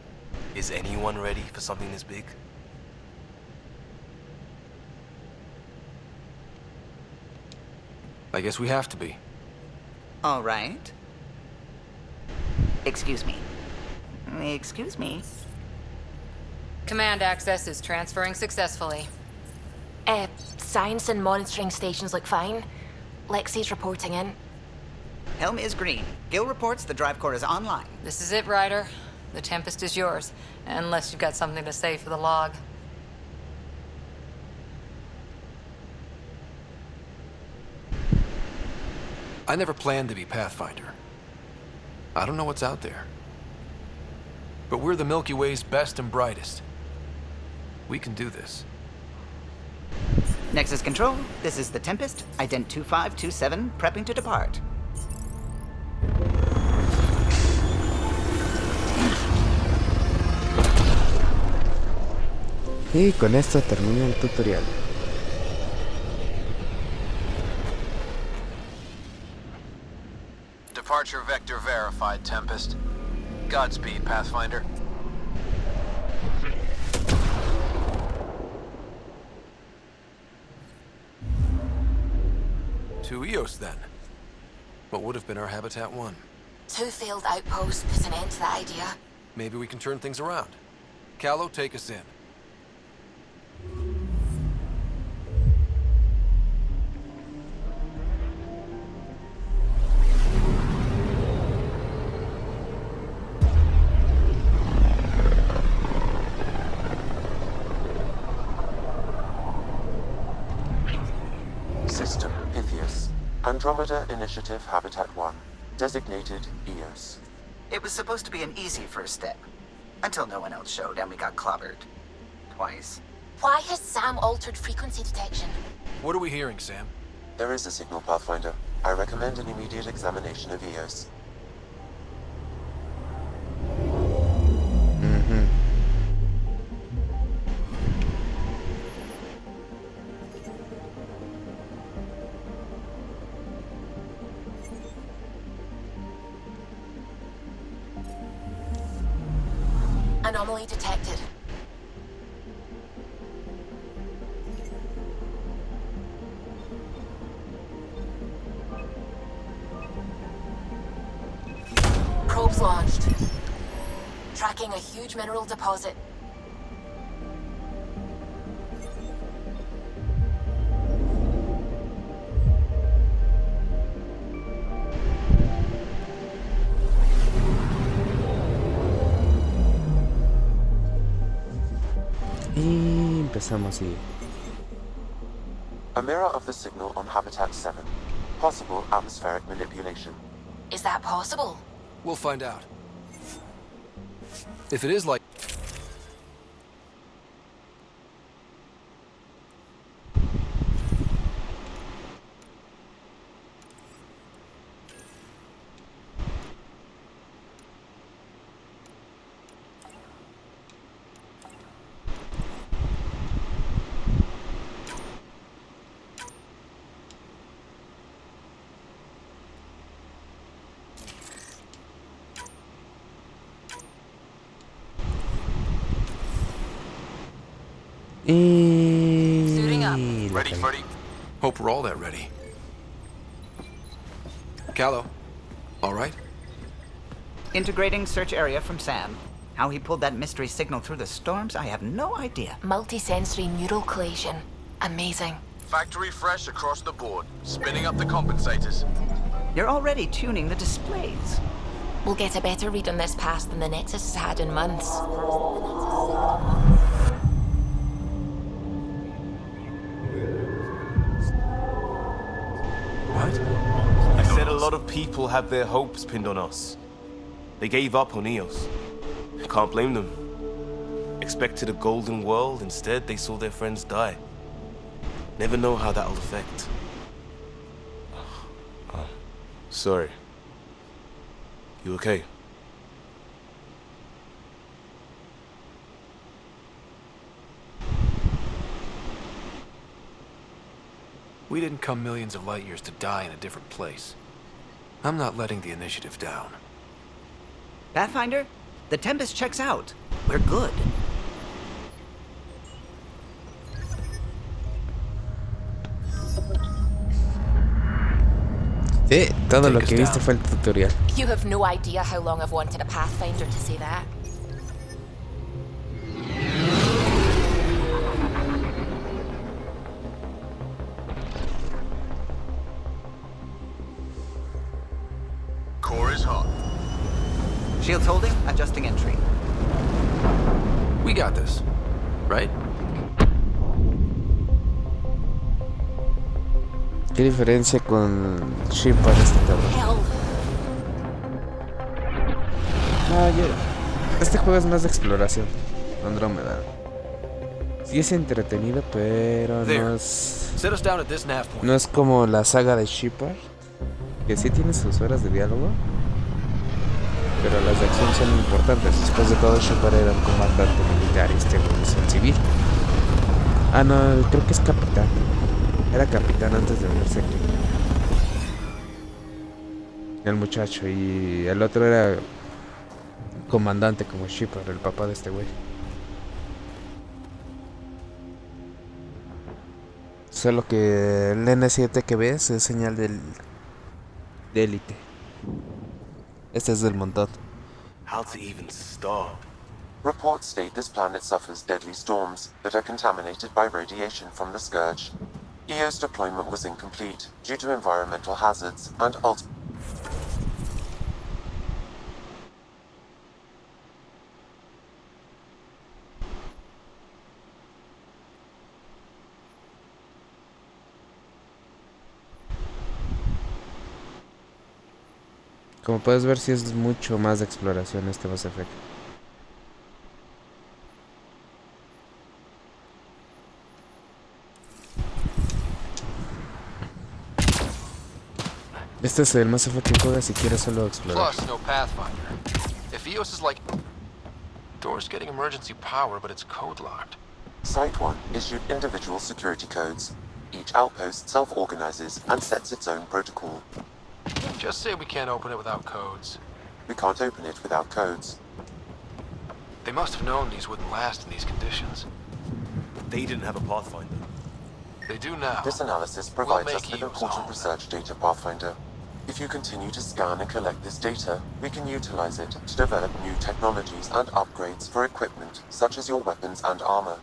Is anyone ready for something this big? I guess we have to be. All right. Excuse me. Excuse me. Command access is transferring successfully. Science and monitoring stations look fine. Lexi's reporting in. Helm is green. Gil reports the drive core is online. This is it, Ryder. The Tempest is yours, unless you've got something to say for the log. I never planned to be Pathfinder. I don't know what's out there. But we're the Milky Way's best and brightest. We can do this. Nexus Control, this is the Tempest. Ident 2527, prepping to depart. Y con esto termina el tutorial. Departure vector verified, Tempest. Godspeed, Pathfinder. Two Eos, then. What would have been our Habitat 1? 2 failed outposts put an end to the idea. Maybe we can turn things around. Callow, take us in. System Pythias. Andromeda Initiative Habitat 1. Designated EOS. It was supposed to be an easy first step. Until no one else showed and we got clobbered. Twice. Why has Sam altered frequency detection? What are we hearing, Sam? There is a signal, Pathfinder. I recommend an immediate examination of EOS. Anomaly detected. Probes launched. Tracking a huge mineral deposit. Y empezamos así. A mirror of the signal on Habitat 7. Possible atmospheric manipulation. Is that possible? We'll find out. If it is like... Suiting up. Ready, Freddy? Hope we're all that ready. Callow, all right? Integrating search area from Sam. How he pulled that mystery signal through the storms, I have no idea. Multisensory neural collation. Amazing. Factory fresh across the board. Spinning up the compensators. You're already tuning the displays. We'll get a better read on this pass than the Nexus has had in months. What? I said a lot of people have their hopes pinned on us. They gave up on Eos. I can't blame them. Expected a golden world, instead they saw their friends die. Never know how that'll affect. Sorry. You okay? We didn't come millions of light years to die in a different place. I'm not letting the initiative down. Pathfinder, the Tempest checks out. We're good. Sí, todo lo que viste fue el tutorial. You have no idea how long I've wanted a Pathfinder to say that. Core is hot. Shields holding, adjusting entry. We got this, right? ¿Qué diferencia con Shepard este cabrón? Este juego es más de exploración. Andrómeda. Sí es entretenido, pero no es como la saga de Shepard, que sí tiene sus horas de diálogo, pero las de acción son importantes. Después de todo, Shepard era un comandante militar y este es un civil. Ah, no, creo que es capitán. Era capitán antes de unirse aquí. El muchacho. Y el otro era comandante como Shepard, el papá de este güey. Solo que el N7 que ves es señal de élite. Este es del montón. How to even start? Reports state this planet suffers deadly storms that are contaminated by radiation from the Scourge. EO's deployment was incomplete due to environmental hazards and Como puedes ver, sí es mucho más de exploración este Mass Effect. Este es el Mass Effect que juega si quieres solo explorar. Plus, no Pathfinder. If EOS is like... Door's getting emergency power, but it's code-locked. Site 1 issued individual security codes. Each outpost self-organizes and sets its own protocol. Just say we can't open it without codes. We can't open it without codes. They must have known these wouldn't last in these conditions. They didn't have a Pathfinder. They do now. This analysis provides us with important research data, Pathfinder. If you continue to scan and collect this data, we can utilize it to develop new technologies and upgrades for equipment, such as your weapons and armor.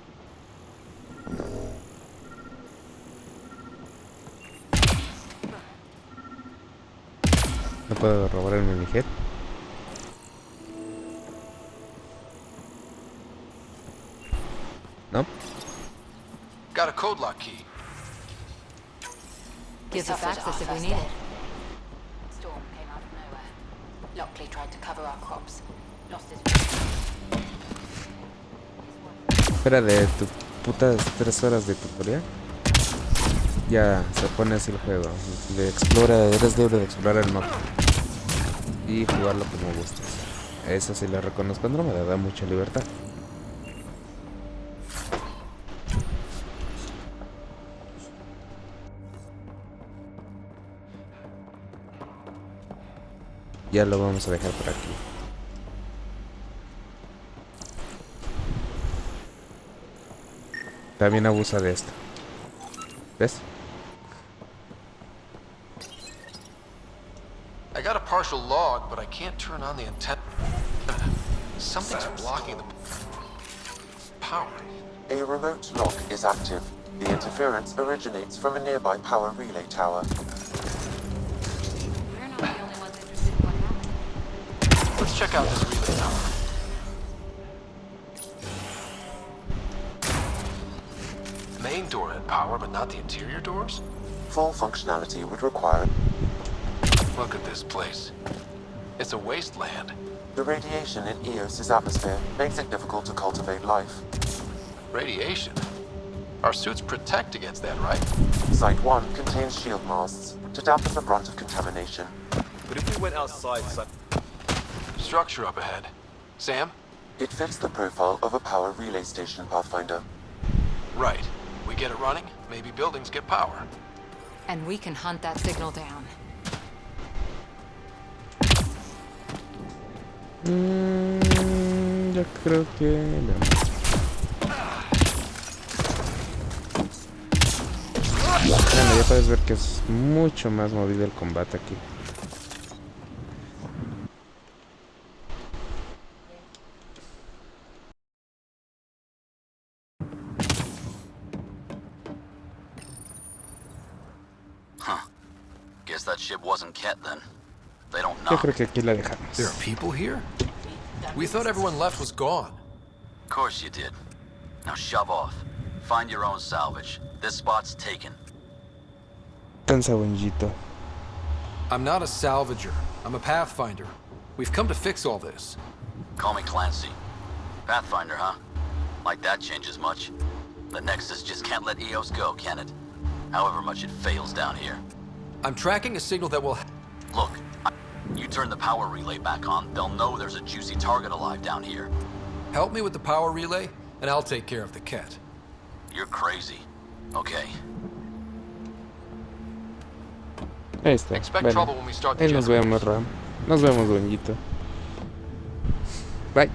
¿No puedo robar el minijet? ¿No? Got a code lock key. Gives us access if we need it. Storm came out of nowhere. Lockley tried to cover our crops. Lost his... Fuera de tu putas 3 horas de tutorial, ya se pone así el juego. Eres libre de explorar el mapa y jugarlo como gustes. Eso sí le reconozco a Andromeda, da mucha libertad. Ya lo vamos a dejar por aquí. También abusa de esto. ¿Ves? I got a partial log, but I can't turn on the antenna. Something's blocking the power. A remote lock is active. The interference originates from a nearby power relay tower. Let's check out this relay tower. The main door had power, but not the interior doors? Full functionality would require... Look at this place. It's a wasteland. The radiation in Eos's atmosphere makes it difficult to cultivate life. Radiation? Our suits protect against that, right? Site 1 contains shield masts to dampen the brunt of contamination. But if we went outside... Structure up ahead. Sam? It fits the profile of a power relay station, Pathfinder. Right. We get it running, maybe buildings get power. And we can hunt that signal down. Yo creo que no. Bueno, ya puedes ver que es mucho más movido el combate aquí. Guess that ship wasn't Ket then. They don't know. Yo creo que aquí la dejamos. There are people here? We thought everyone left was gone. Of course you did. Now shove off. Find your own salvage. This spot's taken. Tan sabonjito. I'm not a salvager. I'm a pathfinder. We've come to fix all this. Call me Clancy. Pathfinder, huh? Like that changes much. The Nexus just can't let EOS go, can it? However much it fails down here. I'm tracking a signal that will... Look, you turn the power relay back on, they'll know there's a juicy target alive down here. Help me with the power relay, and I'll take care of the Ket. You're crazy. Okay. Ahí está. Expect Bueno, trouble when we start the ahí nos vemos, Ram. Nos vemos, doñito. Bye.